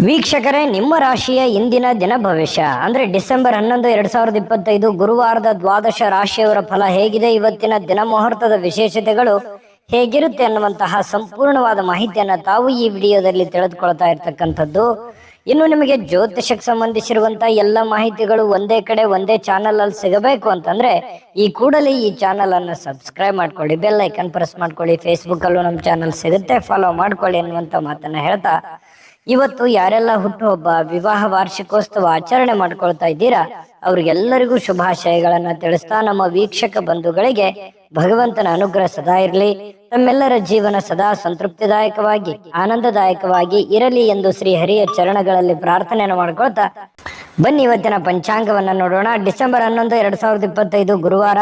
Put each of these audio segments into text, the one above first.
ವೀಕ್ಷಕರೇ, ನಿಮ್ಮ ರಾಶಿಯ ಇಂದಿನ ದಿನ ಭವಿಷ್ಯ ಅಂದ್ರೆ ಡಿಸೆಂಬರ್ 11, 2025 ಗುರುವಾರದ ದ್ವಾದಶ ರಾಶಿಯವರ ಫಲ ಹೇಗಿದೆ, ಇವತ್ತಿನ ದಿನ ಮುಹೂರ್ತದ ವಿಶೇಷತೆಗಳು ಹೇಗಿರುತ್ತೆ ಅನ್ನುವಂತಹ ಸಂಪೂರ್ಣವಾದ ಮಾಹಿತಿಯನ್ನ ತಾವು ಈ ವಿಡಿಯೋದಲ್ಲಿ ತಿಳಿದುಕೊಳ್ತಾ ಇರ್ತಕ್ಕಂಥದ್ದು. ಇನ್ನು ನಿಮಗೆ ಜ್ಯೋತಿಷಕ್ಕೆ ಸಂಬಂಧಿಸಿರುವಂತಹ ಎಲ್ಲ ಮಾಹಿತಿಗಳು ಒಂದೇ ಕಡೆ ಒಂದೇ ಚಾನಲ್ ಅಲ್ಲಿ ಸಿಗಬೇಕು ಅಂತಂದ್ರೆ ಈ ಕೂಡಲೇ ಈ ಚಾನಲ್ ಅನ್ನು ಸಬ್ಸ್ಕ್ರೈಬ್ ಮಾಡ್ಕೊಳ್ಳಿ, ಬೆಲ್ ಐಕನ್ ಪ್ರೆಸ್ ಮಾಡ್ಕೊಳ್ಳಿ. ಫೇಸ್ಬುಕ್ ಅಲ್ಲೂ ನಮ್ಮ ಚಾನಲ್ ಸಿಗುತ್ತೆ, ಫಾಲೋ ಮಾಡ್ಕೊಳ್ಳಿ ಅನ್ನುವಂತ ಮಾತನ್ನ ಹೇಳ್ತಾ, ಇವತ್ತು ಯಾರೆಲ್ಲ ಹುಟ್ಟುಹಬ್ಬ, ವಿವಾಹ ವಾರ್ಷಿಕೋತ್ಸವ ಆಚರಣೆ ಮಾಡ್ಕೊಳ್ತಾ ಇದ್ದೀರಾ ಅವ್ರಿಗೆಲ್ಲರಿಗೂ ಶುಭಾಶಯಗಳನ್ನ ತಿಳಿಸ್ತಾ, ನಮ್ಮ ವೀಕ್ಷಕ ಬಂಧುಗಳಿಗೆ ಭಗವಂತನ ಅನುಗ್ರಹ ಸದಾ ಇರಲಿ, ತಮ್ಮೆಲ್ಲರ ಜೀವನ ಸದಾ ಸಂತೃಪ್ತಿದಾಯಕವಾಗಿ ಆನಂದದಾಯಕವಾಗಿ ಇರಲಿ ಎಂದು ಶ್ರೀ ಹರಿಯ ಚರಣಗಳಲ್ಲಿ ಪ್ರಾರ್ಥನೆಯನ್ನು ಮಾಡ್ಕೊಳ್ತಾ ಬನ್ನಿ ಇವತ್ತಿನ ಪಂಚಾಂಗವನ್ನ ನೋಡೋಣ. ಡಿಸೆಂಬರ್ 11, 2025 ಗುರುವಾರ,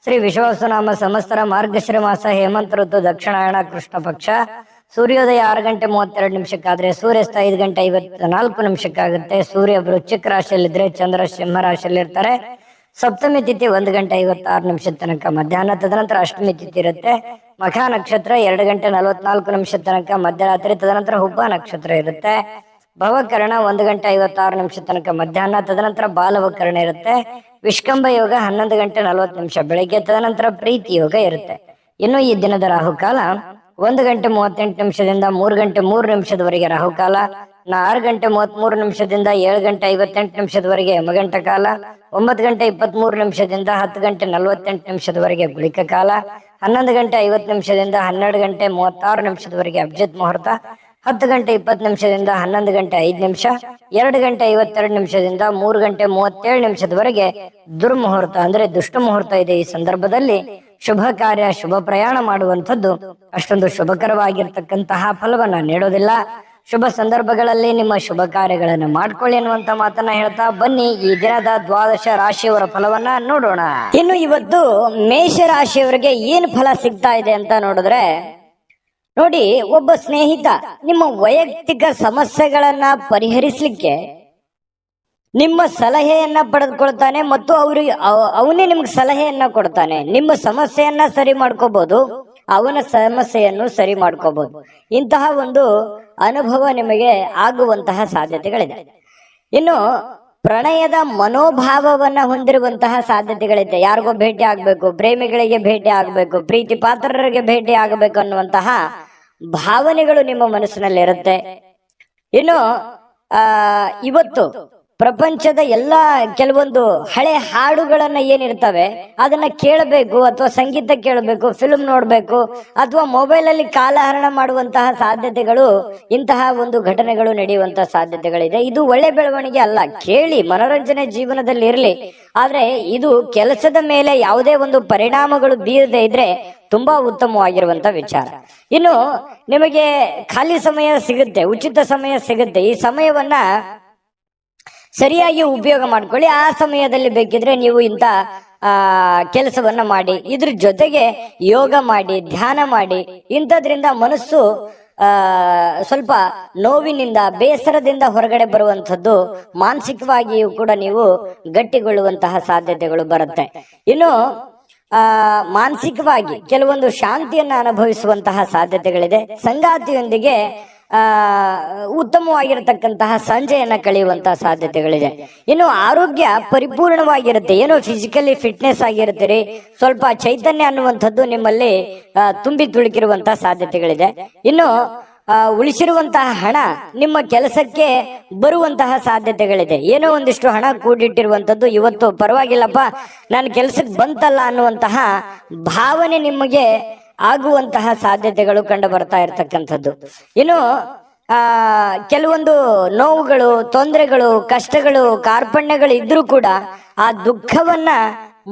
ಶ್ರೀ ವಿಶ್ವಾವಸುನಾಮ ಸಂವತ್ಸರ, ಮಾರ್ಗಶಿರ ಮಾಸ, ಹೇಮಂತ ಋತು, ದಕ್ಷಿಣಾಯಣ, ಕೃಷ್ಣ ಪಕ್ಷ. ಸೂರ್ಯೋದಯ 6:32 ಆದ್ರೆ ಸೂರ್ಯಾಸ್ತ 5:54 ಸೂರ್ಯ ವೃಶ್ಚಿಕ ರಾಶಿಯಲ್ಲಿದ್ರೆ ಚಂದ್ರ ಸಿಂಹ ರಾಶಿಯಲ್ಲಿ ಇರ್ತಾರೆ. ಸಪ್ತಮಿ ತಿಥಿ 1:56 ತನಕ ಮಧ್ಯಾಹ್ನ, ತದನಂತರ ಅಷ್ಟಮಿ ತಿಥಿ ಇರುತ್ತೆ. ಮಖ ನಕ್ಷತ್ರ 2:44 ತನಕ ಮಧ್ಯರಾತ್ರಿ, ತದನಂತರ ಹುಬ್ಬ ನಕ್ಷತ್ರ ಇರುತ್ತೆ. ಭವಕರಣ 1:56 ತನಕ ಮಧ್ಯಾಹ್ನ, ತದನಂತರ ಬಾಲವಕರಣ ಇರುತ್ತೆ. ವಿಷ್ಕಂಭ ಯೋಗ 11:40 ಬೆಳಿಗ್ಗೆ, ತದನಂತರ ಪ್ರೀತಿ ಯೋಗ ಇರುತ್ತೆ. ಇನ್ನು ಈ ದಿನದ ರಾಹುಕಾಲ 1:38 3:03 ರಾಹುಕಾಲ, 6:33 7:58 ಯಮಗಂಟ ಕಾಲ, 9:23 10:48 ಗುಳಿಕ ಕಾಲ, 11:50 12:36 ಅಭಿಜಿತ್ ಮುಹೂರ್ತ, 10:20 11:05 2:52 3:37 ದುರ್ಮುಹೂರ್ತ ಅಂದ್ರೆ ದುಷ್ಟ ಮುಹೂರ್ತ ಇದೆ. ಈ ಸಂದರ್ಭದಲ್ಲಿ ಶುಭ ಕಾರ್ಯ, ಶುಭ ಪ್ರಯಾಣ ಮಾಡುವಂಥದ್ದು ಅಷ್ಟೊಂದು ಶುಭಕರವಾಗಿರ್ತಕ್ಕಂತಹ ಫಲವನ್ನ ನೀಡೋದಿಲ್ಲ. ಶುಭ ಸಂದರ್ಭಗಳಲ್ಲಿ ನಿಮ್ಮ ಶುಭ ಕಾರ್ಯಗಳನ್ನು ಮಾಡ್ಕೊಳ್ಳಿ ಅನ್ನುವಂತ ಮಾತನ್ನ ಹೇಳ್ತಾ ಬನ್ನಿ ಈ ದಿನದ ದ್ವಾದಶ ರಾಶಿಯವರ ಫಲವನ್ನ ನೋಡೋಣ. ಇನ್ನು ಇವತ್ತು ಮೇಷ ರಾಶಿಯವರಿಗೆ ಏನ್ ಫಲ ಸಿಗ್ತಾ ಇದೆ ಅಂತ ನೋಡಿದ್ರೆ, ನೋಡಿ, ಒಬ್ಬ ಸ್ನೇಹಿತ ನಿಮ್ಮ ವೈಯಕ್ತಿಕ ಸಮಸ್ಯೆಗಳನ್ನ ಪರಿಹರಿಸಲಿಕ್ಕೆ ನಿಮ್ಮ ಸಲಹೆಯನ್ನ ಪಡೆದುಕೊಳ್ತಾನೆ ಮತ್ತು ಅವನೇ ನಿಮ್ಗೆ ಸಲಹೆಯನ್ನ ಕೊಡ್ತಾನೆ. ನಿಮ್ಮ ಸಮಸ್ಯೆಯನ್ನ ಸರಿ ಮಾಡ್ಕೋಬಹುದು, ಅವನ ಸಮಸ್ಯೆಯನ್ನು ಸರಿ ಮಾಡ್ಕೋಬಹುದು. ಇಂತಹ ಒಂದು ಅನುಭವ ನಿಮಗೆ ಆಗುವಂತಹ ಸಾಧ್ಯತೆಗಳಿದೆ. ಇನ್ನು ಪ್ರಣಯದ ಮನೋಭಾವವನ್ನ ಹೊಂದಿರುವಂತಹ ಸಾಧ್ಯತೆಗಳಿದೆ. ಯಾರಿಗೋ ಭೇಟಿ ಆಗ್ಬೇಕು, ಪ್ರೇಮಿಗಳಿಗೆ ಭೇಟಿ ಆಗ್ಬೇಕು, ಪ್ರೀತಿ ಪಾತ್ರರಿಗೆ ಭೇಟಿ ಆಗಬೇಕು ಅನ್ನುವಂತಹ ಭಾವನೆಗಳು ನಿಮ್ಮ ಮನಸ್ಸಿನಲ್ಲಿ ಇರುತ್ತೆ. ಇನ್ನು ಇವತ್ತು ಪ್ರಪಂಚದ ಎಲ್ಲ ಕೆಲವೊಂದು ಹಳೆ ಹಾಡುಗಳನ್ನ ಏನಿರ್ತವೆ ಅದನ್ನ ಕೇಳಬೇಕು, ಅಥವಾ ಸಂಗೀತ ಕೇಳಬೇಕು, ಫಿಲ್ಮ್ ನೋಡ್ಬೇಕು, ಅಥವಾ ಮೊಬೈಲ್ ಅಲ್ಲಿ ಕಾಲಹರಣ ಮಾಡುವಂತಹ ಸಾಧ್ಯತೆಗಳು, ಇಂತಹ ಒಂದು ಘಟನೆಗಳು ನಡೆಯುವಂತಹ ಸಾಧ್ಯತೆಗಳಿದೆ. ಇದು ಒಳ್ಳೆ ಬೆಳವಣಿಗೆ ಅಲ್ಲ. ಕೇಳಿ, ಮನೋರಂಜನೆ ಜೀವನದಲ್ಲಿ ಇರಲಿ, ಆದ್ರೆ ಇದು ಕೆಲಸದ ಮೇಲೆ ಯಾವುದೇ ಒಂದು ಪರಿಣಾಮಗಳು ಬೀರದೆ ಇದ್ರೆ ತುಂಬಾ ಉತ್ತಮವಾಗಿರುವಂತ ವಿಚಾರ. ಇನ್ನು ನಿಮಗೆ ಖಾಲಿ ಸಮಯ ಸಿಗುತ್ತೆ, ಉಚಿತ ಸಮಯ ಸಿಗುತ್ತೆ. ಈ ಸಮಯವನ್ನ ಸರಿಯಾಗಿ ಉಪಯೋಗ ಮಾಡ್ಕೊಳ್ಳಿ. ಆ ಸಮಯದಲ್ಲಿ ಬೇಕಿದ್ರೆ ನೀವು ಇಂಥ ಕೆಲಸವನ್ನ ಮಾಡಿ, ಇದ್ರ ಜೊತೆಗೆ ಯೋಗ ಮಾಡಿ, ಧ್ಯಾನ ಮಾಡಿ. ಇಂಥದ್ರಿಂದ ಮನಸ್ಸು ಸ್ವಲ್ಪ ನೋವಿನಿಂದ, ಬೇಸರದಿಂದ ಹೊರಗಡೆ ಬರುವಂಥದ್ದು, ಮಾನಸಿಕವಾಗಿಯೂ ಕೂಡ ನೀವು ಗಟ್ಟಿಗೊಳ್ಳುವಂತಹ ಸಾಧ್ಯತೆಗಳು ಬರುತ್ತೆ. ಇನ್ನು ಮಾನಸಿಕವಾಗಿ ಕೆಲವೊಂದು ಶಾಂತಿಯನ್ನ ಅನುಭವಿಸುವಂತಹ ಸಾಧ್ಯತೆಗಳಿದೆ. ಸಂಗಾತಿಯೊಂದಿಗೆ ಉತ್ತಮವಾಗಿರತಕ್ಕಂತಹ ಸಂಜೆಯನ್ನ ಕಳೆಯುವಂತಹ ಸಾಧ್ಯತೆಗಳಿದೆ. ಇನ್ನು ಆರೋಗ್ಯ ಪರಿಪೂರ್ಣವಾಗಿರುತ್ತೆ. ಏನೋ ಫಿಸಿಕಲಿ ಫಿಟ್ನೆಸ್ ಆಗಿರ್ತೀರಿ, ಸ್ವಲ್ಪ ಚೈತನ್ಯ ಅನ್ನುವಂಥದ್ದು ನಿಮ್ಮಲ್ಲಿ ತುಂಬಿ ತುಳುಕಿರುವಂತಹ ಸಾಧ್ಯತೆಗಳಿದೆ. ಇನ್ನು ಉಳಿಸಿರುವಂತಹ ಹಣ ನಿಮ್ಮ ಕೆಲಸಕ್ಕೆ ಬರುವಂತಹ ಸಾಧ್ಯತೆಗಳಿದೆ. ಏನೋ ಒಂದಿಷ್ಟು ಹಣ ಕೂಡಿಟ್ಟಿರುವಂಥದ್ದು ಇವತ್ತು ಪರವಾಗಿಲ್ಲಪ್ಪ, ನನ್ನ ಕೆಲಸಕ್ಕೆ ಬಂತಲ್ಲ ಅನ್ನುವಂತಹ ಭಾವನೆ ನಿಮಗೆ ಆಗುವಂತಹ ಸಾಧ್ಯತೆಗಳು ಕಂಡು ಬರ್ತಾ ಇರತಕ್ಕಂಥದ್ದು. ಇನ್ನು ಕೆಲವೊಂದು ನೋವುಗಳು, ತೊಂದರೆಗಳು, ಕಷ್ಟಗಳು, ಕಾರ್ಪಣ್ಯಗಳು ಇದ್ರೂ ಕೂಡ ಆ ದುಃಖವನ್ನ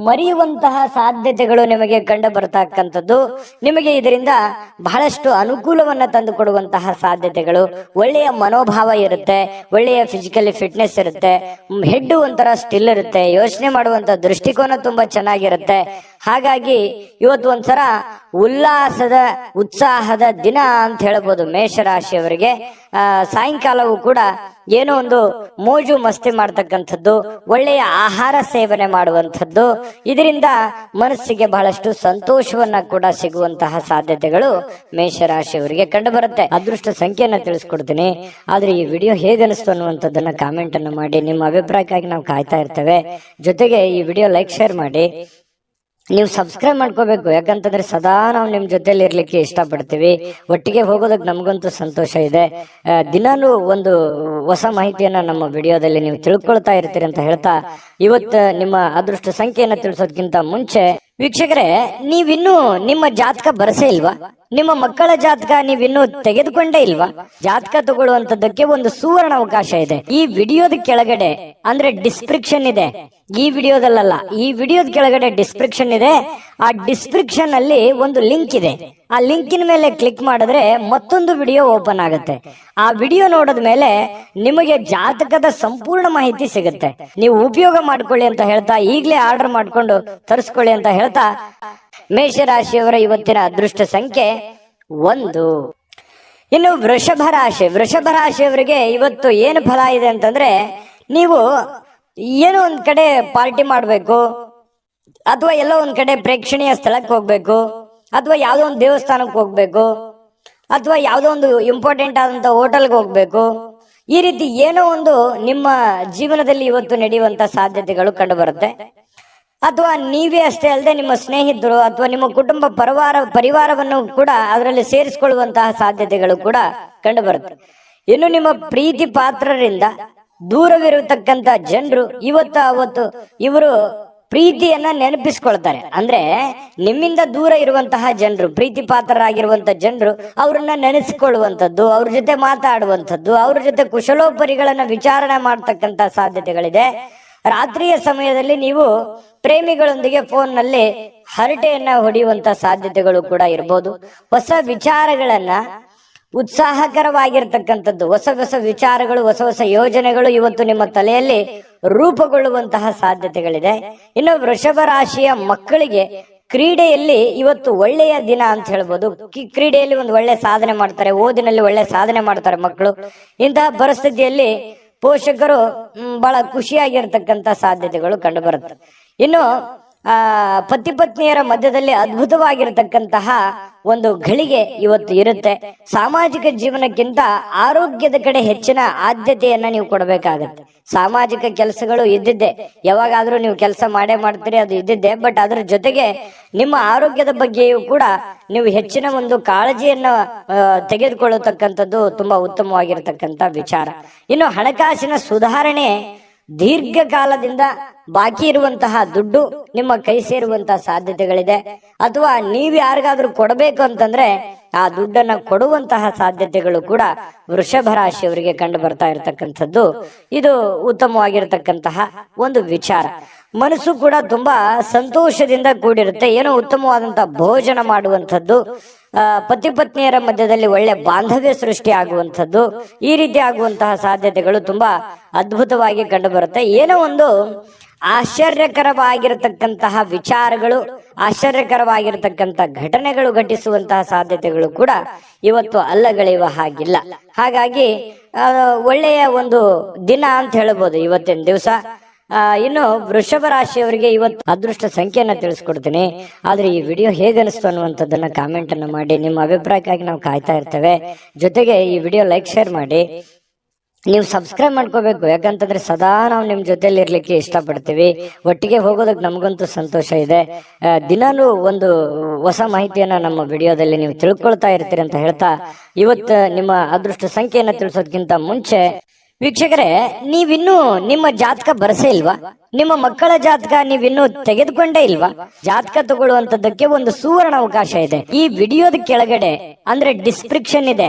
ಮರೆಯುವಂತಹ ಸಾಧ್ಯತೆಗಳು ನಿಮಗೆ ಕಂಡು ಬರ್ತಕ್ಕಂಥದ್ದು. ನಿಮಗೆ ಇದರಿಂದ ಬಹಳಷ್ಟು ಅನುಕೂಲವನ್ನ ತಂದು ಕೊಡುವಂತಹ ಸಾಧ್ಯತೆಗಳು, ಒಳ್ಳೆಯ ಮನೋಭಾವ ಇರುತ್ತೆ, ಒಳ್ಳೆಯ ಫಿಸಿಕಲಿ ಫಿಟ್ನೆಸ್ ಇರುತ್ತೆ, ಹೆಡ್ ಒಂಥರ ಸ್ಟಿಲ್ ಇರುತ್ತೆ, ಯೋಚನೆ ಮಾಡುವಂತ ದೃಷ್ಟಿಕೋನ ತುಂಬಾ ಚೆನ್ನಾಗಿರುತ್ತೆ. ಹಾಗಾಗಿ ಇವತ್ತು ಒಂಥರ ಉಲ್ಲಾಸದ, ಉತ್ಸಾಹದ ದಿನ ಅಂತ ಹೇಳ್ಬೋದು ಮೇಷರಾಶಿಯವರಿಗೆ. ಸಾಯಂಕಾಲವೂ ಕೂಡ ಏನೋ ಒಂದು ಮೋಜು ಮಸ್ತಿ ಮಾಡ್ತಕ್ಕಂಥದ್ದು, ಒಳ್ಳೆಯ ಆಹಾರ ಸೇವನೆ ಮಾಡುವಂಥದ್ದು, ಇದರಿಂದ ಮನಸ್ಸಿಗೆ ಬಹಳಷ್ಟು ಸಂತೋಷವನ್ನ ಕೂಡ ಸಿಗುವಂತಹ ಸಾಧ್ಯತೆಗಳು ಮೇಷರಾಶಿಯವರಿಗೆ ಕಂಡು ಬರುತ್ತೆ. ಅದೃಷ್ಟ ಸಂಖ್ಯೆಯನ್ನ ತಿಳಿಸ್ಕೊಡ್ತೀನಿ, ಆದ್ರೆ ಈ ವಿಡಿಯೋ ಹೇಗನಿಸ್ತು ಅನ್ನುವಂಥದ್ದನ್ನ ಕಾಮೆಂಟ್ ಅನ್ನು ಮಾಡಿ. ನಿಮ್ಮ ಅಭಿಪ್ರಾಯಕ್ಕಾಗಿ ನಾವು ಕಾಯ್ತಾ ಇರ್ತೇವೆ. ಜೊತೆಗೆ ಈ ವಿಡಿಯೋ ಲೈಕ್ ಶೇರ್ ಮಾಡಿ. ನೀವು ಸಬ್ಸ್ಕ್ರೈಬ್ ಮಾಡ್ಕೋಬೇಕು, ಯಾಕಂತಂದ್ರೆ ಸದಾ ನಾವು ನಿಮ್ ಜೊತೆಲಿ ಇರ್ಲಿಕ್ಕೆ ಇಷ್ಟಪಡ್ತೀವಿ. ಒಟ್ಟಿಗೆ ಹೋಗೋದಕ್ಕೆ ನಮಗಂತೂ ಸಂತೋಷ ಇದೆ. ದಿನಾನು ಒಂದು ಹೊಸ ಮಾಹಿತಿಯನ್ನ ನಮ್ಮ ವಿಡಿಯೋದಲ್ಲಿ ನೀವು ತಿಳ್ಕೊಳ್ತಾ ಇರ್ತೀರಿ ಅಂತ ಹೇಳ್ತಾ, ಇವತ್ತು ನಿಮ್ಮ ಅದೃಷ್ಟ ಸಂಖ್ಯೆಯನ್ನ ತಿಳಿಸೋದಕ್ಕಿಂತ ಮುಂಚೆ ವೀಕ್ಷಕರೇ, ನೀವಿನ್ನೂ ನಿಮ್ಮ ಜಾತಕ ಬರಸೇ ಇಲ್ವಾ? ನಿಮ್ಮ ಮಕ್ಕಳ ಜಾತಕ ನೀವಿನ್ನೂ ತೆಗೆದುಕೊಂಡೇ ಇಲ್ವಾ? ಜಾತಕ ತಗೊಳ್ಳುವಂತದ್ದಕ್ಕೆ ಒಂದು ಸುವರ್ಣ ಅವಕಾಶ ಇದೆ. ಈ ವಿಡಿಯೋದ ಕೆಳಗಡೆ ಅಂದ್ರೆ ಡಿಸ್ಕ್ರಿಪ್ಷನ್ ಇದೆ, ಈ ವಿಡಿಯೋದಲ್ಲ, ಈ ವಿಡಿಯೋದ ಕೆಳಗಡೆ ಡಿಸ್ಕ್ರಿಪ್ಷನ್ ಇದೆ. ಆ ಡಿಸ್ಕ್ರಿಪ್ಷನ್ ಅಲ್ಲಿ ಒಂದು ಲಿಂಕ್ ಇದೆ. ಆ ಲಿಂಕಿನ ಮೇಲೆ ಕ್ಲಿಕ್ ಮಾಡಿದ್ರೆ ಮತ್ತೊಂದು ವಿಡಿಯೋ ಓಪನ್ ಆಗುತ್ತೆ. ಆ ವಿಡಿಯೋ ನೋಡಿದ ಮೇಲೆ ನಿಮಗೆ ಜಾತಕದ ಸಂಪೂರ್ಣ ಮಾಹಿತಿ ಸಿಗುತ್ತೆ. ನೀವು ಉಪಯೋಗ ಮಾಡ್ಕೊಳ್ಳಿ ಅಂತ ಹೇಳ್ತಾ, ಈಗಲೇ ಆರ್ಡರ್ ಮಾಡ್ಕೊಂಡು ತರಿಸ್ಕೊಳ್ಳಿ ಅಂತ ಹೇಳ್ತಾ, ಮೇಷರಾಶಿಯವರ ಇವತ್ತಿನ ಅದೃಷ್ಟ ಸಂಖ್ಯೆ 1. ಇನ್ನು ವೃಷಭ ರಾಶಿಯವರಿಗೆ ಇವತ್ತು ಏನು ಫಲ ಇದೆ ಅಂತಂದ್ರೆ, ನೀವು ಏನೋ ಒಂದ್ ಕಡೆ ಪಾರ್ಟಿ ಮಾಡ್ಬೇಕು, ಅಥವಾ ಎಲ್ಲೋ ಒಂದ್ ಕಡೆ ಪ್ರೇಕ್ಷಣೀಯ ಸ್ಥಳಕ್ಕೆ ಹೋಗ್ಬೇಕು, ಅಥವಾ ಯಾವ್ದೋ ಒಂದು ದೇವಸ್ಥಾನಕ್ಕೆ ಹೋಗ್ಬೇಕು, ಅಥವಾ ಯಾವ್ದೋ ಒಂದು ಇಂಪಾರ್ಟೆಂಟ್ ಆದಂತ ಹೋಟೆಲ್ಗೆ ಹೋಗ್ಬೇಕು. ಈ ರೀತಿ ಏನೋ ಒಂದು ನಿಮ್ಮ ಜೀವನದಲ್ಲಿ ಇವತ್ತು ನಡೆಯುವಂತ ಸಾಧ್ಯತೆಗಳು ಕಂಡು ಬರುತ್ತೆ. ಅಥವಾ ನೀವೇ ಅಷ್ಟೇ ಅಲ್ಲದೆ ನಿಮ್ಮ ಸ್ನೇಹಿತರು ಅಥವಾ ನಿಮ್ಮ ಕುಟುಂಬ ಪರಿವಾರವನ್ನು ಕೂಡ ಅದರಲ್ಲಿ ಸೇರಿಸಿಕೊಳ್ಳುವಂತಹ ಸಾಧ್ಯತೆಗಳು ಕೂಡ ಕಂಡು ಬರುತ್ತೆ. ಇನ್ನು ನಿಮ್ಮ ಪ್ರೀತಿ ಪಾತ್ರರಿಂದ ದೂರವಿರತಕ್ಕಂತ ಜನರು ಅವತ್ತು ಇವರು ಪ್ರೀತಿಯನ್ನ ನೆನಪಿಸ್ಕೊಳ್ತಾರೆ. ಅಂದ್ರೆ ನಿಮ್ಮಿಂದ ದೂರ ಇರುವಂತಹ ಜನರು, ಪ್ರೀತಿ ಪಾತ್ರರಾಗಿರುವಂತಹ ಜನರು, ಅವ್ರನ್ನ ನೆನೆಸಿಕೊಳ್ಳುವಂಥದ್ದು, ಅವ್ರ ಜೊತೆ ಮಾತಾಡುವಂಥದ್ದು, ಅವ್ರ ಜೊತೆ ಕುಶಲೋಪರಿಗಳನ್ನ ವಿಚಾರಣೆ ಮಾಡ್ತಕ್ಕಂತ ಸಾಧ್ಯತೆಗಳಿದೆ. ರಾತ್ರಿಯ ಸಮಯದಲ್ಲಿ ನೀವು ಪ್ರೇಮಿಗಳೊಂದಿಗೆ ಫೋನ್ ನಲ್ಲಿ ಹರಟೆಯನ್ನ ಹೊಡೆಯುವಂತ ಸಾಧ್ಯತೆಗಳು ಕೂಡ ಇರಬಹುದು. ಹೊಸ ವಿಚಾರಗಳನ್ನ, ಉತ್ಸಾಹಕರವಾಗಿರ್ತಕ್ಕಂಥದ್ದು, ಹೊಸ ಹೊಸ ವಿಚಾರಗಳು, ಹೊಸ ಹೊಸ ಯೋಜನೆಗಳು ಇವತ್ತು ನಿಮ್ಮ ತಲೆಯಲ್ಲಿ ರೂಪುಗೊಳ್ಳುವಂತಹ ಸಾಧ್ಯತೆಗಳಿದೆ. ಇನ್ನು ವೃಷಭ ರಾಶಿಯ ಮಕ್ಕಳಿಗೆ ಕ್ರೀಡೆಯಲ್ಲಿ ಇವತ್ತು ಒಳ್ಳೆಯ ದಿನ ಅಂತ ಹೇಳ್ಬೋದು. ಕ್ರೀಡೆಯಲ್ಲಿ ಒಂದು ಒಳ್ಳೆ ಸಾಧನೆ ಮಾಡ್ತಾರೆ, ಓದಿನಲ್ಲಿ ಒಳ್ಳೆ ಸಾಧನೆ ಮಾಡ್ತಾರೆ ಮಕ್ಕಳು. ಇಂತಹ ಪರಿಸ್ಥಿತಿಯಲ್ಲಿ ಪೋಷಕರು ಬಹಳ ಖುಷಿಯಾಗಿರ್ತಕ್ಕಂಥ ಸಾಧ್ಯತೆಗಳು ಕಂಡು ಬರುತ್ತೆ. ಇನ್ನು ಪತಿ ಪತ್ನಿಯರ ಮಧ್ಯದಲ್ಲಿ ಅದ್ಭುತವಾಗಿರತಕ್ಕಂತಹ ಒಂದು ಘಳಿಗೆ ಇವತ್ತು ಇರುತ್ತೆ. ಸಾಮಾಜಿಕ ಜೀವನಕ್ಕಿಂತ ಆರೋಗ್ಯದ ಕಡೆ ಹೆಚ್ಚಿನ ಆದ್ಯತೆಯನ್ನ ನೀವು ಕೊಡಬೇಕಾಗತ್ತೆ. ಸಾಮಾಜಿಕ ಕೆಲಸಗಳು ಇದ್ದಿದ್ದೆ, ಯಾವಾಗಾದ್ರೂ ನೀವು ಕೆಲಸ ಮಾಡೇ ಮಾಡ್ತೀರಿ, ಅದು ಇದ್ದಿದ್ದೆ. ಬಟ್ ಅದರ ಜೊತೆಗೆ ನಿಮ್ಮ ಆರೋಗ್ಯದ ಬಗ್ಗೆಯೂ ಕೂಡ ನೀವು ಹೆಚ್ಚಿನ ಒಂದು ಕಾಳಜಿಯನ್ನ ತೆಗೆದುಕೊಳ್ಳತಕ್ಕಂಥದ್ದು ತುಂಬಾ ಉತ್ತಮವಾಗಿರತಕ್ಕಂತ ವಿಚಾರ. ಇನ್ನು ಹಣಕಾಸಿನ ಸುಧಾರಣೆ, ದೀರ್ಘಕಾಲದಿಂದ ಬಾಕಿ ಇರುವಂತಹ ದುಡ್ಡು ನಿಮ್ಮ ಕೈ ಸೇರುವಂತಹ ಸಾಧ್ಯತೆಗಳಿದೆ. ಅಥವಾ ನೀವು ಯಾರಿಗಾದ್ರೂ ಕೊಡಬೇಕು ಅಂತಂದ್ರೆ ಆ ದುಡ್ಡನ್ನ ಕೊಡುವಂತಹ ಸಾಧ್ಯತೆಗಳು ಕೂಡ ವೃಷಭ ರಾಶಿಯವರಿಗೆ ಕಂಡು ಬರ್ತಾ ಇರತಕ್ಕಂಥದ್ದು. ಇದು ಉತ್ತಮವಾಗಿರತಕ್ಕಂತಹ ಒಂದು ವಿಚಾರ. ಮನಸ್ಸು ಕೂಡ ತುಂಬಾ ಸಂತೋಷದಿಂದ ಕೂಡಿರುತ್ತೆ. ಏನೋ ಉತ್ತಮವಾದಂತಹ ಭೋಜನ ಮಾಡುವಂಥದ್ದು, ಪತಿ ಪತ್ನಿಯರ ಮಧ್ಯದಲ್ಲಿ ಒಳ್ಳೆ ಬಾಂಧವ್ಯ ಸೃಷ್ಟಿ ಆಗುವಂಥದ್ದು, ಈ ರೀತಿ ಆಗುವಂತಹ ಸಾಧ್ಯತೆಗಳು ತುಂಬಾ ಅದ್ಭುತವಾಗಿ ಕಂಡು ಬರುತ್ತೆ. ಏನೋ ಒಂದು ಆಶ್ಚರ್ಯಕರವಾಗಿರತಕ್ಕಂತಹ ವಿಚಾರಗಳು, ಆಶ್ಚರ್ಯಕರವಾಗಿರತಕ್ಕಂತ ಘಟನೆಗಳು ಘಟಿಸುವಂತಹ ಸಾಧ್ಯತೆಗಳು ಕೂಡ ಇವತ್ತು ಅಲ್ಲಗಳೆಯುವ ಹಾಗಿಲ್ಲ. ಹಾಗಾಗಿ ಒಳ್ಳೆಯ ಒಂದು ದಿನ ಅಂತ ಹೇಳ್ಬೋದು ಇವತ್ತಿನ ದಿವಸ. ಇನ್ನು ವೃಷಭ ರಾಶಿಯವರಿಗೆ ಇವತ್ತು ಅದೃಷ್ಟ ಸಂಖ್ಯೆಯನ್ನ ತಿಳಿಸ್ಕೊಡ್ತೀನಿ, ಆದ್ರೆ ಈ ವಿಡಿಯೋ ಹೇಗನಿಸ್ತು ಅನ್ನುವಂಥದ್ದನ್ನ ಕಾಮೆಂಟ್ ಅನ್ನು ಮಾಡಿ. ನಿಮ್ಮ ಅಭಿಪ್ರಾಯಕ್ಕಾಗಿ ನಾವು ಕಾಯ್ತಾ ಇರ್ತೇವೆ. ಜೊತೆಗೆ ಈ ವಿಡಿಯೋ ಲೈಕ್ ಶೇರ್ ಮಾಡಿ. ನೀವು ಸಬ್ಸ್ಕ್ರೈಬ್ ಮಾಡ್ಕೋಬೇಕು, ಯಾಕಂತಂದ್ರೆ ಸದಾ ನಾವು ನಿಮ್ ಜೊತೆಲಿ ಇರ್ಲಿಕ್ಕೆ ಇಷ್ಟಪಡ್ತೀವಿ. ಒಟ್ಟಿಗೆ ಹೋಗೋದಕ್ಕೆ ನಮಗಂತೂ ಸಂತೋಷ ಇದೆ. ದಿನಾನು ಒಂದು ಹೊಸ ಮಾಹಿತಿಯನ್ನ ನಮ್ಮ ವಿಡಿಯೋದಲ್ಲಿ ನೀವು ತಿಳ್ಕೊಳ್ತಾ ಇರ್ತೀರಿ ಅಂತ ಹೇಳ್ತಾ, ಇವತ್ತು ನಿಮ್ಮ ಅದೃಷ್ಟ ಸಂಖ್ಯೆಯನ್ನ ತಿಳಿಸೋದಕ್ಕಿಂತ ಮುಂಚೆ ವೀಕ್ಷಕರೇ, ನೀವಿನ್ನೂ ನಿಮ್ಮ ಜಾತಕ ಬರಸೇ ಇಲ್ವಾ? ನಿಮ್ಮ ಮಕ್ಕಳ ಜಾತಕ ನೀವಿನ್ನೂ ತೆಗೆದುಕೊಂಡೇ ಇಲ್ವಾ? ಜಾತಕ ತಗೊಳ್ಳುವಂತದ್ದಕ್ಕೆ ಒಂದು ಸುವರ್ಣ ಅವಕಾಶ ಇದೆ. ಈ ವಿಡಿಯೋದ ಕೆಳಗಡೆ ಅಂದ್ರೆ ಡಿಸ್ಕ್ರಿಪ್ಷನ್ ಇದೆ,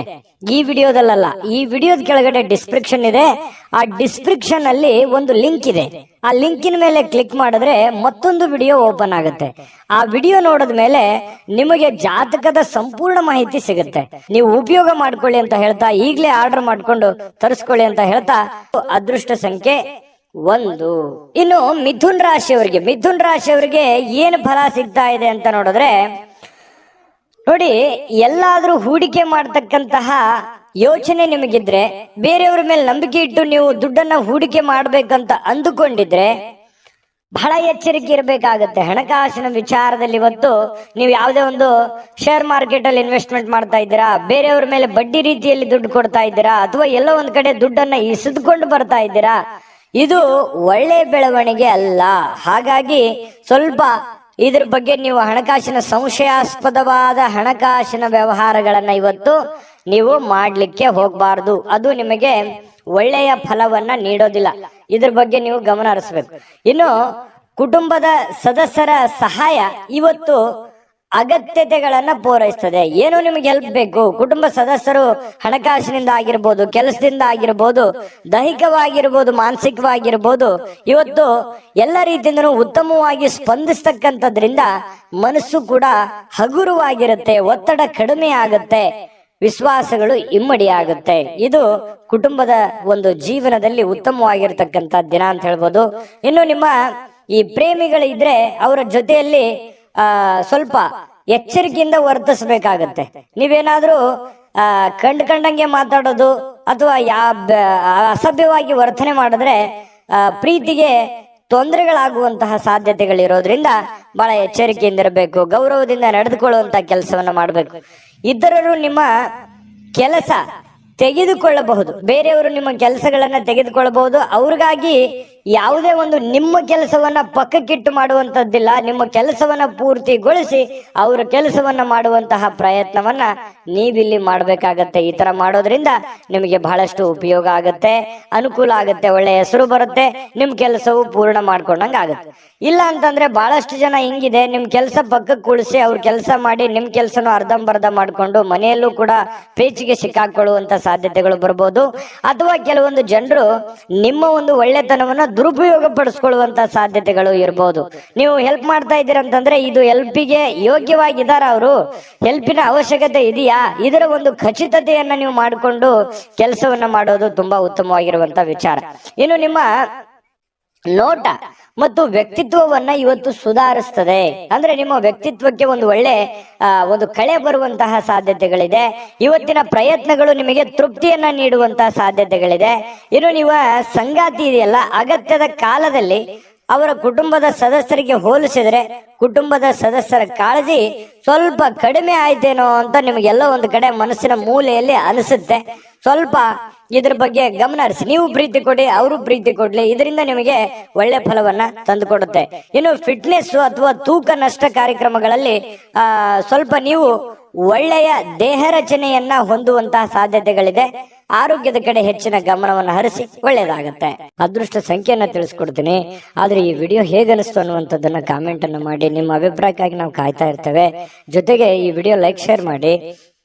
ಈ ವಿಡಿಯೋದಲ್ಲ, ಈ ವಿಡಿಯೋದ ಕೆಳಗಡೆ ಡಿಸ್ಕ್ರಿಪ್ಷನ್ ಇದೆ. ಆ ಡಿಸ್ಕ್ರಿಪ್ಷನ್ ಅಲ್ಲಿ ಒಂದು ಲಿಂಕ್ ಇದೆ. ಆ ಲಿಂಕಿನ ಮೇಲೆ ಕ್ಲಿಕ್ ಮಾಡಿದ್ರೆ ಮತ್ತೊಂದು ವಿಡಿಯೋ ಓಪನ್ ಆಗುತ್ತೆ. ಆ ವಿಡಿಯೋ ನೋಡಿದ ಮೇಲೆ ನಿಮಗೆ ಜಾತಕದ ಸಂಪೂರ್ಣ ಮಾಹಿತಿ ಸಿಗುತ್ತೆ. ನೀವು ಉಪಯೋಗ ಮಾಡ್ಕೊಳ್ಳಿ ಅಂತ ಹೇಳ್ತಾ, ಈಗಲೇ ಆರ್ಡರ್ ಮಾಡ್ಕೊಂಡು ತರಿಸ್ಕೊಳ್ಳಿ ಅಂತ ಹೇಳ್ತಾ, ಅದೃಷ್ಟ ಸಂಖ್ಯೆ 1. ಇನ್ನು ಮಿಥುನ್ ರಾಶಿಯವರಿಗೆ ಏನು ಫಲ ಸಿಗ್ತಾ ಇದೆ ಅಂತ ನೋಡಿದ್ರೆ, ನೋಡಿ, ಎಲ್ಲಾದ್ರೂ ಹೂಡಿಕೆ ಮಾಡ್ತಕ್ಕಂತಹ ಯೋಚನೆ ನಿಮಗಿದ್ರೆ, ಬೇರೆಯವ್ರ ಮೇಲೆ ನಂಬಿಕೆ ಇಟ್ಟು ನೀವು ದುಡ್ಡನ್ನ ಹೂಡಿಕೆ ಮಾಡ್ಬೇಕಂತ ಅಂದುಕೊಂಡಿದ್ರೆ ಬಹಳ ಎಚ್ಚರಿಕೆ ಇರಬೇಕಾಗತ್ತೆ. ಹಣಕಾಸಿನ ವಿಚಾರದಲ್ಲಿ ಇವತ್ತು ನೀವು ಯಾವುದೇ ಒಂದು ಶೇರ್ ಮಾರ್ಕೆಟ್ ಅಲ್ಲಿ ಇನ್ವೆಸ್ಟ್ಮೆಂಟ್ ಮಾಡ್ತಾ ಇದ್ದೀರಾ, ಬೇರೆಯವ್ರ ಮೇಲೆ ಬಡ್ಡಿ ರೀತಿಯಲ್ಲಿ ದುಡ್ಡು ಕೊಡ್ತಾ ಇದ್ದೀರಾ, ಅಥವಾ ಎಲ್ಲೋ ಒಂದ್ ಕಡೆ ದುಡ್ಡನ್ನ ಇಸಿದುಕೊಂಡು ಬರ್ತಾ ಇದ್ದೀರಾ, ಇದು ಒಳ್ಳೆ ಬೆಳವಣಿಗೆ ಅಲ್ಲ. ಹಾಗಾಗಿ ಸ್ವಲ್ಪ ಇದ್ರ ಬಗ್ಗೆ ನೀವು ಹಣಕಾಸಿನ ಸಂಶಯಾಸ್ಪದವಾದ ಹಣಕಾಸಿನ ವ್ಯವಹಾರಗಳನ್ನ ಇವತ್ತು ನೀವು ಮಾಡ್ಲಿಕ್ಕೆ ಹೋಗ್ಬಾರ್ದು. ಅದು ನಿಮಗೆ ಒಳ್ಳೆಯ ಫಲವನ್ನ ನೀಡೋದಿಲ್ಲ. ಇದ್ರ ಬಗ್ಗೆ ನೀವು ಗಮನ ಹರಿಸ್ಬೇಕು. ಇನ್ನು ಕುಟುಂಬದ ಸದಸ್ಯರ ಸಹಾಯ ಇವತ್ತು ಅಗತ್ಯತೆಗಳನ್ನ ಪೂರೈಸ್ತದೆ. ಏನು ನಿಮಗೆ ಹೆಲ್ಪ್ ಬೇಕು, ಕುಟುಂಬ ಸದಸ್ಯರು ಹಣಕಾಸಿನಿಂದ ಆಗಿರ್ಬೋದು, ಕೆಲಸದಿಂದ ಆಗಿರ್ಬೋದು, ದೈಹಿಕವಾಗಿರ್ಬೋದು, ಮಾನಸಿಕವಾಗಿರ್ಬೋದು, ಇವತ್ತು ಎಲ್ಲ ರೀತಿಯಿಂದನೂ ಉತ್ತಮವಾಗಿ ಸ್ಪಂದಿಸ್ತಕ್ಕಂಥದ್ರಿಂದ ಮನಸ್ಸು ಕೂಡ ಹಗುರವಾಗಿರುತ್ತೆ, ಒತ್ತಡ ಕಡಿಮೆ ಆಗುತ್ತೆ, ವಿಶ್ವಾಸಗಳು ಇಮ್ಮಡಿ ಆಗುತ್ತೆ. ಇದು ಕುಟುಂಬದ ಒಂದು ಜೀವನದಲ್ಲಿ ಉತ್ತಮವಾಗಿರ್ತಕ್ಕಂಥ ದಿನ ಅಂತ ಹೇಳ್ಬೋದು. ಇನ್ನು ನಿಮ್ಮ ಈ ಪ್ರೇಮಿಗಳಿದ್ರೆ ಅವರ ಜೊತೆಯಲ್ಲಿ ಸ್ವಲ್ಪ ಎಚ್ಚರಿಕೆಯಿಂದ ವರ್ತಿಸಬೇಕಾಗತ್ತೆ. ನೀವೇನಾದ್ರೂ ಕಂಡಂಗೆ ಮಾತಾಡೋದು ಅಥವಾ ಅಸಭ್ಯವಾಗಿ ವರ್ತನೆ ಮಾಡಿದ್ರೆ ಪ್ರೀತಿಗೆ ತೊಂದರೆಗಳಾಗುವಂತಹ ಸಾಧ್ಯತೆಗಳಿರೋದ್ರಿಂದ ಬಹಳ ಎಚ್ಚರಿಕೆಯಿಂದ ಇರಬೇಕು. ಗೌರವದಿಂದ ನಡೆದುಕೊಳ್ಳುವಂತಹ ಕೆಲಸವನ್ನ ಮಾಡಬೇಕು. ಇತರರು ನಿಮ್ಮ ಕೆಲಸ ತೆಗೆದುಕೊಳ್ಳಬಹುದು, ಬೇರೆಯವರು ನಿಮ್ಮ ಕೆಲಸಗಳನ್ನ ತೆಗೆದುಕೊಳ್ಳಬಹುದು. ಅವ್ರಿಗಾಗಿ ಯಾವುದೇ ಒಂದು ನಿಮ್ಮ ಕೆಲಸವನ್ನ ಪಕ್ಕಕ್ಕಿಟ್ಟು ಮಾಡುವಂತದ್ದಿಲ್ಲ. ನಿಮ್ಮ ಕೆಲಸವನ್ನ ಪೂರ್ತಿಗೊಳಿಸಿ ಅವರ ಕೆಲಸವನ್ನ ಮಾಡುವಂತಹ ಪ್ರಯತ್ನವನ್ನ ನೀವಿಲ್ಲಿ ಮಾಡ್ಬೇಕಾಗತ್ತೆ. ಈ ತರ ಮಾಡೋದ್ರಿಂದ ನಿಮಗೆ ಬಹಳಷ್ಟು ಉಪಯೋಗ ಆಗತ್ತೆ, ಅನುಕೂಲ ಆಗತ್ತೆ, ಒಳ್ಳೆ ಹೆಸರು ಬರುತ್ತೆ, ನಿಮ್ ಕೆಲಸವು ಪೂರ್ಣ ಮಾಡ್ಕೊಂಡಂಗ ಆಗತ್ತೆ. ಇಲ್ಲ ಅಂತಂದ್ರೆ ಬಹಳಷ್ಟು ಜನ ಹಿಂಗಿದೆ, ನಿಮ್ ಕೆಲಸ ಪಕ್ಕಕ್ಕೆ ಕುಳಿಸಿ ಅವ್ರ ಕೆಲಸ ಮಾಡಿ ನಿಮ್ ಕೆಲಸನೂ ಅರ್ಧಂಬರ್ಧ ಮಾಡ್ಕೊಂಡು ಮನೆಯಲ್ಲೂ ಕೂಡ ಪೇಚಿಗೆ ಸಿಕ್ಕಾಕೊಳ್ಳುವಂತ ಸಾಧ್ಯತೆಗಳು ಬರ್ಬೋದು. ಅಥವಾ ಕೆಲವೊಂದು ಜನರು ನಿಮ್ಮ ಒಂದು ಒಳ್ಳೆತನವನ್ನ ದುರುಪಯೋಗ ಪಡಿಸ್ಕೊಳ್ಳುವಂತ ಸಾಧ್ಯತೆಗಳು ಇರಬಹುದು. ನೀವು ಹೆಲ್ಪ್ ಮಾಡ್ತಾ ಇದ್ದೀರಂತಂದ್ರೆ ಇದು ಹೆಲ್ಪಿಗೆ ಯೋಗ್ಯವಾಗಿದ್ದಾರ, ಅವರು ಹೆಲ್ಪಿನ ಅವಶ್ಯಕತೆ ಇದೆಯಾ, ಇದರ ಒಂದು ಖಚಿತತೆಯನ್ನ ನೀವು ಮಾಡಿಕೊಂಡು ಕೆಲಸವನ್ನ ಮಾಡೋದು ತುಂಬಾ ಉತ್ತಮವಾಗಿರುವಂತ ವಿಚಾರ. ಇನ್ನು ನಿಮ್ಮ ನೋಟ ಮತ್ತು ವ್ಯಕ್ತಿತ್ವವನ್ನ ಇವತ್ತು ಸುಧಾರಿಸ್ತದೆ. ಅಂದ್ರೆ ನಿಮ್ಮ ವ್ಯಕ್ತಿತ್ವಕ್ಕೆ ಒಂದು ಒಳ್ಳೆ ಒಂದು ಕಳೆ ಬರುವಂತಹ ಸಾಧ್ಯತೆಗಳಿದೆ. ಇವತ್ತಿನ ಪ್ರಯತ್ನಗಳು ನಿಮಗೆ ತೃಪ್ತಿಯನ್ನ ನೀಡುವಂತಹ ಸಾಧ್ಯತೆಗಳಿದೆ. ಇನ್ನು ನೀವು ಸಂಗಾತಿ ಇದೆಯಲ್ಲ, ಅಗತ್ಯದ ಕಾಲದಲ್ಲಿ ಅವರ ಕುಟುಂಬದ ಸದಸ್ಯರಿಗೆ ಹೋಲಿಸಿದ್ರೆ ಕುಟುಂಬದ ಸದಸ್ಯರ ಕಾಳಜಿ ಸ್ವಲ್ಪ ಕಡಿಮೆ ಆಯ್ತೇನೋ ಅಂತ ನಿಮಗೆಲ್ಲ ಒಂದು ಕಡೆ ಮನಸ್ಸಿನ ಮೂಲೆಯಲ್ಲಿ ಅನಿಸುತ್ತೆ. ಸ್ವಲ್ಪ ಇದ್ರ ಬಗ್ಗೆ ಗಮನ ಹರಿಸಿ. ನೀವು ಪ್ರೀತಿ ಕೊಡಿ, ಅವರು ಪ್ರೀತಿ ಕೊಡ್ಲಿ, ಇದರಿಂದ ನಿಮಗೆ ಒಳ್ಳೆ ಫಲವನ್ನ ತಂದುಕೊಡುತ್ತೆ. ಇನ್ನು ಫಿಟ್ನೆಸ್ ಅಥವಾ ತೂಕ ನಷ್ಟ ಕಾರ್ಯಕ್ರಮಗಳಲ್ಲಿ ಸ್ವಲ್ಪ ನೀವು ಒಳ್ಳೆಯ ದೇಹ ರಚನೆಯನ್ನ ಹೊಂದುವಂತಹ ಸಾಧ್ಯತೆಗಳಿದೆ. ಆರೋಗ್ಯದ ಕಡೆ ಹೆಚ್ಚಿನ ಗಮನವನ್ನು ಹರಿಸಿ ಒಳ್ಳೇದಾಗತ್ತೆ. ಅದೃಷ್ಟ ಸಂಖ್ಯೆಯನ್ನ ತಿಳಿಸ್ಕೊಡ್ತೀನಿ. ಆದ್ರೆ ಈ ವಿಡಿಯೋ ಹೇಗನಿಸ್ತು ಅನ್ನುವಂಥದ್ದನ್ನ ಕಾಮೆಂಟ್ ಅನ್ನು ಮಾಡಿ. ನಿಮ್ಮ ಅಭಿಪ್ರಾಯಕ್ಕಾಗಿ ನಾವು ಕಾಯ್ತಾ ಇರ್ತೇವೆ. ಜೊತೆಗೆ ಈ ವಿಡಿಯೋ ಲೈಕ್, ಶೇರ್ ಮಾಡಿ.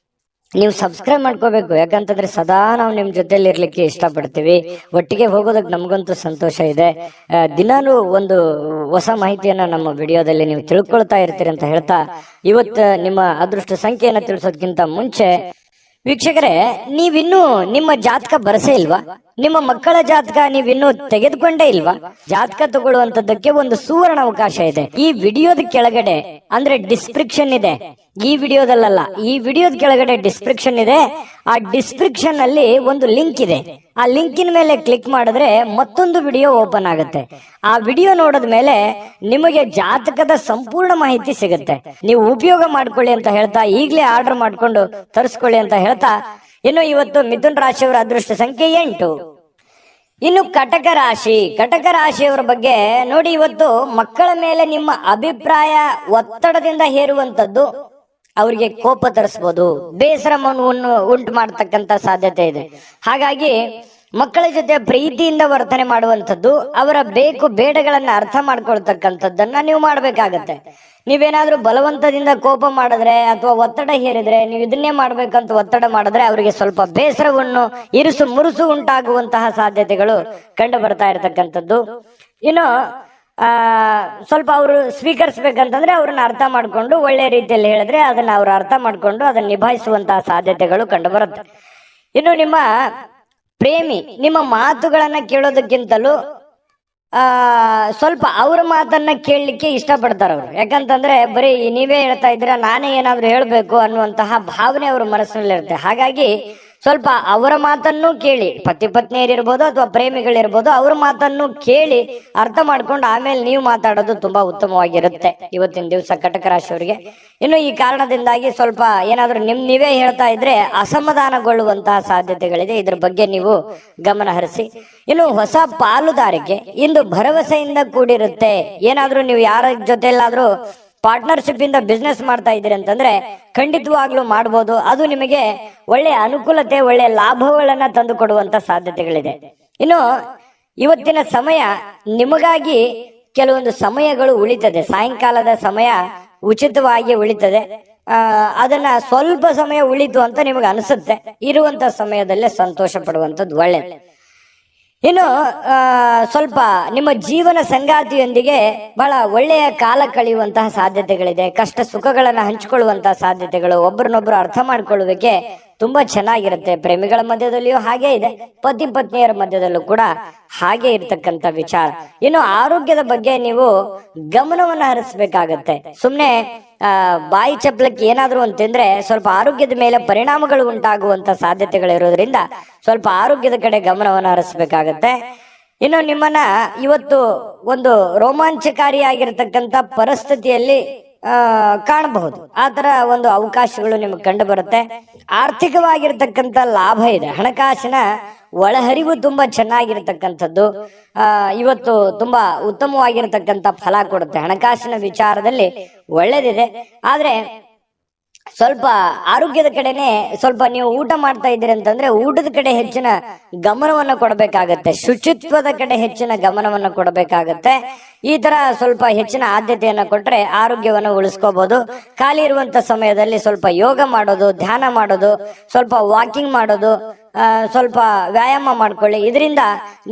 ನೀವು ಸಬ್ಸ್ಕ್ರೈಬ್ ಮಾಡ್ಕೋಬೇಕು, ಯಾಕಂತಂದ್ರೆ ಸದಾ ನಾವು ನಿಮ್ ಜೊತೆಲಿ ಇರ್ಲಿಕ್ಕೆ ಇಷ್ಟಪಡ್ತೀವಿ. ಒಟ್ಟಿಗೆ ಹೋಗೋದಕ್ಕೆ ನಮಗಂತೂ ಸಂತೋಷ ಇದೆ. ದಿನಾನು ಒಂದು ಹೊಸ ಮಾಹಿತಿಯನ್ನ ನಮ್ಮ ವಿಡಿಯೋದಲ್ಲಿ ನೀವು ತಿಳ್ಕೊಳ್ತಾ ಇರ್ತೀರಿ ಅಂತ ಹೇಳ್ತಾ, ಇವತ್ತು ನಿಮ್ಮ ಅದೃಷ್ಟ ಸಂಖ್ಯೆಯನ್ನ ತಿಳಿಸೋದಕ್ಕಿಂತ ಮುಂಚೆ ವೀಕ್ಷಕರೇ, ನೀವಿನ್ನೂ ನಿಮ್ಮ ಜಾತಕ ಬರಸೇ ಇಲ್ವಾ? ನಿಮ್ಮ ಮಕ್ಕಳ ಜಾತಕ ನೀವಿನ್ನೂ ತೆಗೆದುಕೊಂಡೇ ಇಲ್ವಾ? ಜಾತಕ ತಗೊಳ್ಳುವಂತದ್ದಕ್ಕೆ ಒಂದು ಸುವರ್ಣ ಅವಕಾಶ ಇದೆ. ಈ ವಿಡಿಯೋದ ಕೆಳಗಡೆ ಅಂದ್ರೆ ಡಿಸ್ಕ್ರಿಪ್ಷನ್ ಇದೆ, ಈ ವಿಡಿಯೋದಲ್ಲ, ಈ ವಿಡಿಯೋದ ಕೆಳಗಡೆ ಡಿಸ್ಕ್ರಿಪ್ಷನ್ ಇದೆ. ಆ ಡಿಸ್ಕ್ರಿಪ್ಷನ್ ಅಲ್ಲಿ ಒಂದು ಲಿಂಕ್ ಇದೆ. ಆ ಲಿಂಕಿನ ಮೇಲೆ ಕ್ಲಿಕ್ ಮಾಡಿದ್ರೆ ಮತ್ತೊಂದು ವಿಡಿಯೋ ಓಪನ್ ಆಗುತ್ತೆ. ಆ ವಿಡಿಯೋ ನೋಡಿದ ಮೇಲೆ ನಿಮಗೆ ಜಾತಕದ ಸಂಪೂರ್ಣ ಮಾಹಿತಿ ಸಿಗುತ್ತೆ. ನೀವು ಉಪಯೋಗ ಮಾಡ್ಕೊಳ್ಳಿ ಅಂತ ಹೇಳ್ತಾ, ಈಗಲೇ ಆರ್ಡರ್ ಮಾಡ್ಕೊಂಡು ತರಿಸ್ಕೊಳ್ಳಿ ಅಂತ ಹೇಳ್ತಾ, ಇನ್ನು ಇವತ್ತು ಮಿಥುನ್ ರಾಶಿಯವರ ಅದೃಷ್ಟ ಸಂಖ್ಯೆ 8. ಇನ್ನು ಕಟಕ ರಾಶಿ, ಕಟಕ ರಾಶಿಯವರ ಬಗ್ಗೆ ನೋಡಿ. ಇವತ್ತು ಮಕ್ಕಳ ಮೇಲೆ ನಿಮ್ಮ ಅಭಿಪ್ರಾಯ ಒತ್ತಡದಿಂದ ಹೇರುವಂತದ್ದು ಅವರಿಗೆ ಕೋಪ ತರಿಸಬಹುದು, ಬೇಸರವನ್ನು ಉಂಟು ಮಾಡತಕ್ಕಂತ ಸಾಧ್ಯತೆ ಇದೆ. ಹಾಗಾಗಿ ಮಕ್ಕಳ ಜೊತೆ ಪ್ರೀತಿಯಿಂದ ವರ್ತನೆ ಮಾಡುವಂಥದ್ದು, ಅವರ ಬೇಕು ಬೇಡಗಳನ್ನ ಅರ್ಥ ಮಾಡ್ಕೊಳ್ತಕ್ಕಂಥದ್ದನ್ನ ನೀವು ಮಾಡ್ಬೇಕಾಗತ್ತೆ. ನೀವೇನಾದ್ರೂ ಬಲವಂತದಿಂದ ಕೋಪ ಮಾಡಿದ್ರೆ ಅಥವಾ ಒತ್ತಡ ಹೇರಿದ್ರೆ, ನೀವು ಇದನ್ನೇ ಮಾಡ್ಬೇಕಂತ ಒತ್ತಡ ಮಾಡಿದ್ರೆ ಅವರಿಗೆ ಸ್ವಲ್ಪ ಬೇಸರವನ್ನು, ಇರುಸು ಮುರುಸು ಉಂಟಾಗುವಂತಹ ಸಾಧ್ಯತೆಗಳು ಕಂಡು ಬರ್ತಾ ಇರತಕ್ಕಂಥದ್ದು. ಇನ್ನು ಸ್ವಲ್ಪ ಅವರು ಸ್ವೀಕರಿಸ್ಬೇಕಂತಂದ್ರೆ ಅವ್ರನ್ನ ಅರ್ಥ ಮಾಡ್ಕೊಂಡು ಒಳ್ಳೆ ರೀತಿಯಲ್ಲಿ ಹೇಳಿದ್ರೆ ಅದನ್ನ ಅವ್ರು ಅರ್ಥ ಮಾಡ್ಕೊಂಡು ಅದನ್ನ ನಿಭಾಯಿಸುವಂತಹ ಸಾಧ್ಯತೆಗಳು ಕಂಡು ಬರುತ್ತೆ. ಇನ್ನು ನಿಮ್ಮ ಪ್ರೇಮಿ ನಿಮ್ಮ ಮಾತುಗಳನ್ನ ಕೇಳೋದಕ್ಕಿಂತಲೂ ಸ್ವಲ್ಪ ಅವ್ರ ಮಾತನ್ನ ಕೇಳಲಿಕ್ಕೆ ಇಷ್ಟಪಡ್ತಾರ ಅವ್ರು. ಯಾಕಂತಂದ್ರೆ ಬರೀ ನೀವೇ ಹೇಳ್ತಾ ಇದ್ದೀರಾ, ನಾನೇ ಏನಾದ್ರು ಹೇಳ್ಬೇಕು ಅನ್ನುವಂತಹ ಭಾವನೆ ಅವ್ರ ಮನಸ್ಸಿನಲ್ಲಿ ಇರುತ್ತೆ. ಹಾಗಾಗಿ ಸ್ವಲ್ಪ ಅವರ ಮಾತನ್ನು ಕೇಳಿ, ಪತಿ ಪತ್ನಿಯರಿರ್ಬೋದು ಅಥವಾ ಪ್ರೇಮಿಗಳಿರ್ಬೋದು, ಅವ್ರ ಮಾತನ್ನು ಕೇಳಿ ಅರ್ಥ ಮಾಡ್ಕೊಂಡು ಆಮೇಲೆ ನೀವು ಮಾತಾಡೋದು ತುಂಬಾ ಉತ್ತಮವಾಗಿರುತ್ತೆ ಇವತ್ತಿನ ದಿವಸ ಕಟಕ ರಾಶಿಯವರಿಗೆ. ಇನ್ನು ಈ ಕಾರಣದಿಂದಾಗಿ ಸ್ವಲ್ಪ ಏನಾದ್ರೂ ನೀವೇ ಹೇಳ್ತಾ ಇದ್ರೆ ಅಸಮಾಧಾನಗೊಳ್ಳುವಂತಹ ಸಾಧ್ಯತೆಗಳಿದೆ. ಇದ್ರ ಬಗ್ಗೆ ನೀವು ಗಮನ ಹರಿಸಿ. ಇನ್ನು ಹೊಸ ಪಾಲುದಾರಿಕೆ ಇಂದು ಭರವಸೆಯಿಂದ ಕೂಡಿರುತ್ತೆ. ಏನಾದ್ರೂ ನೀವು ಯಾರ ಜೊತೆಲ್ಲಾದ್ರೂ ಪಾರ್ಟ್ನರ್ಶಿಪ್ ಇಂದ ಬಿಸ್ನೆಸ್ ಮಾಡ್ತಾ ಇದ್ದೀರಿ ಅಂತಂದ್ರೆ ಖಂಡಿತವಾಗ್ಲೂ ಮಾಡ್ಬೋದು. ಅದು ನಿಮಗೆ ಒಳ್ಳೆ ಅನುಕೂಲತೆ, ಒಳ್ಳೆ ಲಾಭಗಳನ್ನ ತಂದು ಕೊಡುವಂತ ಸಾಧ್ಯತೆಗಳಿದೆ. ಇನ್ನು ಇವತ್ತಿನ ಸಮಯ ನಿಮಗಾಗಿ ಕೆಲವೊಂದು ಸಮಯಗಳು ಉಳಿತದೆ. ಸಾಯಂಕಾಲದ ಸಮಯ ಉಚಿತವಾಗಿ ಉಳಿತದೆ. ಅದನ್ನ ಸ್ವಲ್ಪ ಸಮಯ ಉಳಿತು ಅಂತ ನಿಮಗೆ ಅನಿಸುತ್ತೆ. ಇರುವಂತ ಸಮಯದಲ್ಲೇ ಸಂತೋಷ ಪಡುವಂಥದ್ದು ಒಳ್ಳೆಯದು. ಇನ್ನು ಸ್ವಲ್ಪ ನಿಮ್ಮ ಜೀವನ ಸಂಗಾತಿಯೊಂದಿಗೆ ಬಹಳ ಒಳ್ಳೆಯ ಕಾಲ ಕಳೆಯುವಂತಹ ಸಾಧ್ಯತೆಗಳಿದೆ. ಕಷ್ಟ ಸುಖಗಳನ್ನ ಹಂಚಿಕೊಳ್ಳುವಂತಹ ಸಾಧ್ಯತೆಗಳು, ಒಬ್ಬರನ್ನೊಬ್ರು ಅರ್ಥ ಮಾಡ್ಕೊಳ್ಳುವಿಕೆ ತುಂಬಾ ಚೆನ್ನಾಗಿರುತ್ತೆ. ಪ್ರೇಮಿಗಳ ಮಧ್ಯದಲ್ಲಿಯೂ ಹಾಗೆ ಇದೆ, ಪತಿ ಪತ್ನಿಯರ ಮಧ್ಯದಲ್ಲೂ ಕೂಡ ಹಾಗೆ ಇರ್ತಕ್ಕಂಥ ವಿಚಾರ. ಇನ್ನು ಆರೋಗ್ಯದ ಬಗ್ಗೆ ನೀವು ಗಮನವನ್ನು ಹರಿಸಬೇಕಾಗತ್ತೆ. ಸುಮ್ನೆ ಬಾಯಿ ಚಪ್ಪಲಕ್ಕೆ ಏನಾದ್ರು ಅಂತಂದ್ರೆ ಸ್ವಲ್ಪ ಆರೋಗ್ಯದ ಮೇಲೆ ಪರಿಣಾಮಗಳು ಉಂಟಾಗುವಂತ ಸಾಧ್ಯತೆಗಳಿರೋದ್ರಿಂದ ಸ್ವಲ್ಪ ಆರೋಗ್ಯದ ಕಡೆ ಗಮನವನ್ನು ಹರಿಸಬೇಕಾಗತ್ತೆ. ಇನ್ನು ನಿಮ್ಮನ್ನ ಇವತ್ತು ಒಂದು ರೋಮಾಂಚಕಾರಿಯಾಗಿರ್ತಕ್ಕಂಥ ಪರಿಸ್ಥಿತಿಯಲ್ಲಿ ಕಾಣಬಹುದು. ಆ ತರ ಒಂದು ಅವಕಾಶಗಳು ನಿಮಗೆ ಕಂಡು ಬರುತ್ತೆ. ಆರ್ಥಿಕವಾಗಿರ್ತಕ್ಕಂಥ ಲಾಭ ಇದೆ. ಹಣಕಾಸಿನ ಒಳಹರಿವು ತುಂಬಾ ಚೆನ್ನಾಗಿರ್ತಕ್ಕಂಥದ್ದು ಇವತ್ತು ತುಂಬಾ ಉತ್ತಮವಾಗಿರ್ತಕ್ಕಂಥ ಫಲ ಕೊಡುತ್ತೆ. ಹಣಕಾಸಿನ ವಿಚಾರದಲ್ಲಿ ಒಳ್ಳೇದಿದೆ. ಆದ್ರೆ ಸ್ವಲ್ಪ ಆರೋಗ್ಯದ ಕಡೆನೆ ಸ್ವಲ್ಪ ನೀವು ಊಟ ಮಾಡ್ತಾ ಇದ್ದೀರಿ ಅಂತಂದ್ರೆ ಊಟದ ಕಡೆ ಹೆಚ್ಚಿನ ಗಮನವನ್ನು ಕೊಡಬೇಕಾಗತ್ತೆ. ಶುಚಿತ್ವದ ಕಡೆ ಹೆಚ್ಚಿನ ಗಮನವನ್ನು ಕೊಡಬೇಕಾಗತ್ತೆ. ಈ ತರ ಸ್ವಲ್ಪ ಹೆಚ್ಚಿನ ಆದ್ಯತೆಯನ್ನು ಕೊಟ್ರೆ ಆರೋಗ್ಯವನ್ನು ಉಳಿಸ್ಕೋಬಹುದು. ಖಾಲಿ ಇರುವಂತ ಸಮಯದಲ್ಲಿ ಸ್ವಲ್ಪ ಯೋಗ ಮಾಡೋದು, ಧ್ಯಾನ ಮಾಡೋದು, ಸ್ವಲ್ಪ ವಾಕಿಂಗ್ ಮಾಡೋದು, ಸ್ವಲ್ಪ ವ್ಯಾಯಾಮ ಮಾಡ್ಕೊಳ್ಳಿ. ಇದರಿಂದ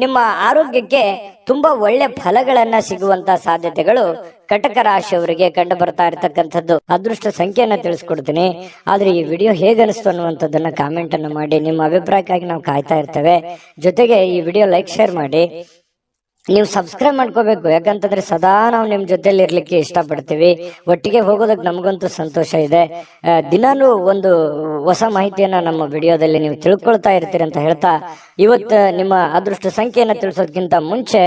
ನಿಮ್ಮ ಆರೋಗ್ಯಕ್ಕೆ ತುಂಬಾ ಒಳ್ಳೆ ಫಲಗಳನ್ನ ಸಿಗುವಂತ ಸಾಧ್ಯತೆಗಳು ಕಟಕ ರಾಶಿಯವರಿಗೆ ಕಂಡು ಬರ್ತಾ ಇರತಕ್ಕಂಥದ್ದು. ಅದೃಷ್ಟ ಸಂಖ್ಯೆಯನ್ನ ತಿಳಿಸ್ಕೊಡ್ತೀನಿ. ಆದ್ರೆ ಈ ವಿಡಿಯೋ ಹೇಗನಿಸ್ತು ಅನ್ನುವಂಥದ್ದನ್ನ ಕಾಮೆಂಟ್ ಅನ್ನು ಮಾಡಿ. ನಿಮ್ಮ ಅಭಿಪ್ರಾಯಕ್ಕಾಗಿ ನಾವು ಕಾಯ್ತಾ ಇರ್ತೇವೆ. ಜೊತೆಗೆ ಈ ವಿಡಿಯೋ ಲೈಕ್, ಶೇರ್ ಮಾಡಿ. ನೀವು ಸಬ್ಸ್ಕ್ರೈಬ್ ಮಾಡ್ಕೋಬೇಕು. ಯಾಕಂತಂದ್ರೆ ಸದಾ ನಾವು ನಿಮ್ ಜೊತೆಲಿ ಇರ್ಲಿಕ್ಕೆ ಇಷ್ಟಪಡ್ತೀವಿ. ಒಟ್ಟಿಗೆ ಹೋಗೋದಕ್ಕೆ ನಮಗಂತೂ ಸಂತೋಷ ಇದೆ. ದಿನಾಲೂ ಒಂದು ಹೊಸ ಮಾಹಿತಿಯನ್ನ ನಮ್ಮ ವಿಡಿಯೋದಲ್ಲಿ ನೀವು ತಿಳ್ಕೊಳ್ತಾ ಇರ್ತೀರಿ ಅಂತ ಹೇಳ್ತಾ, ಇವತ್ತು ನಿಮ್ಮ ಅದೃಷ್ಟ ಸಂಖ್ಯೆಯನ್ನ ತಿಳಿಸೋದಕ್ಕಿಂತ ಮುಂಚೆ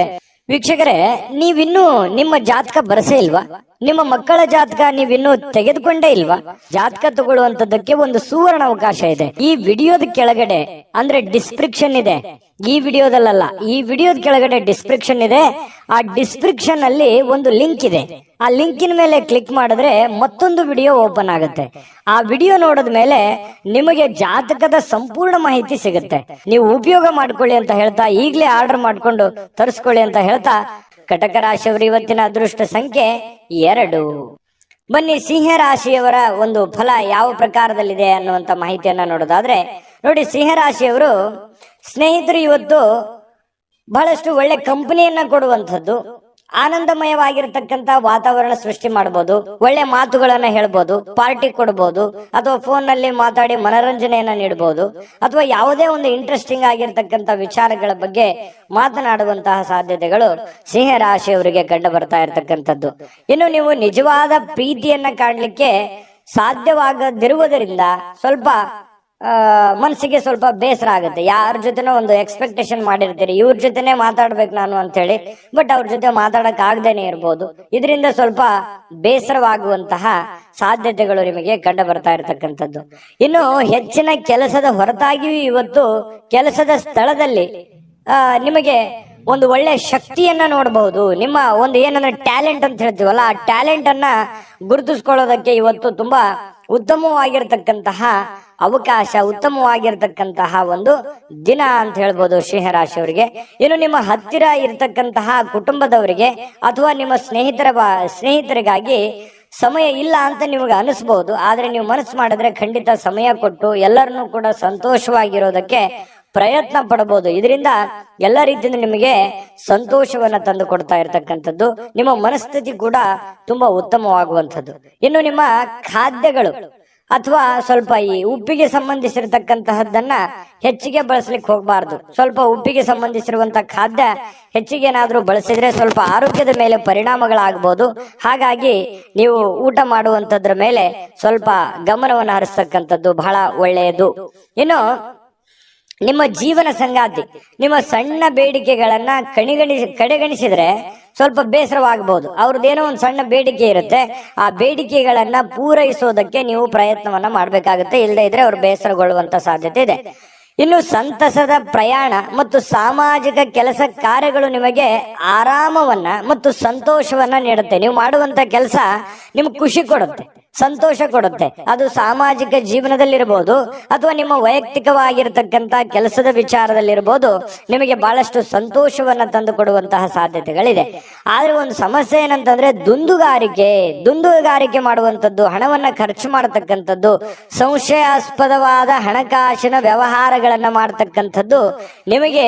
ವೀಕ್ಷಕರೇ, ನೀವಿನ್ನೂ ನಿಮ್ಮ ಜಾತಕ ಬರಸೇ ಇಲ್ವಾ? ನಿಮ್ಮ ಮಕ್ಕಳ ಜಾತಕ ನೀವಿನ್ನೂ ತೆಗೆದುಕೊಂಡೇ ಇಲ್ವಾ? ಜಾತಕ ತಗೊಳ್ಳುವಂತದಕ್ಕೆ ಒಂದು ಸುವರ್ಣ ಅವಕಾಶ ಇದೆ. ಈ ವಿಡಿಯೋದ ಕೆಳಗಡೆ ಅಂದ್ರೆ ಡಿಸ್ಕ್ರಿಪ್ಷನ್ ಇದೆ. ಈ ವಿಡಿಯೋದಲ್ಲ, ಈ ವಿಡಿಯೋದ ಕೆಳಗಡೆ ಡಿಸ್ಕ್ರಿಪ್ಷನ್ ಇದೆ. ಆ ಡಿಸ್ಕ್ರಿಪ್ಷನ್ ಅಲ್ಲಿ ಒಂದು ಲಿಂಕ್ ಇದೆ. ಆ ಲಿಂಕಿನ ಮೇಲೆ ಕ್ಲಿಕ್ ಮಾಡಿದ್ರೆ ಮತ್ತೊಂದು ವಿಡಿಯೋ ಓಪನ್ ಆಗುತ್ತೆ. ಆ ವಿಡಿಯೋ ನೋಡಿದ ಮೇಲೆ ನಿಮಗೆ ಜಾತಕದ ಸಂಪೂರ್ಣ ಮಾಹಿತಿ ಸಿಗುತ್ತೆ. ನೀವು ಉಪಯೋಗ ಮಾಡ್ಕೊಳ್ಳಿ ಅಂತ ಹೇಳ್ತಾ, ಈಗಲೇ ಆರ್ಡರ್ ಮಾಡ್ಕೊಂಡು ತರಿಸ್ಕೊಳ್ಳಿ ಅಂತ ಹೇಳ್ತಾ, ಕಟಕ ರಾಶಿಯವರು ಇವತ್ತಿನ ಅದೃಷ್ಟ ಸಂಖ್ಯೆ 2. ಬನ್ನಿ ಸಿಂಹ ರಾಶಿಯವರ ಒಂದು ಫಲ ಯಾವ ಪ್ರಕಾರದಲ್ಲಿದೆ ಅನ್ನುವಂತ ಮಾಹಿತಿಯನ್ನ ನೋಡೋದಾದ್ರೆ, ನೋಡಿ, ಸಿಂಹ ರಾಶಿಯವರು ಸ್ನೇಹಿತರು ಇವತ್ತು ಬಹಳಷ್ಟು ಒಳ್ಳೆ ಕಂಪನಿಯನ್ನ ಕೊಡುವಂಥದ್ದು, ಆನಂದಮಯವಾಗಿರ್ತಕ್ಕಂಥ ವಾತಾವರಣ ಸೃಷ್ಟಿ ಮಾಡಬಹುದು. ಒಳ್ಳೆ ಮಾತುಗಳನ್ನ ಹೇಳ್ಬೋದು, ಪಾರ್ಟಿ ಕೊಡಬಹುದು, ಅಥವಾ ಫೋನ್ ನಲ್ಲಿ ಮಾತಾಡಿ ಮನರಂಜನೆಯನ್ನ ನೀಡಬಹುದು, ಅಥವಾ ಯಾವುದೇ ಒಂದು ಇಂಟ್ರೆಸ್ಟಿಂಗ್ ಆಗಿರ್ತಕ್ಕಂಥ ವಿಚಾರಗಳ ಬಗ್ಗೆ ಮಾತನಾಡುವಂತಹ ಸಾಧ್ಯತೆಗಳು ಸಿಂಹ ರಾಶಿಯವರಿಗೆ ಕಂಡು ಬರ್ತಾ ಇರತಕ್ಕಂಥದ್ದು. ಇನ್ನು ನೀವು ನಿಜವಾದ ಪ್ರೀತಿಯನ್ನ ಕಾಣಲಿಕ್ಕೆ ಸಾಧ್ಯವಾಗದಿರುವುದರಿಂದ ಸ್ವಲ್ಪ ಮನಸ್ಸಿಗೆ ಸ್ವಲ್ಪ ಬೇಸರ ಆಗುತ್ತೆ. ಯಾರ ಜೊತೆನೋ ಒಂದು ಎಕ್ಸ್ಪೆಕ್ಟೇಷನ್ ಮಾಡಿರ್ತೀರಿ, ಇವ್ರ ಜೊತೆನೆ ಮಾತಾಡ್ಬೇಕು ನಾನು ಅಂತ ಹೇಳಿ, ಬಟ್ ಅವ್ರ ಜೊತೆ ಮಾತಾಡಕ್ ಆಗದೇನೆ ಇರ್ಬೋದು. ಇದರಿಂದ ಸ್ವಲ್ಪ ಬೇಸರವಾಗುವಂತಹ ಸಾಧ್ಯತೆಗಳು ನಿಮಗೆ ಕಂಡು ಬರ್ತಾ ಇರತಕ್ಕಂಥದ್ದು. ಇನ್ನು ಹೆಚ್ಚಿನ ಕೆಲಸದ ಹೊರತಾಗಿಯೂ ಇವತ್ತು ಕೆಲಸದ ಸ್ಥಳದಲ್ಲಿ ನಿಮಗೆ ಒಂದು ಒಳ್ಳೆ ಶಕ್ತಿಯನ್ನ ನೋಡಬಹುದು. ನಿಮ್ಮ ಒಂದು ಏನಂದ್ರೆ ಟ್ಯಾಲೆಂಟ್ ಅಂತ ಹೇಳ್ತೀವಲ್ಲ, ಆ ಟ್ಯಾಲೆಂಟ್ ಅನ್ನ ಗುರುತಿಸ್ಕೊಳ್ಳೋದಕ್ಕೆ ಇವತ್ತು ತುಂಬಾ ಉತ್ತಮವಾಗಿರ್ತಕ್ಕಂತಹ ಅವಕಾಶ, ಉತ್ತಮವಾಗಿರ್ತಕ್ಕಂತಹ ಒಂದು ದಿನ ಅಂತ ಹೇಳ್ಬೋದು ಸಿಂಹ ರಾಶಿಯವರಿಗೆ. ಇನ್ನು ನಿಮ್ಮ ಹತ್ತಿರ ಇರತಕ್ಕಂತಹ ಕುಟುಂಬದವರಿಗೆ ಅಥವಾ ನಿಮ್ಮ ಸ್ನೇಹಿತರಿಗಾಗಿ ಸಮಯ ಇಲ್ಲ ಅಂತ ನಿಮಗೆ ಅನಿಸ್ಬಹುದು. ಆದ್ರೆ ನೀವು ಮನಸ್ಸು ಮಾಡಿದ್ರೆ ಖಂಡಿತ ಸಮಯ ಕೊಟ್ಟು ಎಲ್ಲರನ್ನೂ ಕೂಡ ಸಂತೋಷವಾಗಿರೋದಕ್ಕೆ ಪ್ರಯತ್ನ ಪಡಬಹುದು. ಇದರಿಂದ ಎಲ್ಲ ರೀತಿಯಿಂದ ನಿಮಗೆ ಸಂತೋಷವನ್ನ ತಂದು ಕೊಡ್ತಾ ಇರತಕ್ಕಂಥದ್ದು. ನಿಮ್ಮ ಮನಸ್ಥಿತಿ ಕೂಡ ತುಂಬಾ ಉತ್ತಮವಾಗುವಂಥದ್ದು. ಇನ್ನು ನಿಮ್ಮ ಖಾದ್ಯಗಳು ಅಥವಾ ಸ್ವಲ್ಪ ಈ ಉಪ್ಪಿಗೆ ಸಂಬಂಧಿಸಿರತಕ್ಕಂತಹದ್ದನ್ನ ಹೆಚ್ಚಿಗೆ ಬಳಸಲಿಕ್ಕೆ ಹೋಗಬಾರ್ದು. ಸ್ವಲ್ಪ ಉಪ್ಪಿಗೆ ಸಂಬಂಧಿಸಿರುವಂತಹ ಖಾದ್ಯ ಹೆಚ್ಚಿಗೆ ಏನಾದ್ರೂ ಬಳಸಿದ್ರೆ ಸ್ವಲ್ಪ ಆರೋಗ್ಯದ ಮೇಲೆ ಪರಿಣಾಮಗಳಾಗಬಹುದು. ಹಾಗಾಗಿ ನೀವು ಊಟ ಮಾಡುವಂತದ್ರ ಮೇಲೆ ಸ್ವಲ್ಪ ಗಮನವನ್ನು ಹರಿಸ್ತಕ್ಕಂಥದ್ದು ಬಹಳ ಒಳ್ಳೆಯದು. ಇನ್ನು ನಿಮ್ಮ ಜೀವನ ಸಂಗಾತಿ ನಿಮ್ಮ ಸಣ್ಣ ಬೇಡಿಕೆಗಳನ್ನ ಕಡೆಗಣಿಸಿದ್ರೆ ಸ್ವಲ್ಪ ಬೇಸರವಾಗಬಹುದು. ಅವ್ರದ್ದೇನೋ ಒಂದು ಸಣ್ಣ ಬೇಡಿಕೆ ಇರುತ್ತೆ, ಆ ಬೇಡಿಕೆಗಳನ್ನ ಪೂರೈಸೋದಕ್ಕೆ ನೀವು ಪ್ರಯತ್ನವನ್ನ ಮಾಡ್ಬೇಕಾಗುತ್ತೆ. ಇಲ್ಲದೆ ಇದ್ರೆ ಅವ್ರು ಬೇಸರಗೊಳ್ಳುವಂತ ಸಾಧ್ಯತೆ ಇದೆ. ಇನ್ನು ಸಂತಸದ ಪ್ರಯಾಣ ಮತ್ತು ಸಾಮಾಜಿಕ ಕೆಲಸ ಕಾರ್ಯಗಳು ನಿಮಗೆ ಆರಾಮವನ್ನ ಮತ್ತು ಸಂತೋಷವನ್ನ ನೀಡುತ್ತೆ. ನೀವು ಮಾಡುವಂತ ಕೆಲಸ ನಿಮ್ಗೆ ಖುಷಿ ಕೊಡುತ್ತೆ, ಸಂತೋಷ ಕೊಡುತ್ತೆ. ಅದು ಸಾಮಾಜಿಕ ಜೀವನದಲ್ಲಿರ್ಬೋದು ಅಥವಾ ನಿಮ್ಮ ವೈಯಕ್ತಿಕವಾಗಿರ್ತಕ್ಕಂಥ ಕೆಲಸದ ವಿಚಾರದಲ್ಲಿರ್ಬೋದು, ನಿಮಗೆ ಬಹಳಷ್ಟು ಸಂತೋಷವನ್ನ ತಂದು ಕೊಡುವಂತಹ ಸಾಧ್ಯತೆಗಳಿದೆ. ಆದ್ರೆ ಒಂದು ಸಮಸ್ಯೆ ಏನಂತಂದ್ರೆ ದುಂದುಗಾರಿಕೆ ಮಾಡುವಂಥದ್ದು, ಹಣವನ್ನ ಖರ್ಚು ಮಾಡತಕ್ಕಂಥದ್ದು, ಸಂಶಯಾಸ್ಪದವಾದ ಹಣಕಾಸಿನ ವ್ಯವಹಾರಗಳನ್ನ ಮಾಡತಕ್ಕಂಥದ್ದು ನಿಮಗೆ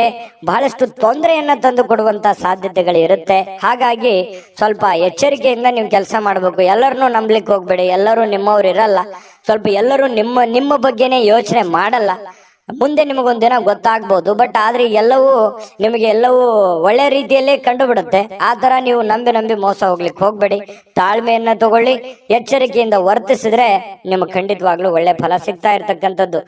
ಬಹಳಷ್ಟು ತೊಂದರೆಯನ್ನ ತಂದು ಕೊಡುವಂತಹ ಸಾಧ್ಯತೆಗಳಿರುತ್ತೆ. ಹಾಗಾಗಿ ಸ್ವಲ್ಪ ಎಚ್ಚರಿಕೆಯಿಂದ ನೀವು ಕೆಲಸ ಮಾಡಬೇಕು. ಎಲ್ಲರನ್ನೂ ನಂಬಲಿಕ್ಕೆ ಹೋಗ್ಬೇಡಿ. ಎಲ್ಲರೂ ನಿಮ್ಮವ್ರು ಇರಲ್ಲ. ಸ್ವಲ್ಪ ಎಲ್ಲರೂ ನಿಮ್ಮ ಬಗ್ಗೆನೇ ಯೋಚನೆ ಮಾಡಲ್ಲ. ಮುಂದೆ ನಿಮಗೊಂದಿನ ಗೊತ್ತಾಗ್ಬೋದು. ಬಟ್ ಆದ್ರೆ ಎಲ್ಲವೂ ಒಳ್ಳೆ ರೀತಿಯಲ್ಲೇ ಕಂಡು ಬಿಡುತ್ತೆ. ಆ ತರ ನೀವು ನಂಬಿ ಮೋಸ ಹೋಗ್ಲಿಕ್ಕೆ ಹೋಗ್ಬೇಡಿ. ತಾಳ್ಮೆಯನ್ನ ತಗೊಳ್ಳಿ, ಎಚ್ಚರಿಕೆಯಿಂದ ವರ್ತಿಸಿದ್ರೆ ನಿಮಗೆ ಖಂಡಿತವಾಗ್ಲೂ ಒಳ್ಳೆ ಫಲ ಸಿಗ್ತಾ ಇರ್ತಕ್ಕಂಥದ್ದು.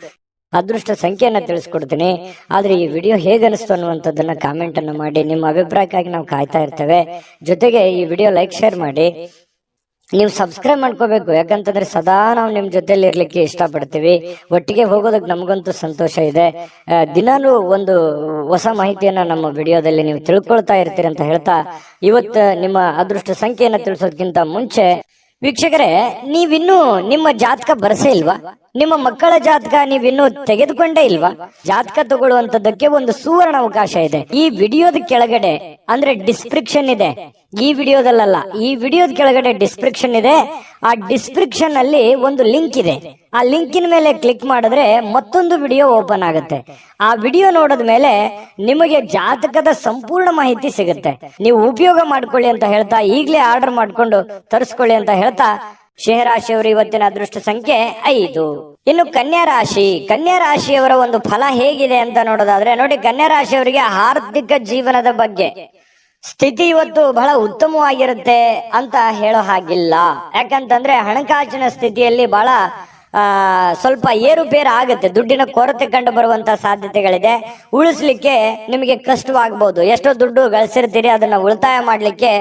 ಅದೃಷ್ಟ ಸಂಖ್ಯೆಯನ್ನ ತಿಳಿಸ್ಕೊಡ್ತೀನಿ. ಆದ್ರೆ ಈ ವಿಡಿಯೋ ಹೇಗನಿಸ್ತು ಅನ್ನುವಂಥದ್ದನ್ನ ಕಾಮೆಂಟ್ ಅನ್ನು ಮಾಡಿ. ನಿಮ್ಮ ಅಭಿಪ್ರಾಯಕ್ಕಾಗಿ ನಾವು ಕಾಯ್ತಾ ಇರ್ತೇವೆ. ಜೊತೆಗೆ ಈ ವಿಡಿಯೋ ಲೈಕ್ ಶೇರ್ ಮಾಡಿ. ನೀವು ಸಬ್ಸ್ಕ್ರೈಬ್ ಮಾಡ್ಕೋಬೇಕು. ಯಾಕಂತಂದ್ರೆ ಸದಾ ನಾವು ನಿಮ್ ಜೊತೆಲಿ ಇರ್ಲಿಕ್ಕೆ ಇಷ್ಟಪಡ್ತೀವಿ. ಒಟ್ಟಿಗೆ ಹೋಗೋದಕ್ಕೆ ನಮಗಂತೂ ಸಂತೋಷ ಇದೆ. ದಿನಾನು ಒಂದು ಹೊಸ ಮಾಹಿತಿಯನ್ನ ನಮ್ಮ ವಿಡಿಯೋದಲ್ಲಿ ನೀವು ತಿಳ್ಕೊಳ್ತಾ ಇರ್ತೀರಿ ಅಂತ ಹೇಳ್ತಾ, ಇವತ್ತು ನಿಮ್ಮ ಅದೃಷ್ಟ ಸಂಖ್ಯೆಯನ್ನ ತಿಳಿಸೋದಕ್ಕಿಂತ ಮುಂಚೆ ವೀಕ್ಷಕರೇ, ನೀವಿನ್ನೂ ನಿಮ್ಮ ಜಾತಕ ಬರಸೇ ಇಲ್ವಾ? ನಿಮ್ಮ ಮಕ್ಕಳ ಜಾತಕ ನೀವಿನ್ನೂ ತೆಗೆದುಕೊಂಡೇ ಇಲ್ವಾ? ಜಾತಕ ತಗೊಳ್ಳುವಂತದ್ದಕ್ಕೆ ಒಂದು ಸುವರ್ಣ ಅವಕಾಶ ಇದೆ. ಈ ವಿಡಿಯೋದ ಕೆಳಗಡೆ ಅಂದ್ರೆ ಡಿಸ್ಕ್ರಿಪ್ಷನ್ ಇದೆ. ಈ ವಿಡಿಯೋದಲ್ಲ, ಈ ವಿಡಿಯೋದ ಕೆಳಗಡೆ ಡಿಸ್ಕ್ರಿಪ್ಷನ್ ಇದೆ. ಆ ಡಿಸ್ಕ್ರಿಪ್ಷನ್ ಅಲ್ಲಿ ಒಂದು ಲಿಂಕ್ ಇದೆ. ಆ ಲಿಂಕಿನ ಮೇಲೆ ಕ್ಲಿಕ್ ಮಾಡಿದ್ರೆ ಮತ್ತೊಂದು ವಿಡಿಯೋ ಓಪನ್ ಆಗುತ್ತೆ. ಆ ವಿಡಿಯೋ ನೋಡಿದ ಮೇಲೆ ನಿಮಗೆ ಜಾತಕದ ಸಂಪೂರ್ಣ ಮಾಹಿತಿ ಸಿಗುತ್ತೆ. ನೀವು ಉಪಯೋಗ ಮಾಡ್ಕೊಳ್ಳಿ ಅಂತ ಹೇಳ್ತಾ, ಈಗಲೇ ಆರ್ಡರ್ ಮಾಡ್ಕೊಂಡು ತರಿಸ್ಕೊಳ್ಳಿ ಅಂತ ಹೇಳ್ತಾ, ಶೇಹರಾಶಿಯವರು ಇವತ್ತಿನ ಅದೃಷ್ಟ ಸಂಖ್ಯೆ 5. ಇನ್ನು ಕನ್ಯಾ ರಾಶಿಯವರ ಒಂದು ಫಲ ಹೇಗಿದೆ ಅಂತ ನೋಡೋದಾದ್ರೆ, ನೋಡಿ, ಕನ್ಯಾ ರಾಶಿಯವರಿಗೆ ಆರ್ಥಿಕ ಜೀವನದ ಬಗ್ಗೆ ಸ್ಥಿತಿ ಇವತ್ತು ಬಹಳ ಉತ್ತಮವಾಗಿರುತ್ತೆ ಅಂತ ಹೇಳೋ ಹಾಗಿಲ್ಲ. ಯಾಕಂತಂದ್ರೆ ಹಣಕಾಸಿನ ಸ್ಥಿತಿಯಲ್ಲಿ ಬಹಳ ಸ್ವಲ್ಪ ಏರುಪೇರು ಆಗುತ್ತೆ. ದುಡ್ಡಿನ ಕೊರತೆ ಕಂಡು ಬರುವಂತ ಸಾಧ್ಯತೆಗಳಿದೆ. ಉಳಿಸ್ಲಿಕ್ಕೆ ನಿಮಗೆ ಕಷ್ಟವಾಗಬಹುದು. ಎಷ್ಟೋ ದುಡ್ಡು ಗಳಿಸಿರ್ತೀರಿ, ಅದನ್ನ ಉಳಿತಾಯ ಮಾಡ್ಲಿಕ್ಕೆ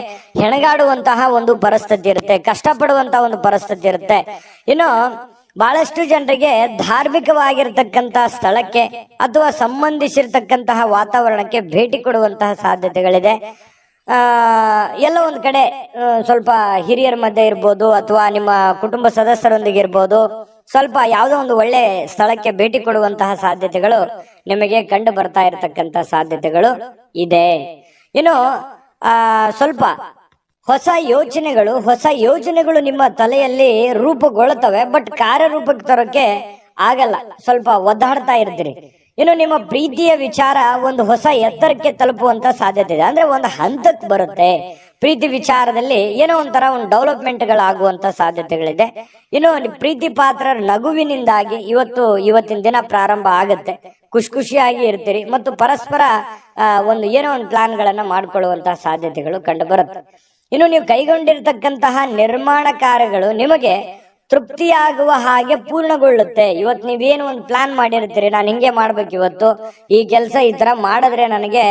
ಹೆಣಗಾಡುವಂತಹ ಒಂದು ಪರಿಸ್ಥಿತಿ ಇರುತ್ತೆ, ಕಷ್ಟಪಡುವಂತಹ ಒಂದು ಪರಿಸ್ಥಿತಿ ಇರುತ್ತೆ. ಇನ್ನು ಬಹಳಷ್ಟು ಜನರಿಗೆ ಧಾರ್ಮಿಕವಾಗಿರ್ತಕ್ಕಂತಹ ಸ್ಥಳಕ್ಕೆ ಅಥವಾ ಸಂಬಂಧಿಸಿರ್ತಕ್ಕಂತಹ ವಾತಾವರಣಕ್ಕೆ ಭೇಟಿ ಕೊಡುವಂತಹ ಸಾಧ್ಯತೆಗಳಿದೆ. ಎಲ್ಲ ಒಂದು ಕಡೆ ಸ್ವಲ್ಪ ಹಿರಿಯರ ಮಧ್ಯೆ ಇರ್ಬೋದು ಅಥವಾ ನಿಮ್ಮ ಕುಟುಂಬ ಸದಸ್ಯರೊಂದಿಗೆ ಇರ್ಬೋದು, ಸ್ವಲ್ಪ ಯಾವುದೋ ಒಂದು ಒಳ್ಳೆ ಸ್ಥಳಕ್ಕೆ ಭೇಟಿ ಕೊಡುವಂತಹ ಸಾಧ್ಯತೆಗಳು ನಿಮಗೆ ಕಂಡು ಬರ್ತಾ ಇರತಕ್ಕಂತಹ ಸಾಧ್ಯತೆಗಳು ಇದೆ. ಇನ್ನು ಸ್ವಲ್ಪ ಹೊಸ ಯೋಚನೆಗಳು ನಿಮ್ಮ ತಲೆಯಲ್ಲಿ ರೂಪುಗೊಳ್ಳುತ್ತವೆ. ಬಟ್ ಕಾರ್ಯರೂಪಕ್ಕೆ ತರೋಕೆ ಆಗಲ್ಲ, ಸ್ವಲ್ಪ ಒದ್ದಾಡ್ತಾ ಇರ್ತೀರಿ. ಇನ್ನು ನಿಮ್ಮ ಪ್ರೀತಿಯ ವಿಚಾರ ಒಂದು ಹೊಸ ಎತ್ತರಕ್ಕೆ ತಲುಪುವಂತ ಸಾಧ್ಯತೆ ಇದೆ. ಅಂದ್ರೆ ಒಂದು ಹಂತಕ್ಕೆ ಬರುತ್ತೆ. ಪ್ರೀತಿ ವಿಚಾರದಲ್ಲಿ ಏನೋ ಒಂಥರ ಒಂದು ಡೆವಲಪ್ಮೆಂಟ್ಗಳಾಗುವಂತ ಸಾಧ್ಯತೆಗಳಿದೆ. ಇನ್ನು ಪ್ರೀತಿ ಪಾತ್ರರ ನಗುವಿನಿಂದಾಗಿ ಇವತ್ತಿನ ದಿನ ಪ್ರಾರಂಭ ಆಗುತ್ತೆ. ಖುಷಿಯಾಗಿ ಇರ್ತೀರಿ ಮತ್ತು ಪರಸ್ಪರ ಏನೋ ಒಂದು ಪ್ಲಾನ್ಗಳನ್ನ ಮಾಡ್ಕೊಳ್ಳುವಂತಹ ಸಾಧ್ಯತೆಗಳು ಕಂಡು ಬರುತ್ತೆ. ಇನ್ನು ನೀವು ಕೈಗೊಂಡಿರ್ತಕ್ಕಂತಹ ನಿರ್ಮಾಣ ಕಾರ್ಯಗಳು ನಿಮಗೆ ತೃಪ್ತಿಯಾಗುವ ಹಾಗೆ ಪೂರ್ಣಗೊಳ್ಳುತ್ತೆ. ಇವತ್ತು ನೀವೇನು ಒಂದು ಪ್ಲಾನ್ ಮಾಡಿರ್ತೀರಿ, ನಾನು ಹಿಂಗೆ ಮಾಡ್ಬೇಕು, ಇವತ್ತು ಈ ಕೆಲಸ ಈ ತರ ಮಾಡಿದ್ರೆ ನನಗೆ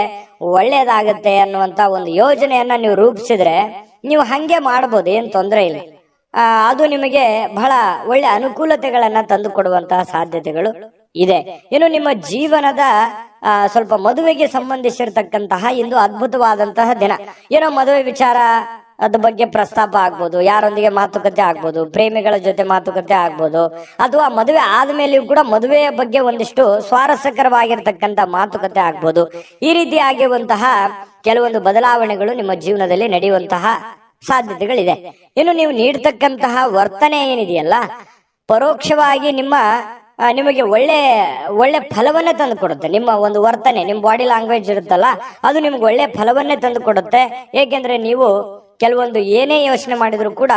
ಒಳ್ಳೇದಾಗತ್ತೆ ಅನ್ನುವಂತ ಒಂದು ಯೋಜನೆಯನ್ನ ನೀವು ರೂಪಿಸಿದ್ರೆ ನೀವು ಹಂಗೆ ಮಾಡ್ಬೋದು, ಏನ್ ತೊಂದರೆ ಇಲ್ಲ. ಅದು ನಿಮಗೆ ಬಹಳ ಒಳ್ಳೆ ಅನುಕೂಲತೆಗಳನ್ನ ತಂದು ಕೊಡುವಂತಹ ಸಾಧ್ಯತೆಗಳು ಇದೆ. ಇನ್ನು ನಿಮ್ಮ ಜೀವನದ ಸ್ವಲ್ಪ ಮದುವೆಗೆ ಸಂಬಂಧಿಸಿರ್ತಕ್ಕಂತಹ ಇಂದು ಅದ್ಭುತವಾದಂತಹ ದಿನ. ಏನೋ ಮದುವೆ ವಿಚಾರ ಅದ್ರ ಬಗ್ಗೆ ಪ್ರಸ್ತಾಪ ಆಗ್ಬೋದು, ಯಾರೊಂದಿಗೆ ಮಾತುಕತೆ ಆಗ್ಬೋದು, ಪ್ರೇಮಿಗಳ ಜೊತೆ ಮಾತುಕತೆ ಆಗ್ಬೋದು, ಅಥವಾ ಮದುವೆ ಆದ್ಮೇಲೆಯೂ ಕೂಡ ಮದುವೆಯ ಬಗ್ಗೆ ಒಂದಿಷ್ಟು ಸ್ವಾರಸ್ಯಕರವಾಗಿರ್ತಕ್ಕಂಥ ಮಾತುಕತೆ ಆಗ್ಬೋದು. ಈ ರೀತಿ ಆಗಿರುವಂತಹ ಕೆಲವೊಂದು ಬದಲಾವಣೆಗಳು ನಿಮ್ಮ ಜೀವನದಲ್ಲಿ ನಡೆಯುವಂತಹ ಸಾಧ್ಯತೆಗಳಿದೆ. ಇನ್ನು ನೀವು ನೀಡ್ತಕ್ಕಂತಹ ವರ್ತನೆ ಏನಿದೆಯಲ್ಲ, ಪರೋಕ್ಷವಾಗಿ ನಿಮಗೆ ಒಳ್ಳೆ ಫಲವನ್ನೇ ತಂದು ಕೊಡುತ್ತೆ. ನಿಮ್ಮ ಒಂದು ವರ್ತನೆ, ನಿಮ್ಮ ಬಾಡಿ ಲ್ಯಾಂಗ್ವೇಜ್ ಇರುತ್ತಲ್ಲ, ಅದು ನಿಮ್ಗೆ ಒಳ್ಳೆ ಫಲವನ್ನೇ ತಂದು ಕೊಡುತ್ತೆ. ಏಕೆಂದ್ರೆ ನೀವು ಕೆಲವೊಂದು ಏನೇ ಯೋಚನೆ ಮಾಡಿದ್ರು ಕೂಡ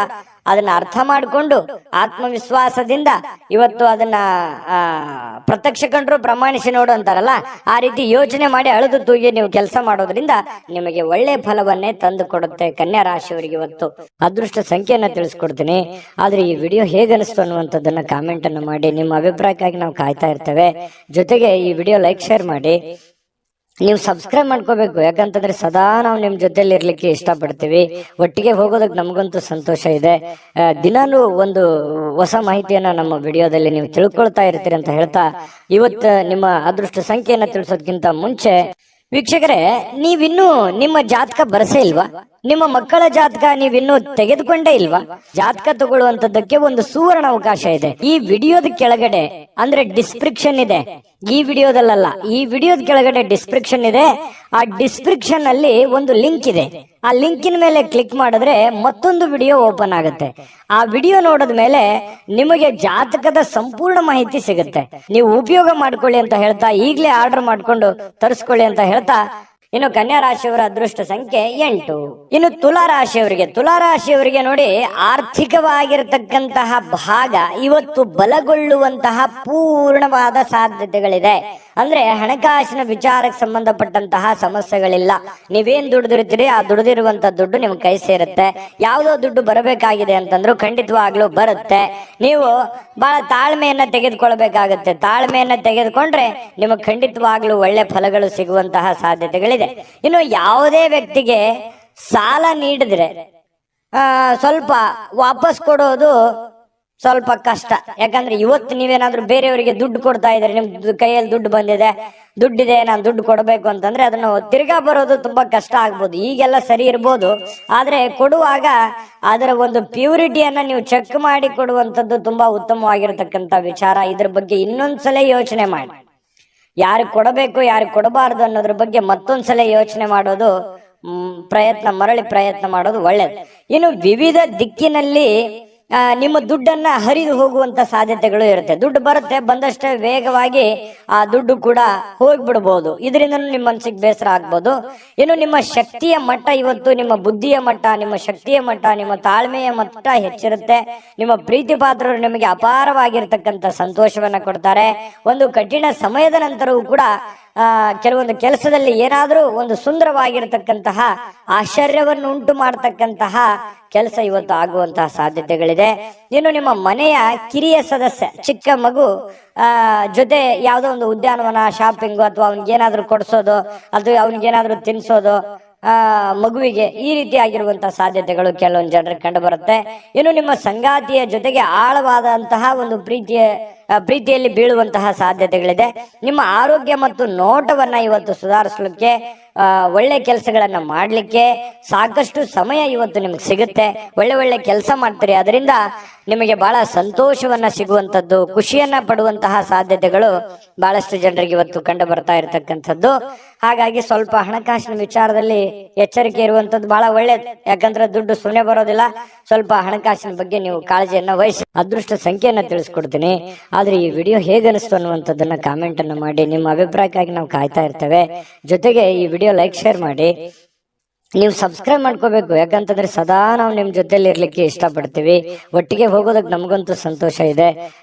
ಅದನ್ನ ಅರ್ಥ ಮಾಡಿಕೊಂಡು ಆತ್ಮವಿಶ್ವಾಸದಿಂದ ಇವತ್ತು ಅದನ್ನ ಪ್ರತ್ಯಕ್ಷ ಕಂಡ್ರು ಪ್ರಮಾಣಿಸಿ ನೋಡು ಅಂತಾರಲ್ಲ, ಆ ರೀತಿ ಯೋಚನೆ ಮಾಡಿ ಅಳೆದು ತೂಗಿ ನೀವು ಕೆಲಸ ಮಾಡೋದ್ರಿಂದ ನಿಮಗೆ ಒಳ್ಳೆ ಫಲವನ್ನೇ ತಂದು ಕೊಡುತ್ತೆ. ಕನ್ಯಾ ರಾಶಿಯವರಿಗೆ ಇವತ್ತು ಅದೃಷ್ಟ ಸಂಖ್ಯೆಯನ್ನ ತಿಳಿಸ್ಕೊಡ್ತೀನಿ. ಆದ್ರೆ ಈ ವಿಡಿಯೋ ಹೇಗನಿಸ್ತು ಅನ್ನುವಂಥದ್ದನ್ನ ಕಾಮೆಂಟ್ ಅನ್ನು ಮಾಡಿ. ನಿಮ್ಮ ಅಭಿಪ್ರಾಯಕ್ಕಾಗಿ ನಾವು ಕಾಯ್ತಾ ಇರ್ತೇವೆ. ಜೊತೆಗೆ ಈ ವಿಡಿಯೋ ಲೈಕ್ ಶೇರ್ ಮಾಡಿ. ನೀವು ಸಬ್ಸ್ಕ್ರೈಬ್ ಮಾಡ್ಕೋಬೇಕು, ಯಾಕಂತಂದ್ರೆ ಸದಾ ನಾವು ನಿಮ್ ಜೊತೆಲಿ ಇರ್ಲಿಕ್ಕೆ ಇಷ್ಟಪಡ್ತೀವಿ. ಒಟ್ಟಿಗೆ ಹೋಗೋದಕ್ಕೆ ನಮಗಂತೂ ಸಂತೋಷ ಇದೆ. ದಿನಾನು ಒಂದು ಹೊಸ ಮಾಹಿತಿಯನ್ನ ನಮ್ಮ ವಿಡಿಯೋದಲ್ಲಿ ನೀವು ತಿಳ್ಕೊಳ್ತಾ ಇರ್ತೀರಿ ಅಂತ ಹೇಳ್ತಾ, ಇವತ್ತು ನಿಮ್ಮ ಅದೃಷ್ಟ ಸಂಖ್ಯೆಯನ್ನ ತಿಳಿಸೋದಕ್ಕಿಂತ ಮುಂಚೆ ವೀಕ್ಷಕರೇ, ನೀವಿನ್ನೂ ನಿಮ್ಮ ಜಾತಕ ಬರಸೇ ಇಲ್ವಾ? ನಿಮ್ಮ ಮಕ್ಕಳ ಜಾತಕ ನೀವಿನ್ನೂ ತೆಗೆದುಕೊಂಡೇ ಇಲ್ವಾ? ಜಾತಕ ತಗೊಳ್ಳುವಂತದ್ದಕ್ಕೆ ಒಂದು ಸುವರ್ಣ ಅವಕಾಶ ಇದೆ. ಈ ವಿಡಿಯೋದ ಕೆಳಗಡೆ ಅಂದ್ರೆ ಡಿಸ್ಕ್ರಿಪ್ಷನ್ ಇದೆ. ಈ ವಿಡಿಯೋದಲ್ಲ, ಈ ವಿಡಿಯೋದ ಕೆಳಗಡೆ ಡಿಸ್ಕ್ರಿಪ್ಷನ್ ಇದೆ. ಆ ಡಿಸ್ಕ್ರಿಪ್ಷನ್ ಅಲ್ಲಿ ಒಂದು ಲಿಂಕ್ ಇದೆ. ಆ ಲಿಂಕಿನ ಮೇಲೆ ಕ್ಲಿಕ್ ಮಾಡಿದ್ರೆ ಮತ್ತೊಂದು ವಿಡಿಯೋ ಓಪನ್ ಆಗುತ್ತೆ. ಆ ವಿಡಿಯೋ ನೋಡಿದ ಮೇಲೆ ನಿಮಗೆ ಜಾತಕದ ಸಂಪೂರ್ಣ ಮಾಹಿತಿ ಸಿಗುತ್ತೆ. ನೀವು ಉಪಯೋಗ ಮಾಡ್ಕೊಳ್ಳಿ ಅಂತ ಹೇಳ್ತಾ, ಈಗಲೇ ಆರ್ಡರ್ ಮಾಡ್ಕೊಂಡು ತರಿಸ್ಕೊಳ್ಳಿ ಅಂತ ಹೇಳ್ತಾ, ಇನ್ನು ಕನ್ಯಾ ರಾಶಿಯವರ ಅದೃಷ್ಟ ಸಂಖ್ಯೆ 8. ಇನ್ನು ತುಲಾರಾಶಿಯವರಿಗೆ ನೋಡಿ, ಆರ್ಥಿಕವಾಗಿರತಕ್ಕಂತಹ ಭಾಗ ಇವತ್ತು ಬಲಗೊಳ್ಳುವಂತಹ ಪೂರ್ಣವಾದ ಸಾಧ್ಯತೆಗಳಿದೆ. ಅಂದ್ರೆ ಹಣಕಾಸಿನ ವಿಚಾರಕ್ಕೆ ಸಂಬಂಧಪಟ್ಟಂತಹ ಸಮಸ್ಯೆಗಳಿಲ್ಲ. ನೀವೇನ್ ದುಡ್ದಿರ್ತೀರಿ ಆ ದುಡ್ದಿರುವಂತ ದುಡ್ಡು ನಿಮ್ ಕೈ ಸೇರುತ್ತೆ. ಯಾವುದೋ ದುಡ್ಡು ಬರಬೇಕಾಗಿದೆ ಅಂತಂದ್ರು ಖಂಡಿತವಾಗ್ಲೂ ಬರುತ್ತೆ. ನೀವು ಬಹಳ ತಾಳ್ಮೆಯನ್ನ ತೆಗೆದುಕೊಳ್ಬೇಕಾಗತ್ತೆ. ತಾಳ್ಮೆಯನ್ನ ತೆಗೆದುಕೊಂಡ್ರೆ ನಿಮಗೆ ಖಂಡಿತವಾಗ್ಲೂ ಒಳ್ಳೆ ಫಲಗಳು ಸಿಗುವಂತಹ ಸಾಧ್ಯತೆಗಳಿದೆ. ಇನ್ನು ಯಾವುದೇ ವ್ಯಕ್ತಿಗೆ ಸಾಲ ನೀಡಿದ್ರೆ ಸ್ವಲ್ಪ ವಾಪಸ್ ಕೊಡೋದು ಸ್ವಲ್ಪ ಕಷ್ಟ. ಯಾಕಂದ್ರೆ ಇವತ್ತು ನೀವೇನಾದ್ರೂ ಬೇರೆಯವರಿಗೆ ದುಡ್ಡು ಕೊಡ್ತಾ ಇದ್ರೆ, ನಿಮ್ ಕೈಯಲ್ಲಿ ದುಡ್ಡಿದೆ, ನಾನು ದುಡ್ಡು ಕೊಡಬೇಕು ಅಂತಂದ್ರೆ ಅದನ್ನು ತಿರ್ಗಾ ಬರೋದು ತುಂಬಾ ಕಷ್ಟ ಆಗ್ಬೋದು. ಈಗೆಲ್ಲ ಸರಿ ಇರ್ಬೋದು, ಆದ್ರೆ ಕೊಡುವಾಗ ಅದರ ಒಂದು ಪ್ಯೂರಿಟಿಯನ್ನ ನೀವು ಚೆಕ್ ಮಾಡಿ ಕೊಡುವಂತದ್ದು ತುಂಬಾ ಉತ್ತಮವಾಗಿರ್ತಕ್ಕಂಥ ವಿಚಾರ. ಇದ್ರ ಬಗ್ಗೆ ಇನ್ನೊಂದ್ಸಲ ಯೋಚನೆ ಮಾಡಿ. ಯಾರಿಗೆ ಕೊಡಬೇಕು ಯಾರಿಗೆ ಕೊಡಬಾರದು ಅನ್ನೋದ್ರ ಬಗ್ಗೆ ಮತ್ತೊಂದ್ಸಲ ಯೋಚನೆ ಮಾಡೋದು, ಮರಳಿ ಪ್ರಯತ್ನ ಮಾಡೋದು ಒಳ್ಳೇದು. ಇನ್ನು ವಿವಿಧ ದಿಕ್ಕಿನಲ್ಲಿ ನಿಮ್ಮ ದುಡ್ಡನ್ನ ಹರಿದು ಹೋಗುವಂತ ಸಾಧ್ಯತೆಗಳು ಇರುತ್ತೆ. ದುಡ್ಡು ಬರುತ್ತೆ, ಬಂದಷ್ಟೇ ವೇಗವಾಗಿ ಆ ದುಡ್ಡು ಕೂಡ ಹೋಗ್ಬಿಡ್ಬೋದು. ಇದರಿಂದ ನಿಮ್ಮ ಮನಸ್ಸಿಗೆ ಬೇಸರ ಆಗ್ಬೋದು. ಇನ್ನು ನಿಮ್ಮ ಶಕ್ತಿಯ ಮಟ್ಟ ಇವತ್ತು, ನಿಮ್ಮ ಬುದ್ಧಿಯ ಮಟ್ಟ, ನಿಮ್ಮ ಶಕ್ತಿಯ ಮಟ್ಟ, ನಿಮ್ಮ ತಾಳ್ಮೆಯ ಮಟ್ಟ ಹೆಚ್ಚಿರುತ್ತೆ. ನಿಮ್ಮ ಪ್ರೀತಿ ಪಾತ್ರರು ನಿಮಗೆ ಅಪಾರವಾಗಿರ್ತಕ್ಕಂಥ ಸಂತೋಷವನ್ನ ಕೊಡ್ತಾರೆ. ಒಂದು ಕಠಿಣ ಸಮಯದ ನಂತರವೂ ಕೂಡ ಕೆಲವೊಂದು ಕೆಲಸದಲ್ಲಿ ಏನಾದ್ರೂ ಒಂದು ಸುಂದರವಾಗಿರತಕ್ಕಂತಹ ಆಶ್ಚರ್ಯವನ್ನು ಉಂಟು ಮಾಡತಕ್ಕಂತಹ ಕೆಲಸ ಇವತ್ತು ಆಗುವಂತಹ ಸಾಧ್ಯತೆಗಳಿದೆ. ಇನ್ನು ನಿಮ್ಮ ಮನೆಯ ಕಿರಿಯ ಸದಸ್ಯ, ಚಿಕ್ಕ ಮಗು ಜೊತೆ ಯಾವುದೋ ಒಂದು ಉದ್ಯಾನವನ, ಶಾಪಿಂಗು, ಅಥವಾ ಅವನಿಗೇನಾದ್ರೂ ಕೊಡ್ಸೋದು, ಅದು ಅವನಿಗೇನಾದ್ರೂ ತಿನ್ಸೋದು ಮಗುವಿಗೆ, ಈ ರೀತಿ ಆಗಿರುವಂತಹ ಸಾಧ್ಯತೆಗಳು ಕೆಲವೊಂದು ಜನರಿಗೆ ಕಂಡು ಬರುತ್ತೆ. ಇನ್ನು ನಿಮ್ಮ ಸಂಗಾತಿಯ ಜೊತೆಗೆ ಆಳವಾದಂತಹ ಒಂದು ಪ್ರೀತಿಯಲ್ಲಿ ಬೀಳುವಂತಹ ಸಾಧ್ಯತೆಗಳಿದೆ. ನಿಮ್ಮ ಆರೋಗ್ಯ ಮತ್ತು ನೋಟವನ್ನ ಇವತ್ತು ಸುಧಾರಿಸಲಿಕ್ಕೆ, ಒಳ್ಳೆ ಕೆಲಸಗಳನ್ನ ಮಾಡ್ಲಿಕ್ಕೆ ಸಾಕಷ್ಟು ಸಮಯ ಇವತ್ತು ನಿಮ್ಗೆ ಸಿಗುತ್ತೆ. ಒಳ್ಳೆ ಕೆಲಸ ಮಾಡ್ತೀರಿ, ಅದರಿಂದ ನಿಮಗೆ ಬಹಳ ಸಂತೋಷವನ್ನ ಸಿಗುವಂತದ್ದು, ಖುಷಿಯನ್ನ ಪಡುವಂತಹ ಸಾಧ್ಯತೆಗಳು ಬಹಳಷ್ಟು ಜನರಿಗೆ ಇವತ್ತು ಕಂಡು ಬರ್ತಾ ಇರತಕ್ಕಂಥದ್ದು. ಹಾಗಾಗಿ ಸ್ವಲ್ಪ ಹಣಕಾಸಿನ ವಿಚಾರದಲ್ಲಿ ಎಚ್ಚರಿಕೆ ಇರುವಂತದ್ದು ಬಹಳ ಒಳ್ಳೇದು. ಯಾಕಂದ್ರೆ ದುಡ್ಡು ಸುಮ್ಮನೆ ಬರೋದಿಲ್ಲ. ಸ್ವಲ್ಪ ಹಣಕಾಸಿನ ಬಗ್ಗೆ ನೀವು ಕಾಳಜಿಯನ್ನ ವಹಿಸಿ. ಅದೃಷ್ಟ ಸಂಖ್ಯೆಯನ್ನ ತಿಳಿಸ್ಕೊಡ್ತೀನಿ. ಆದ್ರೆ ಈ ವಿಡಿಯೋ ಹೇಗನಿಸ್ತು ಅನ್ನುವಂಥದ್ದನ್ನ ಕಾಮೆಂಟ್ ಅನ್ನು ಮಾಡಿ. ನಿಮ್ಮ ಅಭಿಪ್ರಾಯಕ್ಕಾಗಿ ನಾವು ಕಾಯ್ತಾ ಇರ್ತೇವೆ. ಜೊತೆಗೆ ಈ ವಿಡಿಯೋ ಲೈಕ್ ಶೇರ್ ಮಾಡಿ. ನೀವು ಸಬ್ಸ್ಕ್ರೈಬ್ ಮಾಡ್ಕೋಬೇಕು, ಯಾಕಂತಂದ್ರೆ ಸದಾ ನಾವು ನಿಮ್ ಜೊತೆಲಿ ಇರ್ಲಿಕ್ಕೆ ಇಷ್ಟಪಡ್ತೀವಿ. ಒಟ್ಟಿಗೆ ಹೋಗೋದಕ್ಕೆ ನಮಗಂತೂ ಸಂತೋಷ ಇದೆ.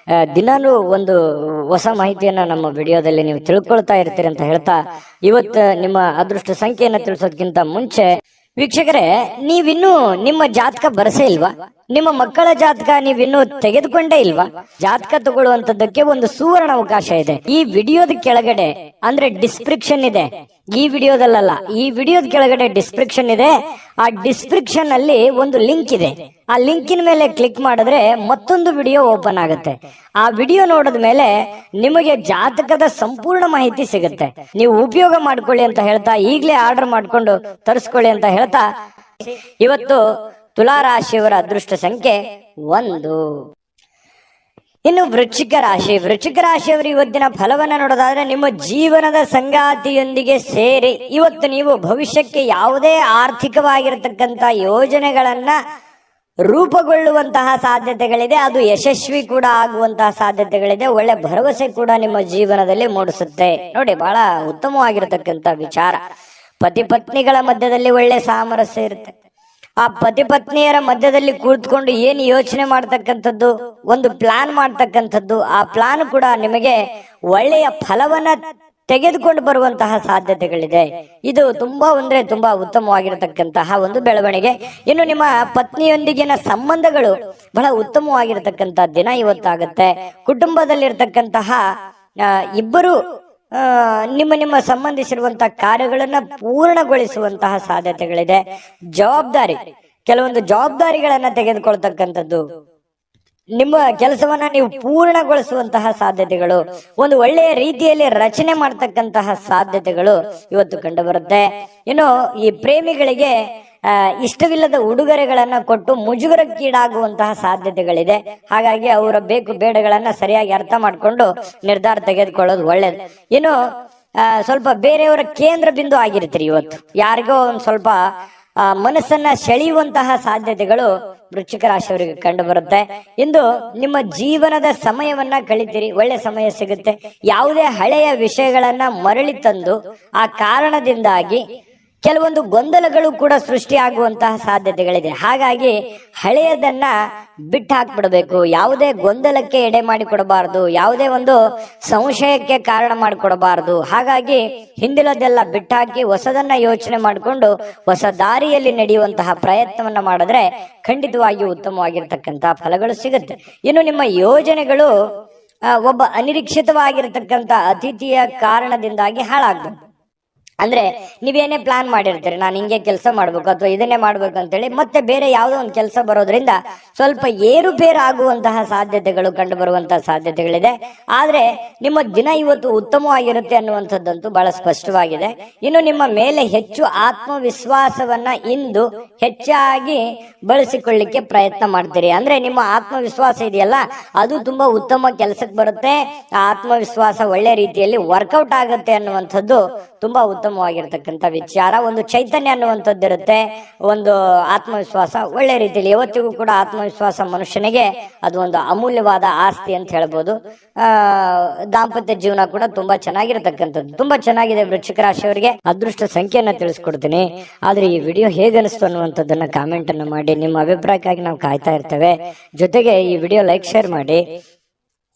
ದಿನಾನು ಒಂದು ಹೊಸ ಮಾಹಿತಿಯನ್ನ ನಮ್ಮ ವಿಡಿಯೋದಲ್ಲಿ ನೀವು ತಿಳ್ಕೊಳ್ತಾ ಇರ್ತೀರಿ ಅಂತ ಹೇಳ್ತಾ, ಇವತ್ತು ನಿಮ್ಮ ಅದೃಷ್ಟ ಸಂಖ್ಯೆಯನ್ನ ತಿಳಿಸೋದಕ್ಕಿಂತ ಮುಂಚೆ ವೀಕ್ಷಕರೇ, ನೀವಿನ್ನೂ ನಿಮ್ಮ ಜಾತಕ ಬರಸೇ ಇಲ್ವಾ? ನಿಮ್ಮ ಮಕ್ಕಳ ಜಾತಕ ನೀವಿನ್ನೂ ತೆಗೆದುಕೊಂಡೇ ಇಲ್ವಾ? ಜಾತಕ ತಗೊಳ್ಳುವಂತದ್ದಕ್ಕೆ ಒಂದು ಸುವರ್ಣ ಅವಕಾಶ ಇದೆ. ಈ ವಿಡಿಯೋದ ಕೆಳಗಡೆ ಅಂದ್ರೆ ಡಿಸ್ಕ್ರಿಪ್ಷನ್ ಇದೆ. ಈ ವಿಡಿಯೋದಲ್ಲ, ಈ ವಿಡಿಯೋದ ಕೆಳಗಡೆ ಡಿಸ್ಕ್ರಿಪ್ಷನ್ ಇದೆ. ಆ ಡಿಸ್ಕ್ರಿಪ್ಷನ್ ಅಲ್ಲಿ ಒಂದು ಲಿಂಕ್ ಇದೆ. ಆ ಲಿಂಕಿನ ಮೇಲೆ ಕ್ಲಿಕ್ ಮಾಡಿದ್ರೆ ಮತ್ತೊಂದು ವಿಡಿಯೋ ಓಪನ್ ಆಗುತ್ತೆ. ಆ ವಿಡಿಯೋ ನೋಡಿದ ಮೇಲೆ ನಿಮಗೆ ಜಾತಕದ ಸಂಪೂರ್ಣ ಮಾಹಿತಿ ಸಿಗುತ್ತೆ. ನೀವು ಉಪಯೋಗ ಮಾಡ್ಕೊಳ್ಳಿ ಅಂತ ಹೇಳ್ತಾ, ಈಗಲೇ ಆರ್ಡರ್ ಮಾಡ್ಕೊಂಡು ತರಿಸ್ಕೊಳ್ಳಿ ಅಂತ ಹೇಳ್ತಾ, ಇವತ್ತು ತುಲಾರಾಶಿಯವರ ಅದೃಷ್ಟ ಸಂಖ್ಯೆ 1. ಇನ್ನು ವೃಶ್ಚಿಕ ರಾಶಿಯವರು ಇವತ್ತಿನ ಫಲವನ್ನ ನೋಡೋದಾದ್ರೆ, ನಿಮ್ಮ ಜೀವನದ ಸಂಗಾತಿಯೊಂದಿಗೆ ಸೇರಿ ಇವತ್ತು ನೀವು ಭವಿಷ್ಯಕ್ಕೆ ಯಾವುದೇ ಆರ್ಥಿಕವಾಗಿರತಕ್ಕಂತ ಯೋಜನೆಗಳನ್ನ ರೂಪುಗೊಳ್ಳುವಂತಹ ಸಾಧ್ಯತೆಗಳಿದೆ. ಅದು ಯಶಸ್ವಿ ಕೂಡ ಆಗುವಂತಹ ಸಾಧ್ಯತೆಗಳಿದೆ. ಒಳ್ಳೆ ಭರವಸೆ ಕೂಡ ನಿಮ್ಮ ಜೀವನದಲ್ಲಿ ಮೂಡಿಸುತ್ತೆ. ನೋಡಿ, ಬಹಳ ಉತ್ತಮವಾಗಿರತಕ್ಕಂತ ವಿಚಾರ. ಪತಿ ಪತ್ನಿಗಳ ಮಧ್ಯದಲ್ಲಿ ಒಳ್ಳೆ ಸಾಮರಸ್ಯ ಇರುತ್ತೆ. ಆ ಪತಿ ಪತ್ನಿಯರ ಮಧ್ಯದಲ್ಲಿ ಕೂತ್ಕೊಂಡು ಏನು ಯೋಚನೆ ಮಾಡ್ತಕ್ಕಂಥದ್ದು, ಒಂದು ಪ್ಲಾನ್ ಮಾಡ್ತಕ್ಕಂಥದ್ದು, ಆ ಪ್ಲಾನ್ ಕೂಡ ನಿಮಗೆ ಒಳ್ಳೆಯ ಫಲವನ್ನ ತೆಗೆದುಕೊಂಡು ಬರುವಂತಹ ಸಾಧ್ಯತೆಗಳಿದೆ. ಇದು ತುಂಬಾ ತುಂಬಾ ಉತ್ತಮವಾಗಿರತಕ್ಕಂತಹ ಒಂದು ಬೆಳವಣಿಗೆ. ಇನ್ನು ನಿಮ್ಮ ಪತ್ನಿಯೊಂದಿಗಿನ ಸಂಬಂಧಗಳು ಬಹಳ ಉತ್ತಮವಾಗಿರತಕ್ಕಂತಹ ದಿನ ಇವತ್ತಾಗತ್ತೆ. ಕುಟುಂಬದಲ್ಲಿರ್ತಕ್ಕಂತಹ ಇಬ್ಬರು ನಿಮ್ಮ ಸಂಬಂಧಿಸಿರುವಂತಹ ಕಾರ್ಯಗಳನ್ನ ಪೂರ್ಣಗೊಳಿಸುವಂತಹ ಸಾಧ್ಯತೆಗಳಿದೆ. ಕೆಲವೊಂದು ಜವಾಬ್ದಾರಿಗಳನ್ನ ತೆಗೆದುಕೊಳ್ತಕ್ಕಂಥದ್ದು, ನಿಮ್ಮ ಕೆಲಸವನ್ನ ನೀವು ಪೂರ್ಣಗೊಳಿಸುವಂತಹ ಸಾಧ್ಯತೆಗಳು, ಒಂದು ಒಳ್ಳೆಯ ರೀತಿಯಲ್ಲಿ ರಚನೆ ಮಾಡ್ತಕ್ಕಂತಹ ಸಾಧ್ಯತೆಗಳು ಇವತ್ತು ಕಂಡು ಬರುತ್ತೆ. ಇನ್ನು ಈ ಪ್ರೇಮಿಗಳಿಗೆ ಇಷ್ಟವಿಲ್ಲದ ಉಡುಗೊರೆಗಳನ್ನ ಕೊಟ್ಟು ಮುಜುಗರಕ್ಕೀಡಾಗುವಂತಹ ಸಾಧ್ಯತೆಗಳಿದೆ. ಹಾಗಾಗಿ ಅವರ ಬೇಕು ಬೇಡಗಳನ್ನ ಸರಿಯಾಗಿ ಅರ್ಥ ಮಾಡಿಕೊಂಡು ನಿರ್ಧಾರ ತೆಗೆದುಕೊಳ್ಳೋದು ಒಳ್ಳೇದು. ಇನ್ನು ಸ್ವಲ್ಪ ಬೇರೆಯವರ ಕೇಂದ್ರ ಬಿಂದು ಆಗಿರ್ತೀರಿ ಇವತ್ತು. ಯಾರಿಗೋ ಒಂದ್ ಸ್ವಲ್ಪ ಮನಸ್ಸನ್ನ ಸೆಳೆಯುವಂತಹ ಸಾಧ್ಯತೆಗಳು ವೃಶ್ಚಿಕ ರಾಶಿಯವರಿಗೆ ಕಂಡು ಬರುತ್ತೆ. ಇಂದು ನಿಮ್ಮ ಜೀವನದ ಸಮಯವನ್ನ ಕಳಿತೀರಿ, ಒಳ್ಳೆ ಸಮಯ ಸಿಗುತ್ತೆ. ಯಾವುದೇ ಹಳೆಯ ವಿಷಯಗಳನ್ನ ಮರಳಿ ತಂದು ಆ ಕಾರಣದಿಂದಾಗಿ ಕೆಲವೊಂದು ಗೊಂದಲಗಳು ಕೂಡ ಸೃಷ್ಟಿಯಾಗುವಂತಹ ಸಾಧ್ಯತೆಗಳಿದೆ. ಹಾಗಾಗಿ ಹಳೆಯದನ್ನ ಬಿಟ್ಟು ಹಾಕ್ಬಿಡ್ಬೇಕು. ಯಾವುದೇ ಗೊಂದಲಕ್ಕೆ ಎಡೆ ಮಾಡಿಕೊಡಬಾರದು, ಯಾವುದೇ ಒಂದು ಸಂಶಯಕ್ಕೆ ಕಾರಣ ಮಾಡಿಕೊಡಬಾರದು. ಹಾಗಾಗಿ ಹಿಂದಿನದೆಲ್ಲ ಬಿಟ್ಟಾಕಿ ಹೊಸದನ್ನ ಯೋಚನೆ ಮಾಡಿಕೊಂಡು ಹೊಸ ದಾರಿಯಲ್ಲಿ ನಡೆಯುವಂತಹ ಪ್ರಯತ್ನವನ್ನ ಮಾಡಿದ್ರೆ ಖಂಡಿತವಾಗಿಯೂ ಉತ್ತಮವಾಗಿರ್ತಕ್ಕಂತಹ ಫಲಗಳು ಸಿಗುತ್ತೆ. ಇನ್ನು ನಿಮ್ಮ ಯೋಜನೆಗಳು ಒಬ್ಬ ಅನಿರೀಕ್ಷಿತವಾಗಿರ್ತಕ್ಕಂಥ ಅತಿಥಿಯ ಕಾರಣದಿಂದಾಗಿ ಹಾಳಾಗ್ಬೇಕು. ಅಂದ್ರೆ ನೀವೇನೇ ಪ್ಲಾನ್ ಮಾಡಿರ್ತೀರಿ, ನಾನು ಹಿಂಗೆ ಕೆಲಸ ಮಾಡ್ಬೇಕು ಅಥವಾ ಇದನ್ನೇ ಮಾಡ್ಬೇಕು ಅಂತೇಳಿ ಮತ್ತೆ ಬೇರೆ ಯಾವುದೋ ಒಂದು ಕೆಲಸ ಬರೋದ್ರಿಂದ ಸ್ವಲ್ಪ ಏರುಪೇರು ಆಗುವಂತಹ ಸಾಧ್ಯತೆಗಳು ಕಂಡು ಬರುವಂತಹ ಸಾಧ್ಯತೆಗಳಿದೆ. ಆದ್ರೆ ನಿಮ್ಮ ದಿನ ಇವತ್ತು ಉತ್ತಮವಾಗಿರುತ್ತೆ ಅನ್ನುವಂಥದ್ದಂತೂ ಬಹಳ ಸ್ಪಷ್ಟವಾಗಿದೆ. ಇನ್ನು ನಿಮ್ಮ ಮೇಲೆ ಹೆಚ್ಚು ಆತ್ಮವಿಶ್ವಾಸವನ್ನ ಇಂದು ಹೆಚ್ಚಾಗಿ ಬಳಸಿಕೊಳ್ಳಿಕ್ಕೆ ಪ್ರಯತ್ನ ಮಾಡ್ತೀರಿ. ಅಂದ್ರೆ ನಿಮ್ಮ ಆತ್ಮವಿಶ್ವಾಸ ಇದೆಯಲ್ಲ, ಅದು ತುಂಬಾ ಉತ್ತಮ ಕೆಲಸಕ್ಕೆ ಬರುತ್ತೆ. ಆ ಆತ್ಮವಿಶ್ವಾಸ ಒಳ್ಳೆ ರೀತಿಯಲ್ಲಿ ವರ್ಕೌಟ್ ಆಗುತ್ತೆ ಅನ್ನುವಂಥದ್ದು ತುಂಬಾ ಉತ್ತಮವಾಗಿರ್ತಕ್ಕಂಥ ವಿಚಾರ. ಒಂದು ಚೈತನ್ಯ ಅನ್ನುವಂಥದ್ದು ಇರುತ್ತೆ, ಒಂದು ಆತ್ಮವಿಶ್ವಾಸ ಒಳ್ಳೆ ರೀತಿಯಲ್ಲಿ. ಯಾವತ್ತಿಗೂ ಕೂಡ ಆತ್ಮವಿಶ್ವಾಸ ಮನುಷ್ಯನಿಗೆ ಅದು ಒಂದು ಅಮೂಲ್ಯವಾದ ಆಸ್ತಿ ಅಂತ ಹೇಳ್ಬೋದು. ದಾಂಪತ್ಯ ಜೀವನ ಕೂಡ ತುಂಬಾ ಚೆನ್ನಾಗಿರ್ತಕ್ಕಂಥದ್ದು. ತುಂಬಾ ಚೆನ್ನಾಗಿದೆ. ವೃಶ್ಚಿಕ ರಾಶಿಯವರಿಗೆ ಅದೃಷ್ಟ ಸಂಖ್ಯೆಯನ್ನ ತಿಳಿಸ್ಕೊಡ್ತೀನಿ. ಆದ್ರೆ ಈ ವಿಡಿಯೋ ಹೇಗನಿಸ್ತು ಅನ್ನುವಂಥದ್ದನ್ನ ಕಾಮೆಂಟ್ ಅನ್ನು ಮಾಡಿ. ನಿಮ್ಮ ಅಭಿಪ್ರಾಯಕ್ಕಾಗಿ ನಾವು ಕಾಯ್ತಾ ಇರ್ತೇವೆ. ಜೊತೆಗೆ ಈ ವಿಡಿಯೋ ಲೈಕ್ ಶೇರ್ ಮಾಡಿ.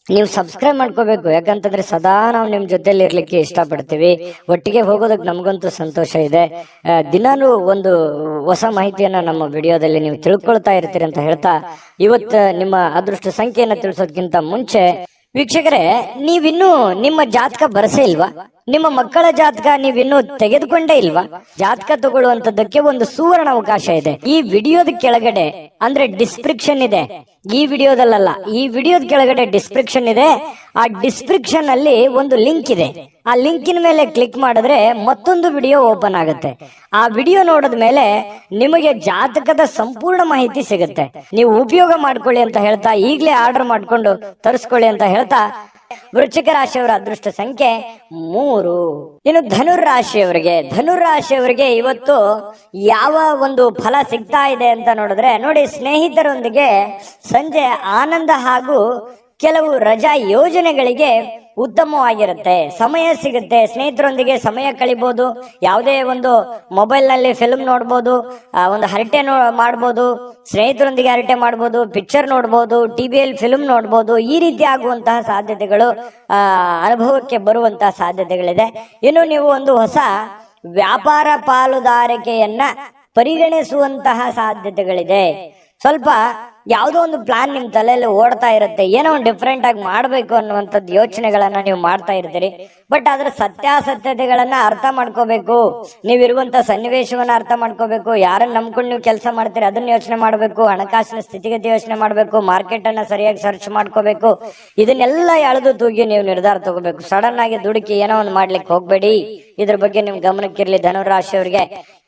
ನೀವು ಸಬ್ಸ್ಕ್ರೈಬ್ ಮಾಡ್ಕೋಬೇಕು, ಯಾಕಂತಂದ್ರೆ ಸದಾ ನಾವು ನಿಮ್ ಜೊತೆಲಿ ಇರ್ಲಿಕ್ಕೆ ಇಷ್ಟಪಡ್ತೀವಿ. ಒಟ್ಟಿಗೆ ಹೋಗೋದಕ್ಕೆ ನಮಗಂತೂ ಸಂತೋಷ ಇದೆ. ದಿನಾನು ಒಂದು ಹೊಸ ಮಾಹಿತಿಯನ್ನ ನಮ್ಮ ವಿಡಿಯೋದಲ್ಲಿ ನೀವು ತಿಳ್ಕೊಳ್ತಾ ಇರ್ತೀರಿ ಅಂತ ಹೇಳ್ತಾ, ಇವತ್ತು ನಿಮ್ಮ ಅದೃಷ್ಟ ಸಂಖ್ಯೆಯನ್ನ ತಿಳಿಸೋದಕ್ಕಿಂತ ಮುಂಚೆ ವೀಕ್ಷಕರೇ, ನೀವಿನ್ನೂ ನಿಮ್ಮ ಜಾತಕ ಬರಸೇ ಇಲ್ವಾ? ನಿಮ್ಮ ಮಕ್ಕಳ ಜಾತಕ ನೀವಿನ್ನೂ ತೆಗೆದುಕೊಂಡೇ ಇಲ್ವಾ? ಜಾತಕ ತಗೊಳ್ಳುವಂತದ್ದಕ್ಕೆ ಒಂದು ಸುವರ್ಣ ಅವಕಾಶ ಇದೆ. ಈ ವಿಡಿಯೋದ ಕೆಳಗಡೆ ಅಂದ್ರೆ ಡಿಸ್ಕ್ರಿಪ್ಷನ್ ಇದೆ. ಈ ವಿಡಿಯೋದಲ್ಲ, ಈ ವಿಡಿಯೋದ ಕೆಳಗಡೆ ಡಿಸ್ಕ್ರಿಪ್ಷನ್ ಇದೆ. ಆ ಡಿಸ್ಕ್ರಿಪ್ಷನ್ ಅಲ್ಲಿ ಒಂದು ಲಿಂಕ್ ಇದೆ. ಆ ಲಿಂಕಿನ ಮೇಲೆ ಕ್ಲಿಕ್ ಮಾಡಿದ್ರೆ ಮತ್ತೊಂದು ವಿಡಿಯೋ ಓಪನ್ ಆಗುತ್ತೆ. ಆ ವಿಡಿಯೋ ನೋಡಿದ ಮೇಲೆ ನಿಮಗೆ ಜಾತಕದ ಸಂಪೂರ್ಣ ಮಾಹಿತಿ ಸಿಗುತ್ತೆ. ನೀವು ಉಪಯೋಗ ಮಾಡ್ಕೊಳ್ಳಿ ಅಂತ ಹೇಳ್ತಾ, ಈಗಲೇ ಆರ್ಡರ್ ಮಾಡ್ಕೊಂಡು ತರಿಸ್ಕೊಳ್ಳಿ ಅಂತ ಹೇಳ್ತಾ, ವೃಶ್ಚಿಕ ರಾಶಿಯವರ ಅದೃಷ್ಟ ಸಂಖ್ಯೆ 3. ಇನ್ನು ಧನುರಾಶಿಯವರಿಗೆ ಇವತ್ತು ಯಾವ ಒಂದು ಫಲ ಸಿಗ್ತಾ ಇದೆ ಅಂತ ನೋಡಿದ್ರೆ, ನೋಡಿ, ಸ್ನೇಹಿತರೊಂದಿಗೆ ಸಂಜೆ ಆನಂದ ಹಾಗೂ ಕೆಲವು ರಜಾ ಯೋಜನೆಗಳಿಗೆ ಉತ್ತಮವಾಗಿರುತ್ತೆ. ಸಮಯ ಸಿಗುತ್ತೆ, ಸ್ನೇಹಿತರೊಂದಿಗೆ ಸಮಯ ಕಳಿಬಹುದು. ಯಾವುದೇ ಒಂದು ಮೊಬೈಲ್ ನಲ್ಲಿ ಫಿಲ್ಮ್ ನೋಡ್ಬೋದು, ಒಂದು ಹರಟೆ ಮಾಡ್ಬೋದು, ಸ್ನೇಹಿತರೊಂದಿಗೆ ಹರಟೆ ಮಾಡ್ಬೋದು, ಪಿಕ್ಚರ್ ನೋಡ್ಬೋದು, ಟಿವಿಯಲ್ಲಿ ಫಿಲ್ಮ್ ನೋಡ್ಬೋದು. ಈ ರೀತಿ ಆಗುವಂತಹ ಸಾಧ್ಯತೆಗಳು ಅನುಭವಕ್ಕೆ ಬರುವಂತಹ ಸಾಧ್ಯತೆಗಳಿದೆ. ಇನ್ನು ನೀವು ಒಂದು ಹೊಸ ವ್ಯಾಪಾರ ಪಾಲುದಾರಿಕೆಯನ್ನ ಪರಿಗಣಿಸುವಂತಹ ಸಾಧ್ಯತೆಗಳಿದೆ. ಸ್ವಲ್ಪ ಯಾವುದೋ ಒಂದು ಪ್ಲಾನ್ ನಿಮ್ ತಲೆಯಲ್ಲಿ ಓಡ್ತಾ ಇರುತ್ತೆ, ಏನೋ ಒಂದು ಡಿಫ್ರೆಂಟ್ ಆಗಿ ಮಾಡ್ಬೇಕು ಅನ್ನುವಂಥದ್ದು ಯೋಚನೆಗಳನ್ನ ನೀವು ಮಾಡ್ತಾ ಇರ್ತೀರಿ. ಬಟ್ ಅದ್ರ ಸತ್ಯಾಸತ್ಯತೆಗಳನ್ನ ಅರ್ಥ ಮಾಡ್ಕೋಬೇಕು. ನೀವಿರುವಂತ ಸನ್ನಿವೇಶವನ್ನ ಅರ್ಥ ಮಾಡ್ಕೋಬೇಕು. ಯಾರನ್ನ ನಂಬ್ಕೊಂಡು ನೀವು ಕೆಲಸ ಮಾಡ್ತೀರಿ ಅದನ್ನ ಯೋಚನೆ ಮಾಡ್ಬೇಕು. ಹಣಕಾಸಿನ ಸ್ಥಿತಿಗತಿ ಯೋಚನೆ ಮಾಡ್ಬೇಕು. ಮಾರ್ಕೆಟ್ ಅನ್ನ ಸರಿಯಾಗಿ ಸರ್ಚ್ ಮಾಡ್ಕೋಬೇಕು. ಇದನ್ನೆಲ್ಲ ಎಳೆದು ತೂಗಿ ನೀವು ನಿರ್ಧಾರ ತಗೋಬೇಕು. ಸಡನ್ ಆಗಿ ದುಡುಕಿ ಏನೋ ಒಂದು ಮಾಡ್ಲಿಕ್ಕೆ ಹೋಗ್ಬೇಡಿ. ಇದ್ರ ಬಗ್ಗೆ ನಿಮ್ ಗಮನಕ್ಕಿರ್ಲಿ. ಧನುರಾಶಿಯವರಿಗೆ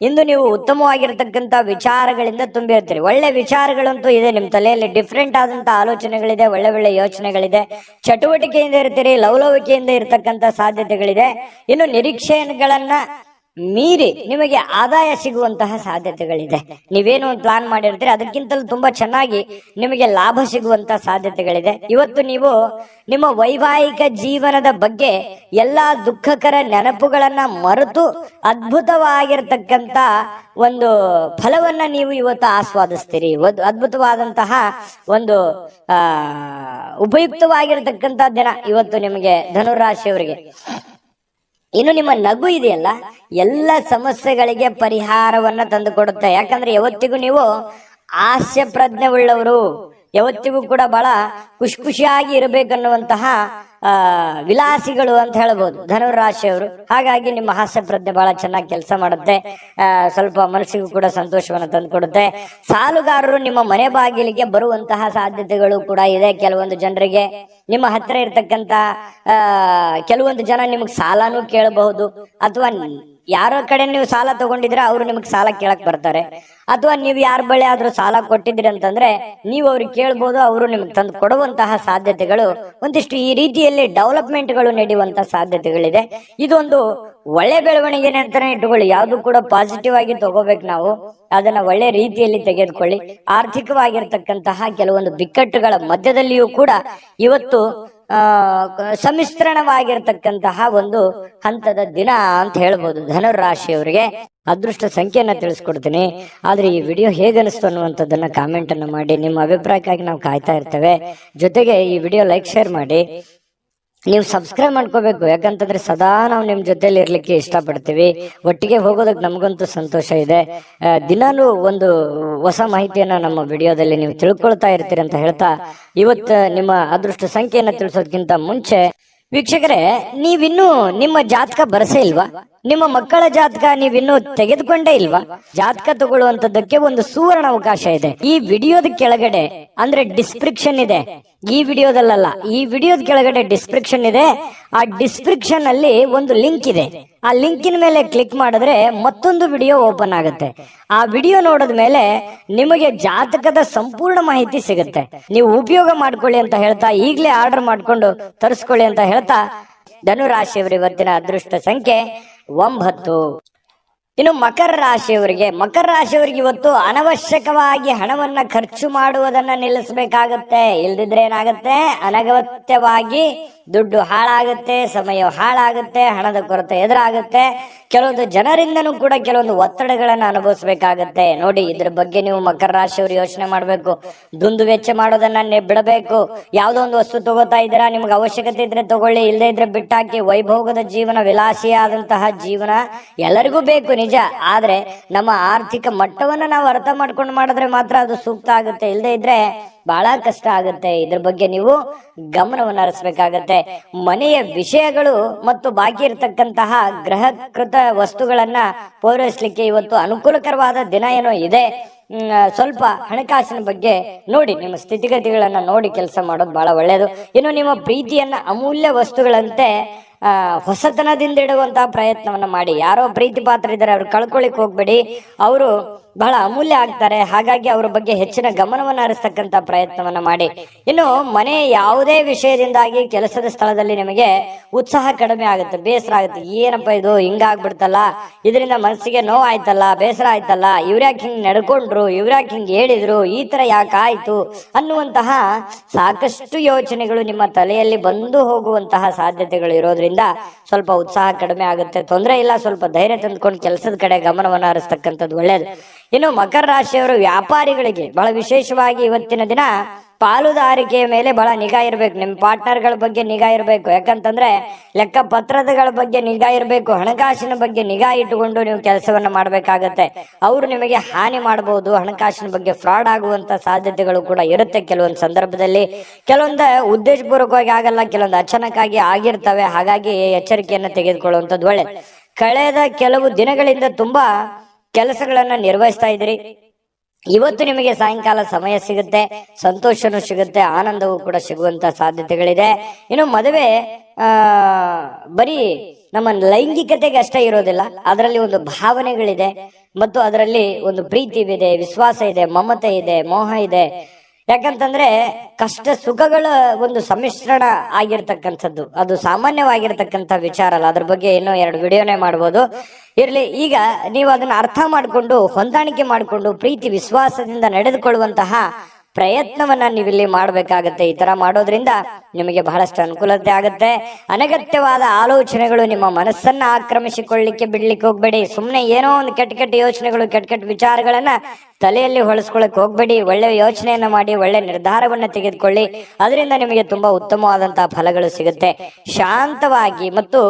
ಇಂದು ನೀವು ಉತ್ತಮವಾಗಿರ್ತಕ್ಕಂಥ ವಿಚಾರಗಳಿಂದ ತುಂಬಿರ್ತೀರಿ. ಒಳ್ಳೆ ವಿಚಾರಗಳಂತೂ ಇದೆ ನಿಮ್ ತಲೆಯಲ್ಲಿ. ಡಿಫ್ರೆಂಟ್ ಆದಂತ ಆಲೋಚನೆಗಳಿದೆ, ಒಳ್ಳೆ ಯೋಚನೆಗಳಿದೆ. ಚಟುವಟಿಕೆಯಿಂದ ಇರ್ತೀರಿ, ಲವಲವಿಕೆಯಿಂದ ಇರ್ತಕ್ಕಂಥ ಸಾಧ್ಯತೆಗಳಿದೆ. ಇನ್ನು ನಿರೀಕ್ಷೆಗಳನ್ನ ಮೀರಿ ನಿಮಗೆ ಆದಾಯ ಸಿಗುವಂತಹ ಸಾಧ್ಯತೆಗಳಿದೆ. ನೀವೇನು ಒಂದು ಪ್ಲಾನ್ ಮಾಡಿರ್ತೀರಿ ಅದಕ್ಕಿಂತಲೂ ತುಂಬಾ ಚೆನ್ನಾಗಿ ನಿಮಗೆ ಲಾಭ ಸಿಗುವಂತಹ ಸಾಧ್ಯತೆಗಳಿದೆ. ಇವತ್ತು ನೀವು ನಿಮ್ಮ ವೈವಾಹಿಕ ಜೀವನದ ಬಗ್ಗೆ ಎಲ್ಲಾ ದುಃಖಕರ ನೆನಪುಗಳನ್ನ ಮರೆತು ಅದ್ಭುತವಾಗಿರ್ತಕ್ಕಂತ ಒಂದು ಫಲವನ್ನ ನೀವು ಇವತ್ತು ಆಸ್ವಾದಿಸ್ತೀರಿ. ಅದ್ಭುತವಾದಂತಹ ಒಂದು ಉಪಯುಕ್ತವಾಗಿರತಕ್ಕಂತ ದಿನ ಇವತ್ತು ನಿಮಗೆ ಧನುರಾಶಿಯವರಿಗೆ. ಇನ್ನು ನಿಮ್ಮ ನಗು ಇದೆಯಲ್ಲ, ಎಲ್ಲ ಸಮಸ್ಯೆಗಳಿಗೆ ಪರಿಹಾರವನ್ನ ತಂದು ಕೊಡುತ್ತೆ. ಯಾಕಂದ್ರೆ ಯಾವತ್ತಿಗೂ ನೀವು ಹಾಸ್ಯ ಪ್ರಜ್ಞೆ ಉಳ್ಳವರು, ಯಾವತ್ತಿಗೂ ಕೂಡ ಬಹಳ ಖುಷಿಯಾಗಿ ಇರಬೇಕನ್ನುವಂತಹ ವಿಲಾಸಿಗಳು ಅಂತ ಹೇಳ್ಬೋದು ಧನುರಾಶಿಯವರು. ಹಾಗಾಗಿ ನಿಮ್ಮ ಹಾಸ್ಯ ಪ್ರಜ್ಞೆ ಬಹಳ ಚೆನ್ನಾಗಿ ಕೆಲಸ ಮಾಡುತ್ತೆ. ಸ್ವಲ್ಪ ಮನಸ್ಸಿಗೂ ಕೂಡ ಸಂತೋಷವನ್ನು ತಂದುಕೊಡುತ್ತೆ. ಸಾಲುಗಾರರು ನಿಮ್ಮ ಮನೆ ಬಾಗಿಲಿಗೆ ಬರುವಂತಹ ಸಾಧ್ಯತೆಗಳು ಕೂಡ ಇದೆ. ಕೆಲವೊಂದು ಜನರಿಗೆ ನಿಮ್ಮ ಹತ್ರ ಇರ್ತಕ್ಕಂತ ಕೆಲವೊಂದು ಜನ ನಿಮಗೆ ಸಾಲನೂ ಕೇಳಬಹುದು, ಅಥವಾ ಯಾರ ಕಡೆ ನೀವು ಸಾಲ ತಗೊಂಡಿದ್ರೆ ಅವರು ನಿಮಗೆ ಸಾಲ ಕೇಳಕ್ ಬರ್ತಾರೆ, ಅಥವಾ ನೀವು ಯಾರ ಬಳಿ ಆದ್ರೂ ಸಾಲ ಕೊಟ್ಟಿದ್ರಿ ಅಂತಂದ್ರೆ ನೀವು ಅವ್ರಿಗೆ ಕೇಳ್ಬೋದು, ಅವರು ನಿಮ್ಗೆ ತಂದು ಕೊಡುವಂತಹ ಸಾಧ್ಯತೆಗಳು ಒಂದಿಷ್ಟು ಈ ರೀತಿಯಲ್ಲಿ ಡೆವಲಪ್ಮೆಂಟ್ಗಳು ನಡೆಯುವಂತಹ ಸಾಧ್ಯತೆಗಳಿದೆ. ಇದೊಂದು ಒಳ್ಳೆ ಬೆಳವಣಿಗೆನೆ ಅಂತಾನೆ ಇಟ್ಕೊಳ್ಳಿ. ಯಾವ್ದು ಕೂಡ ಪಾಸಿಟಿವ್ ಆಗಿ ತಗೋಬೇಕು ನಾವು, ಅದನ್ನ ಒಳ್ಳೆ ರೀತಿಯಲ್ಲಿ ತೆಗೆದುಕೊಳ್ಳಿ. ಆರ್ಥಿಕವಾಗಿರ್ತಕ್ಕಂತಹ ಕೆಲವೊಂದು ಬಿಕ್ಕಟ್ಟುಗಳ ಮಧ್ಯದಲ್ಲಿಯೂ ಕೂಡ ಇವತ್ತು ಸಮ್ಮಿಶ್ರಣವಾಗಿರ್ತಕ್ಕಂತಹ ಒಂದು ಹಂತದ ದಿನ ಅಂತ ಹೇಳ್ಬೋದು ಧನುರಾಶಿಯವರಿಗೆ. ಅದೃಷ್ಟ ಸಂಖ್ಯೆಯನ್ನ ತಿಳಿಸ್ಕೊಡ್ತೀನಿ. ಆದ್ರೆ ಈ ವಿಡಿಯೋ ಹೇಗೆ ಅನಿಸ್ತು ಅನ್ನುವಂಥದ್ದನ್ನ ಕಾಮೆಂಟ್ ಅನ್ನ ಮಾಡಿ. ನಿಮ್ಮ ಅಭಿಪ್ರಾಯಕ್ಕಾಗಿ ನಾವು ಕಾಯ್ತಾ ಇರ್ತೇವೆ. ಜೊತೆಗೆ ಈ ವಿಡಿಯೋ ಲೈಕ್ ಶೇರ್ ಮಾಡಿ. ನೀವು ಸಬ್ಸ್ಕ್ರೈಬ್ ಮಾಡ್ಕೋಬೇಕು, ಯಾಕಂತಂದ್ರೆ ಸದಾ ನಾವು ನಿಮ್ ಜೊತೆಲಿ ಇರ್ಲಿಕ್ಕೆ ಇಷ್ಟಪಡ್ತೀವಿ. ಒಟ್ಟಿಗೆ ಹೋಗೋದಕ್ಕೆ ನಮಗಂತೂ ಸಂತೋಷ ಇದೆ. ದಿನಾನು ಒಂದು ಹೊಸ ಮಾಹಿತಿಯನ್ನ ನಮ್ಮ ವಿಡಿಯೋದಲ್ಲಿ ನೀವು ತಿಳ್ಕೊಳ್ತಾ ಇರ್ತೀರಿ ಅಂತ ಹೇಳ್ತಾ, ಇವತ್ತು ನಿಮ್ಮ ಅದೃಷ್ಟ ಸಂಖ್ಯೆಯನ್ನ ತಿಳಿಸೋದಕ್ಕಿಂತ ಮುಂಚೆ ವೀಕ್ಷಕರೇ, ನೀವಿನ್ನೂ ನಿಮ್ಮ ಜಾತಕ ಬರಸೇ ಇಲ್ವಾ? ನಿಮ್ಮ ಮಕ್ಕಳ ಜಾತಕ ನೀವಿನ್ನೂ ತೆಗೆದುಕೊಂಡೇ ಇಲ್ವಾ? ಜಾತಕ ತಗೊಳ್ಳುವಂತದ್ದಕ್ಕೆ ಒಂದು ಸುವರ್ಣ ಅವಕಾಶ ಇದೆ. ಈ ವಿಡಿಯೋದ ಕೆಳಗಡೆ ಅಂದ್ರೆ ಡಿಸ್ಕ್ರಿಪ್ಷನ್ ಇದೆ, ಈ ವಿಡಿಯೋದಲ್ಲ, ಈ ವಿಡಿಯೋದ ಕೆಳಗಡೆ ಡಿಸ್ಕ್ರಿಪ್ಷನ್ ಇದೆ. ಆ ಡಿಸ್ಕ್ರಿಪ್ಷನ್ ಅಲ್ಲಿ ಒಂದು ಲಿಂಕ್ ಇದೆ. ಆ ಲಿಂಕಿನ ಮೇಲೆ ಕ್ಲಿಕ್ ಮಾಡಿದ್ರೆ ಮತ್ತೊಂದು ವಿಡಿಯೋ ಓಪನ್ ಆಗುತ್ತೆ. ಆ ವಿಡಿಯೋ ನೋಡಿದ ಮೇಲೆ ನಿಮಗೆ ಜಾತಕದ ಸಂಪೂರ್ಣ ಮಾಹಿತಿ ಸಿಗುತ್ತೆ. ನೀವು ಉಪಯೋಗ ಮಾಡ್ಕೊಳ್ಳಿ ಅಂತ ಹೇಳ್ತಾ, ಈಗಲೇ ಆರ್ಡರ್ ಮಾಡ್ಕೊಂಡು ತರಿಸ್ಕೊಳ್ಳಿ ಅಂತ ಹೇಳ್ತಾ, ಧನುರಾಶಿಯವರ ಇವತ್ತಿನ ಅದೃಷ್ಟ ಸಂಖ್ಯೆ 9. ಇನ್ನು ಮಕರ ರಾಶಿಯವರಿಗೆ ಇವತ್ತು ಅನವಶ್ಯಕವಾಗಿ ಹಣವನ್ನ ಖರ್ಚು ಮಾಡುವುದನ್ನ ನಿಲ್ಲಿಸಬೇಕಾಗತ್ತೆ. ಇಲ್ದಿದ್ರೆ ಏನಾಗತ್ತೆ, ಅನಗತ್ಯವಾಗಿ ದುಡ್ಡು ಹಾಳಾಗುತ್ತೆ, ಸಮಯ ಹಾಳಾಗುತ್ತೆ, ಹಣದ ಕೊರತೆ ಎದುರಾಗುತ್ತೆ. ಕೆಲವೊಂದು ಜನರಿಂದನೂ ಕೂಡ ಕೆಲವೊಂದು ಒತ್ತಡಗಳನ್ನ ಅನುಭವಿಸಬೇಕಾಗತ್ತೆ. ನೋಡಿ, ಇದ್ರ ಬಗ್ಗೆ ನೀವು ಮಕರ ರಾಶಿಯವರು ಯೋಚನೆ ಮಾಡ್ಬೇಕು. ದುಂದು ವೆಚ್ಚ ಮಾಡೋದನ್ನ ಬಿಡಬೇಕು. ಯಾವ್ದೋ ಒಂದು ವಸ್ತು ತಗೋತಾ ಇದ್ದೀರಾ, ನಿಮ್ಗೆ ಅವಶ್ಯಕತೆ ಇದ್ರೆ ತಗೊಳ್ಳಿ, ಇಲ್ಲದೆ ಇದ್ರೆ ಬಿಟ್ಟಾಕಿ. ವೈಭೋಗದ ಜೀವನ, ವಿಲಾಸಿಯಾದಂತಹ ಜೀವನ ಎಲ್ಲರಿಗೂ ಬೇಕು ನಿಜ. ಆದ್ರೆ ನಮ್ಮ ಆರ್ಥಿಕ ಮಟ್ಟವನ್ನ ನಾವು ಅರ್ಥ ಮಾಡ್ಕೊಂಡು ಮಾಡಿದ್ರೆ ಮಾತ್ರ ಅದು ಸೂಕ್ತ ಆಗುತ್ತೆ. ಇಲ್ಲದೆ ಇದ್ರೆ ಬಹಳ ಕಷ್ಟ ಆಗುತ್ತೆ. ಇದ್ರ ಬಗ್ಗೆ ನೀವು ಗಮನವನ್ನು ಹರಿಸಬೇಕಾಗತ್ತೆ. ಮನೆಯ ವಿಷಯಗಳು ಮತ್ತು ಬಾಕಿ ಇರತಕ್ಕಂತಹ ಗೃಹಕೃತ ವಸ್ತುಗಳನ್ನ ಪೂರೈಸಲಿಕ್ಕೆ ಇವತ್ತು ಅನುಕೂಲಕರವಾದ ದಿನ ಏನೋ ಇದೆ. ಸ್ವಲ್ಪ ಹಣಕಾಸಿನ ಬಗ್ಗೆ ನೋಡಿ, ನಿಮ್ಮ ಸ್ಥಿತಿಗತಿಗಳನ್ನ ನೋಡಿ ಕೆಲಸ ಮಾಡೋದು ಬಹಳ ಒಳ್ಳೆಯದು. ಇನ್ನು ನಿಮ್ಮ ಪ್ರೀತಿಯನ್ನ ಅಮೂಲ್ಯ ವಸ್ತುಗಳಂತೆ ಹೊಸತನದಿಂದ ಇಡುವಂತಹ ಪ್ರಯತ್ನವನ್ನ ಮಾಡಿ. ಯಾರೋ ಪ್ರೀತಿ ಪಾತ್ರ ಇದ್ದಾರೆ, ಅವ್ರು ಕಳ್ಕೊಳ್ಳಿಕ್ ಹೋಗ್ಬೇಡಿ. ಅವರು ಬಹಳ ಅಮೂಲ್ಯ ಆಗ್ತಾರೆ. ಹಾಗಾಗಿ ಅವ್ರ ಬಗ್ಗೆ ಹೆಚ್ಚಿನ ಗಮನವನ್ನು ಹರಿಸ್ತಕ್ಕಂತ ಪ್ರಯತ್ನವನ್ನ ಮಾಡಿ. ಇನ್ನು ಮನೆ ಯಾವುದೇ ವಿಷಯದಿಂದಾಗಿ ಕೆಲಸದ ಸ್ಥಳದಲ್ಲಿ ನಿಮಗೆ ಉತ್ಸಾಹ ಕಡಿಮೆ ಆಗುತ್ತೆ, ಬೇಸರ ಆಗುತ್ತೆ. ಏನಪ್ಪ ಇದು ಹಿಂಗಾಗ್ಬಿಡ್ತಲ್ಲ, ಇದರಿಂದ ಮನಸ್ಸಿಗೆ ನೋವು ಆಯ್ತಲ್ಲ, ಬೇಸರ ಆಯ್ತಲ್ಲ, ಇವ್ರ್ಯಾಕ್ ಹಿಂಗ್ ನಡ್ಕೊಂಡ್ರು, ಇವ್ರ್ಯಾಕ್ ಹಿಂಗ್ ಹೇಳಿದ್ರು, ಈ ತರ ಯಾಕಾಯ್ತು ಅನ್ನುವಂತಹ ಸಾಕಷ್ಟು ಯೋಚನೆಗಳು ನಿಮ್ಮ ತಲೆಯಲ್ಲಿ ಬಂದು ಹೋಗುವಂತಹ ಸಾಧ್ಯತೆಗಳು ಇರೋದ್ರಿಂದ ಸ್ವಲ್ಪ ಉತ್ಸಾಹ ಕಡಿಮೆ ಆಗುತ್ತೆ. ತೊಂದರೆ ಇಲ್ಲ, ಸ್ವಲ್ಪ ಧೈರ್ಯ ತಂದ್ಕೊಂಡು ಕೆಲಸದ ಕಡೆ ಗಮನವನ್ನು ಹರಿಸ್ತಕ್ಕಂಥದ್ದು ಒಳ್ಳೇದು. ಇನ್ನು ಮಕರ ರಾಶಿಯವರು ವ್ಯಾಪಾರಿಗಳಿಗೆ ಬಹಳ ವಿಶೇಷವಾಗಿ ಇವತ್ತಿನ ದಿನ ಪಾಲುದಾರಿಕೆಯ ಮೇಲೆ ಬಹಳ ನಿಗಾ ಇರಬೇಕು. ನಿಮ್ಮ ಪಾರ್ಟ್ನರ್ಗಳ ಬಗ್ಗೆ ನಿಗಾ ಇರಬೇಕು. ಯಾಕಂತಂದ್ರೆ ಲೆಕ್ಕ ಪತ್ರಗಳ ಬಗ್ಗೆ ನಿಗಾ ಇರಬೇಕು. ಹಣಕಾಸಿನ ಬಗ್ಗೆ ನಿಗಾ ಇಟ್ಟುಕೊಂಡು ನೀವು ಕೆಲಸವನ್ನ ಮಾಡಬೇಕಾಗತ್ತೆ. ಅವರು ನಿಮಗೆ ಹಾನಿ ಮಾಡಬಹುದು. ಹಣಕಾಸಿನ ಬಗ್ಗೆ ಫ್ರಾಡ್ ಆಗುವಂತ ಸಾಧ್ಯತೆಗಳು ಕೂಡ ಇರುತ್ತೆ. ಕೆಲವೊಂದು ಸಂದರ್ಭದಲ್ಲಿ ಕೆಲವೊಂದು ಉದ್ದೇಶಪೂರ್ವಕವಾಗಿ ಆಗಲ್ಲ, ಕೆಲವೊಂದು ಅಚಾನಕ್ಕಾಗಿ ಆಗಿರ್ತವೆ. ಹಾಗಾಗಿ ಎಚ್ಚರಿಕೆಯನ್ನು ತೆಗೆದುಕೊಳ್ಳುವಂಥದ್ದು ಒಳ್ಳೆ. ಕಳೆದ ಕೆಲವು ದಿನಗಳಿಂದ ತುಂಬಾ ಕೆಲಸಗಳನ್ನ ನಿರ್ವಹಿಸ್ತಾ ಇದ್ದೀರಿ. ಇವತ್ತು ನಿಮಗೆ ಸಾಯಂಕಾಲ ಸಮಯ ಸಿಗುತ್ತೆ, ಸಂತೋಷನೂ ಸಿಗುತ್ತೆ, ಆನಂದವೂ ಕೂಡ ಸಿಗುವಂತ ಸಾಧ್ಯತೆಗಳಿದೆ. ಇನ್ನು ಮದುವೆ ಬರೀ ನಮ್ಮ ಲೈಂಗಿಕತೆಗೆ ಅಷ್ಟೇ ಇರೋದಿಲ್ಲ, ಅದರಲ್ಲಿ ಒಂದು ಭಾವನೆಗಳಿದೆ ಮತ್ತು ಅದರಲ್ಲಿ ಒಂದು ಪ್ರೀತಿ ಇದೆ, ವಿಶ್ವಾಸ ಇದೆ, ಮಮತೆ ಇದೆ, ಮೋಹ ಇದೆ. ಯಾಕಂತಂದ್ರೆ ಕಷ್ಟ ಸುಖಗಳ ಒಂದು ಸಮ್ಮಿಶ್ರಣ ಆಗಿರ್ತಕ್ಕಂಥದ್ದು, ಅದು ಸಾಮಾನ್ಯವಾಗಿರ್ತಕ್ಕಂಥ ವಿಚಾರ ಅಲ್ಲ. ಅದ್ರ ಬಗ್ಗೆ ಇನ್ನೂ 2 ವಿಡಿಯೋನೇ ಮಾಡ್ಬೋದು. ಇರ್ಲಿ, ಈಗ ನೀವು ಅದನ್ನ ಅರ್ಥ ಮಾಡಿಕೊಂಡು ಹೊಂದಾಣಿಕೆ ಮಾಡಿಕೊಂಡು ಪ್ರೀತಿ ವಿಶ್ವಾಸದಿಂದ ನಡೆದುಕೊಳ್ಳುವಂತಹ ಪ್ರಯತ್ನವನ್ನ ನೀವಿಲ್ಲಿ ಮಾಡಬೇಕಾಗತ್ತೆ. ಈ ತರ ಮಾಡೋದ್ರಿಂದ ನಿಮಗೆ ಬಹಳಷ್ಟು ಅನುಕೂಲತೆ ಆಗುತ್ತೆ. ಅನಗತ್ಯವಾದ ಆಲೋಚನೆಗಳು ನಿಮ್ಮ ಮನಸ್ಸನ್ನ ಆಕ್ರಮಿಸಿಕೊಳ್ಳಿಕ್ಕೆ ಬಿಡ್ಲಿಕ್ಕೆ ಹೋಗ್ಬೇಡಿ. ಸುಮ್ಮನೆ ಏನೋ ಒಂದು ಕೆಟ್ಟ ಕೆಟ್ಟ ಯೋಚನೆಗಳು, ಕೆಟ್ಟ ಕೆಟ್ಟ ವಿಚಾರಗಳನ್ನ ತಲೆಯಲ್ಲಿ ಹೊಳಸ್ಕೊಳಕ್ ಹೋಗ್ಬೇಡಿ. ಒಳ್ಳೆ ಯೋಚನೆಯನ್ನ ಮಾಡಿ ಒಳ್ಳೆ ನಿರ್ಧಾರವನ್ನ ತೆಗೆದುಕೊಳ್ಳಿ. ಅದರಿಂದ ನಿಮಗೆ ತುಂಬಾ ಉತ್ತಮವಾದಂತಹ ಫಲಗಳು ಸಿಗುತ್ತೆ. ಶಾಂತವಾಗಿ ಮತ್ತು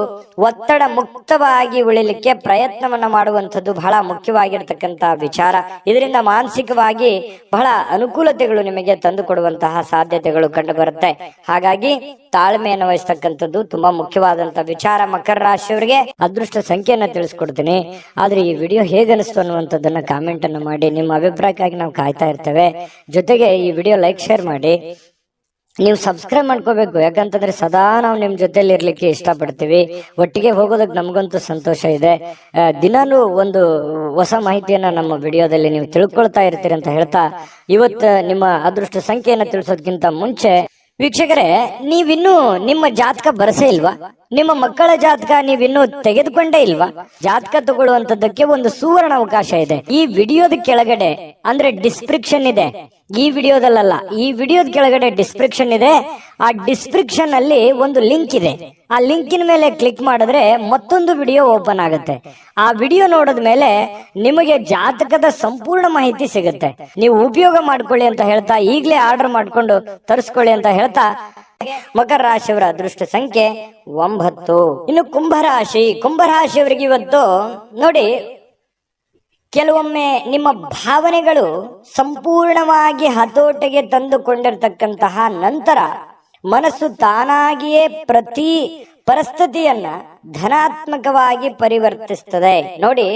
ಒತ್ತಡ ಮುಕ್ತವಾಗಿ ಉಳಿಲಿಕ್ಕೆ ಪ್ರಯತ್ನವನ್ನ ಮಾಡುವಂಥದ್ದು ಬಹಳ ಮುಖ್ಯವಾಗಿರ್ತಕ್ಕಂಥ ವಿಚಾರ. ಇದರಿಂದ ಮಾನಸಿಕವಾಗಿ ಬಹಳ ಅನುಕೂಲತೆಗಳು ನಿಮಗೆ ತಂದು ಕೊಡುವಂತಹ ಸಾಧ್ಯತೆಗಳು ಕಂಡು ಬರುತ್ತೆ. ಹಾಗಾಗಿ ತಾಳ್ಮೆಯನ್ನು ವಹಿಸ್ತಕ್ಕಂಥದ್ದು ತುಂಬಾ ಮುಖ್ಯವಾದಂತಹ ವಿಚಾರ. ಮಕರ ರಾಶಿಯವರಿಗೆ ಅದೃಷ್ಟ ಸಂಖ್ಯೆಯನ್ನ ತಿಳಿಸ್ಕೊಡ್ತೀನಿ. ಆದ್ರೆ ಈ ವಿಡಿಯೋ ಹೇಗನಿಸ್ತು ಅನ್ನುವಂಥದ್ದನ್ನ ಕಾಮೆಂಟ್ ಅನ್ನು ಮಾಡಿ. ನಿಮ್ಮ ಅಭಿಪ್ರಾಯಕ್ಕಾಗಿ ನಾವು ಕಾಯ್ತಾ ಇರ್ತೇವೆ. ಜೊತೆಗೆ ಈ ವಿಡಿಯೋ ಲೈಕ್ ಶೇರ್ ಮಾಡಿ. ನೀವು ಸಬ್ಸ್ಕ್ರೈಬ್ ಮಾಡ್ಕೋಬೇಕು, ಯಾಕಂತಂದ್ರೆ ಸದಾ ನಾವು ನಿಮ್ ಜೊತೆಲಿ ಇರ್ಲಿಕ್ಕೆ ಇಷ್ಟಪಡ್ತೀವಿ. ಒಟ್ಟಿಗೆ ಹೋಗೋದಕ್ಕೆ ನಮಗಂತೂ ಸಂತೋಷ ಇದೆ. ದಿನಾನು ಒಂದು ಹೊಸ ಮಾಹಿತಿಯನ್ನ ನಮ್ಮ ವಿಡಿಯೋದಲ್ಲಿ ನೀವು ತಿಳ್ಕೊಳ್ತಾ ಇರ್ತೀರಿ ಅಂತ ಹೇಳ್ತಾ, ಇವತ್ತು ನಿಮ್ಮ ಅದೃಷ್ಟ ಸಂಖ್ಯೆಯನ್ನ ತಿಳಿಸೋದಕ್ಕಿಂತ ಮುಂಚೆ ವೀಕ್ಷಕರೇ, ನೀವಿನ್ನೂ ನಿಮ್ಮ ಜಾತಕ ಬರಸೇ ಇಲ್ವಾ? ನಿಮ್ಮ ಮಕ್ಕಳ ಜಾತಕ ನೀವಿನ್ನೂ ತೆಗೆದುಕೊಂಡೇ ಇಲ್ವಾ? ಜಾತಕ ತಗೊಳ್ಳುವಂತದ್ದಕ್ಕೆ ಒಂದು ಸುವರ್ಣ ಅವಕಾಶ ಇದೆ. ಈ ವಿಡಿಯೋದ ಕೆಳಗಡೆ ಅಂದ್ರೆ ಡಿಸ್ಕ್ರಿಪ್ಷನ್ ಇದೆ. ಈ ವಿಡಿಯೋದಲ್ಲ, ಈ ವಿಡಿಯೋದ ಕೆಳಗಡೆ ಡಿಸ್ಕ್ರಿಪ್ಷನ್ ಇದೆ. ಆ ಡಿಸ್ಕ್ರಿಪ್ಷನ್ ಅಲ್ಲಿ ಒಂದು ಲಿಂಕ್ ಇದೆ. ಆ ಲಿಂಕಿನ ಮೇಲೆ ಕ್ಲಿಕ್ ಮಾಡಿದ್ರೆ ಮತ್ತೊಂದು ವಿಡಿಯೋ ಓಪನ್ ಆಗುತ್ತೆ. ಆ ವಿಡಿಯೋ ನೋಡಿದ ಮೇಲೆ ನಿಮಗೆ ಜಾತಕದ ಸಂಪೂರ್ಣ ಮಾಹಿತಿ ಸಿಗುತ್ತೆ. ನೀವು ಉಪಯೋಗ ಮಾಡ್ಕೊಳ್ಳಿ ಅಂತ ಹೇಳ್ತಾ, ಈಗಲೇ ಆರ್ಡರ್ ಮಾಡ್ಕೊಂಡು ತರಿಸ್ಕೊಳ್ಳಿ ಅಂತ ಹೇಳ್ತಾ, ಮಕರ ರಾಶಿಯವರ ಅದೃಷ್ಟ ಸಂಖ್ಯೆ 9. ಇನ್ನು ಕುಂಭರಾಶಿಯವರಿಗೆ ಇವತ್ತು ನೋಡಿ, ಕೆಲವೊಮ್ಮೆ ನಿಮ್ಮ ಭಾವನೆಗಳು ಸಂಪೂರ್ಣವಾಗಿ ಹತೋಟಿಗೆ ತಂದುಕೊಂಡಿರ್ತಕ್ಕಂತಹ ನಂತರ ಮನಸ್ಸು ತಾನಾಗಿಯೇ ಪ್ರತಿ ಪರಿಸ್ಥಿತಿಯನ್ನ ಧನಾತ್ಮಕವಾಗಿ ಪರಿವರ್ತಿಸ್ತದೆ. ನೋಡಿ,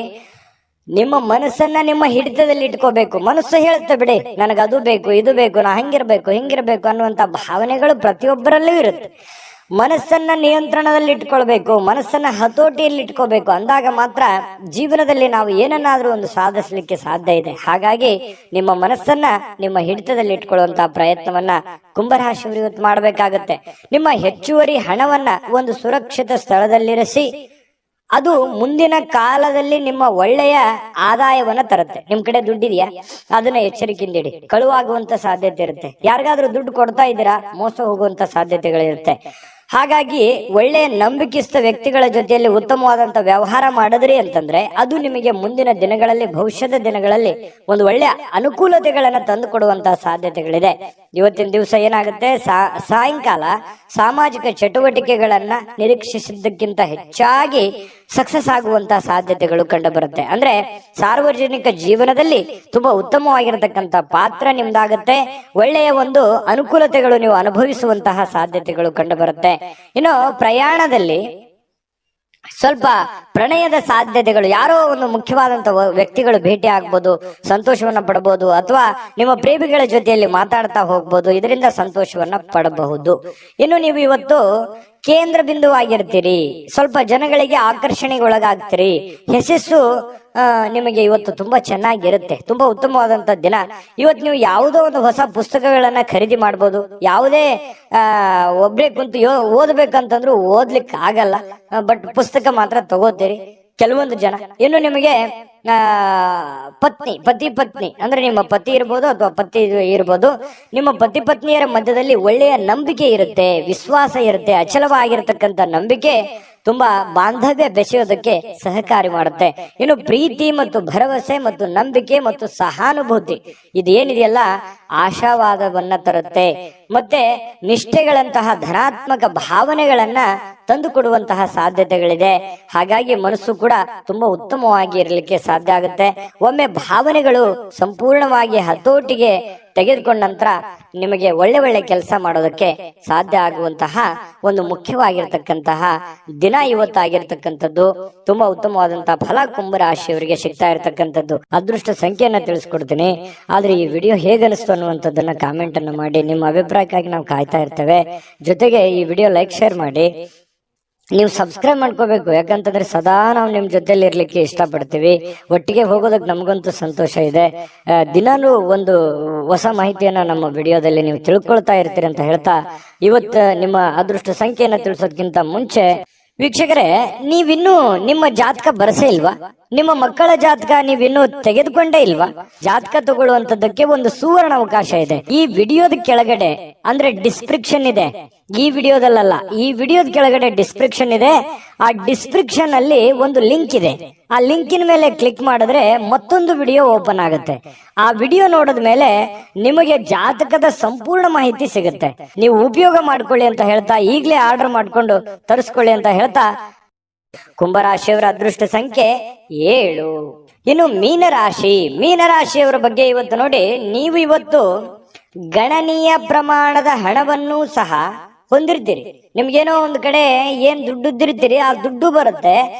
ನಿಮ್ಮ ಮನಸ್ಸನ್ನ ನಿಮ್ಮ ಹಿಡಿತದಲ್ಲಿ ಇಟ್ಕೋಬೇಕು. ಮನಸ್ಸು ಹೇಳುತ್ತೆ, ಬಿಡಿ ನನಗೆ ಅದು ಬೇಕು, ಇದು ಬೇಕು, ನಾ ಹಿಂಗಿರ್ಬೇಕು ಅನ್ನುವಂತ ಭಾವನೆಗಳು ಪ್ರತಿಯೊಬ್ಬರಲ್ಲೂ ಇರುತ್ತೆ. ಮನಸ್ಸನ್ನ ನಿಯಂತ್ರಣದಲ್ಲಿ ಇಟ್ಕೊಳ್ಬೇಕು, ಮನಸ್ಸನ್ನ ಹತೋಟಿಯಲ್ಲಿ ಇಟ್ಕೋಬೇಕು. ಅಂದಾಗ ಮಾತ್ರ ಜೀವನದಲ್ಲಿ ನಾವು ಏನನ್ನಾದ್ರೂ ಒಂದು ಸಾಧಿಸಲಿಕ್ಕೆ ಸಾಧ್ಯ ಇದೆ. ಹಾಗಾಗಿ ನಿಮ್ಮ ಮನಸ್ಸನ್ನ ನಿಮ್ಮ ಹಿಡಿತದಲ್ಲಿ ಇಟ್ಕೊಳ್ಳುವಂತಹ ಪ್ರಯತ್ನವನ್ನ ಕುಂಭರಾಶಿಯವರು ಇವತ್ತು ಮಾಡಬೇಕಾಗತ್ತೆ. ನಿಮ್ಮ ಹೆಚ್ಚುವರಿ ಹಣವನ್ನ ಒಂದು ಸುರಕ್ಷಿತ ಸ್ಥಳದಲ್ಲಿರಿಸಿ, ಅದು ಮುಂದಿನ ಕಾಲದಲ್ಲಿ ನಿಮ್ಮ ಒಳ್ಳೆಯ ಆದಾಯವನ್ನ ತರುತ್ತೆ. ನಿಮ್ ಕಡೆ ದುಡ್ಡಿದೆಯಾ, ಅದನ್ನ ಎಚ್ಚರಿಕೆಯಿಂದ ಇಡಿ. ಕಳುವಾಗುವಂತ ಸಾಧ್ಯತೆ ಇರುತ್ತೆ. ಯಾರಿಗಾದ್ರೂ ದುಡ್ಡು ಕೊಡ್ತಾ ಇದ್ದೀರಾ, ಮೋಸ ಹೋಗುವಂತ ಸಾಧ್ಯತೆಗಳಿರುತ್ತೆ. ಹಾಗಾಗಿ ಒಳ್ಳೆಯ ನಂಬಿಕೆಸ್ಥ ವ್ಯಕ್ತಿಗಳ ಜೊತೆಯಲ್ಲಿ ಉತ್ತಮವಾದಂತ ವ್ಯವಹಾರ ಮಾಡಿದ್ರಿ ಅಂತಂದ್ರೆ ಅದು ನಿಮಗೆ ಮುಂದಿನ ದಿನಗಳಲ್ಲಿ, ಭವಿಷ್ಯದ ದಿನಗಳಲ್ಲಿ ಒಂದು ಒಳ್ಳೆಯ ಅನುಕೂಲತೆಗಳನ್ನ ತಂದು ಕೊಡುವಂತಹ ಸಾಧ್ಯತೆಗಳಿದೆ. ಇವತ್ತಿನ ದಿವಸ ಏನಾಗುತ್ತೆ, ಸಾಯಂಕಾಲ ಸಾಮಾಜಿಕ ಚಟುವಟಿಕೆಗಳನ್ನ ನಿರೀಕ್ಷಿಸಿದ್ದಕ್ಕಿಂತ ಹೆಚ್ಚಾಗಿ ಸಕ್ಸಸ್ ಆಗುವಂತಹ ಸಾಧ್ಯತೆಗಳು ಕಂಡು ಬರುತ್ತೆ. ಅಂದ್ರೆ ಸಾರ್ವಜನಿಕ ಜೀವನದಲ್ಲಿ ತುಂಬಾ ಉತ್ತಮವಾಗಿರತಕ್ಕಂತ ಪಾತ್ರ ನಿಮ್ದಾಗತ್ತೆ. ಒಳ್ಳೆಯ ಒಂದು ಅನುಕೂಲತೆಗಳು ನೀವು ಅನುಭವಿಸುವಂತಹ ಸಾಧ್ಯತೆಗಳು ಕಂಡು ಬರುತ್ತೆ. ಇನ್ನು ಪ್ರಯಾಣದಲ್ಲಿ ಸ್ವಲ್ಪ ಪ್ರಣಯದ ಸಾಧ್ಯತೆಗಳು, ಯಾರೋ ಒಂದು ಮುಖ್ಯವಾದಂತ ವ್ಯಕ್ತಿಗಳು ಭೇಟಿ ಆಗ್ಬೋದು, ಸಂತೋಷವನ್ನ ಪಡಬಹುದು. ಅಥವಾ ನಿಮ್ಮ ಪ್ರೇಮಿಗಳ ಜೊತೆಯಲ್ಲಿ ಮಾತಾಡ್ತಾ ಹೋಗ್ಬೋದು, ಇದರಿಂದ ಸಂತೋಷವನ್ನ ಪಡಬಹುದು. ಇನ್ನು ನೀವು ಇವತ್ತು ಕೇಂದ್ರ ಬಿಂದುವಾಗಿರ್ತೀರಿ, ಸ್ವಲ್ಪ ಜನಗಳಿಗೆ ಆಕರ್ಷಣೆಗೆ ಒಳಗಾಗ್ತೀರಿ. ಯಶಸ್ಸು ನಿಮಗೆ ಇವತ್ತು ತುಂಬಾ ಚೆನ್ನಾಗಿರುತ್ತೆ. ತುಂಬಾ ಉತ್ತಮವಾದಂತ ದಿನ. ಇವತ್ತು ನೀವು ಯಾವುದೋ ಒಂದು ಹೊಸ ಪುಸ್ತಕಗಳನ್ನ ಖರೀದಿ ಮಾಡ್ಬೋದು. ಯಾವುದೇ ಒಬ್ರೇ ಕುಂತು ಓದ್ಬೇಕಂತಂದ್ರು ಓದ್ಲಿಕ್ಕೆ ಆಗಲ್ಲ, ಬಟ್ ಪುಸ್ತಕ ಮಾತ್ರ ತಗೋತೀರಿ ಕೆಲವೊಂದು ಜನ. ಇನ್ನು ನಿಮಗೆ ಪತಿ ಪತ್ನಿ ಅಂದ್ರೆ ನಿಮ್ಮ ಪತಿ ಇರ್ಬೋದು ಅಥವಾ ಪತಿ ಇರ್ಬೋದು, ನಿಮ್ಮ ಪತಿ ಪತ್ನಿಯರ ಮಧ್ಯದಲ್ಲಿ ಒಳ್ಳೆಯ ನಂಬಿಕೆ ಇರುತ್ತೆ, ವಿಶ್ವಾಸ ಇರುತ್ತೆ. ಅಚಲವಾಗಿರತಕ್ಕಂತ ನಂಬಿಕೆ ತುಂಬಾ ಬಾಂಧವ್ಯ ಬೆಸೆಯೋದಕ್ಕೆ ಸಹಕಾರಿ ಮಾಡುತ್ತೆ. ಇನ್ನು ಪ್ರೀತಿ ಮತ್ತು ಭರವಸೆ ಮತ್ತು ನಂಬಿಕೆ ಮತ್ತು ಸಹಾನುಭೂತಿ ಇದೇನಿದೆಯಲ್ಲ, ಆಶಾವಾದವನ್ನ ತರುತ್ತೆ. ಮತ್ತೆ ನಿಷ್ಠೆಗಳಂತಹ ಧನಾತ್ಮಕ ಭಾವನೆಗಳನ್ನ ತಂದು ಕೊಡುವಂತಹ ಸಾಧ್ಯತೆಗಳಿದೆ. ಹಾಗಾಗಿ ಮನಸ್ಸು ಕೂಡ ತುಂಬಾ ಉತ್ತಮವಾಗಿ ಇರಲಿಕ್ಕೆ ಸಾಧ್ಯ ಆಗುತ್ತೆ. ಒಮ್ಮೆ ಭಾವನೆಗಳು ಸಂಪೂರ್ಣವಾಗಿ ಹತೋಟಿಗೆ ತೆಗೆದುಕೊಂಡ ನಂತರ ನಿಮಗೆ ಒಳ್ಳೆ ಕೆಲಸ ಮಾಡೋದಕ್ಕೆ ಸಾಧ್ಯ ಆಗುವಂತಹ ಒಂದು ಮುಖ್ಯವಾಗಿರ್ತಕ್ಕಂತಹ ದಿನ ಇವತ್ತಾಗಿರ್ತಕ್ಕಂಥದ್ದು. ತುಂಬಾ ಉತ್ತಮವಾದಂತಹ ಫಲ ಕುಂಭರಾಶಿಯವರಿಗೆ ಸಿಗ್ತಾ ಇರತಕ್ಕಂಥದ್ದು. ಅದೃಷ್ಟ ಸಂಖ್ಯೆಯನ್ನ ತಿಳಿಸ್ಕೊಡ್ತೀನಿ. ಆದ್ರೆ ಈ ವಿಡಿಯೋ ಹೇಗನಿಸ್ತು ಅನ್ನುವಂಥದ್ದನ್ನ ಕಾಮೆಂಟ್ ಅನ್ನು ಮಾಡಿ. ನಿಮ್ಮ ಅಭಿಪ್ರಾಯಕ್ಕಾಗಿ ನಾವು ಕಾಯ್ತಾ ಇರ್ತೇವೆ. ಜೊತೆಗೆ ಈ ವಿಡಿಯೋ ಲೈಕ್ ಶೇರ್ ಮಾಡಿ. ನೀವು ಸಬ್ಸ್ಕ್ರೈಬ್ ಮಾಡ್ಕೋಬೇಕು. ಯಾಕಂತಂದ್ರೆ ಸದಾ ನಾವು ನಿಮ್ ಜೊತೆಲಿ ಇರ್ಲಿಕ್ಕೆ ಇಷ್ಟಪಡ್ತೀವಿ. ಒಟ್ಟಿಗೆ ಹೋಗೋದಕ್ಕೆ ನಮಗಂತೂ ಸಂತೋಷ ಇದೆ. ದಿನಾನು ಒಂದು ಹೊಸ ಮಾಹಿತಿಯನ್ನ ನಮ್ಮ ವಿಡಿಯೋದಲ್ಲಿ ನೀವು ತಿಳ್ಕೊಳ್ತಾ ಇರ್ತೀರಿ ಅಂತ ಹೇಳ್ತಾ, ಇವತ್ತು ನಿಮ್ಮ ಅದೃಷ್ಟ ಸಂಖ್ಯೆಯನ್ನ ತಿಳಿಸೋದಕ್ಕಿಂತ ಮುಂಚೆ ವೀಕ್ಷಕರೇ, ನೀವಿನ್ನೂ ನಿಮ್ಮ ಜಾತಕ ಬರಸೇ ಇಲ್ವಾ? ನಿಮ್ಮ ಮಕ್ಕಳ ಜಾತಕ ನೀವಿನ್ನೂ ತೆಗೆದುಕೊಂಡೇ ಇಲ್ವಾ? ಜಾತಕ ತಗೊಳ್ಳುವಂತದ್ದಕ್ಕೆ ಒಂದು ಸುವರ್ಣ ಅವಕಾಶ ಇದೆ. ಈ ವಿಡಿಯೋದ ಕೆಳಗಡೆ ಅಂದ್ರೆ ಡಿಸ್ಕ್ರಿಪ್ಷನ್ ಇದೆ. ಈ ವಿಡಿಯೋದಲ್ಲ, ಈ ವಿಡಿಯೋದ ಕೆಳಗಡೆ ಡಿಸ್ಕ್ರಿಪ್ಷನ್ ಇದೆ. ಆ ಡಿಸ್ಕ್ರಿಪ್ಷನ್ ಅಲ್ಲಿ ಒಂದು ಲಿಂಕ್ ಇದೆ. ಆ ಲಿಂಕಿನ ಮೇಲೆ ಕ್ಲಿಕ್ ಮಾಡಿದ್ರೆ ಮತ್ತೊಂದು ವಿಡಿಯೋ ಓಪನ್ ಆಗುತ್ತೆ. ಆ ವಿಡಿಯೋ ನೋಡಿದ ಮೇಲೆ ನಿಮಗೆ ಜಾತಕದ ಸಂಪೂರ್ಣ ಮಾಹಿತಿ ಸಿಗುತ್ತೆ. ನೀವು ಉಪಯೋಗ ಮಾಡ್ಕೊಳ್ಳಿ ಅಂತ ಹೇಳ್ತಾ, ಈಗಲೇ ಆರ್ಡರ್ ಮಾಡ್ಕೊಂಡು ತರಿಸ್ಕೊಳ್ಳಿ ಅಂತ ಹೇಳ್ತಾ, ಕುಂಭರಾಶಿಯವರ ಅದೃಷ್ಟ ಸಂಖ್ಯೆ 7. ಇನ್ನು ಮೀನರಾಶಿಯವರ ಬಗ್ಗೆ ಇವತ್ತು ನೋಡಿ, ನೀವು ಇವತ್ತು ಗಣನೀಯ ಪ್ರಮಾಣದ ಹಣವನ್ನು ಸಹ ಹೊಂದಿರ್ತೀರಿ. ನಿಮ್ಗೇನೋ ಒಂದು ಕಡೆ ಏನ್ ದುಡ್ಡಿರ್ತೀರಿ, ಆ ದುಡ್ಡು ಬರುತ್ತೆ.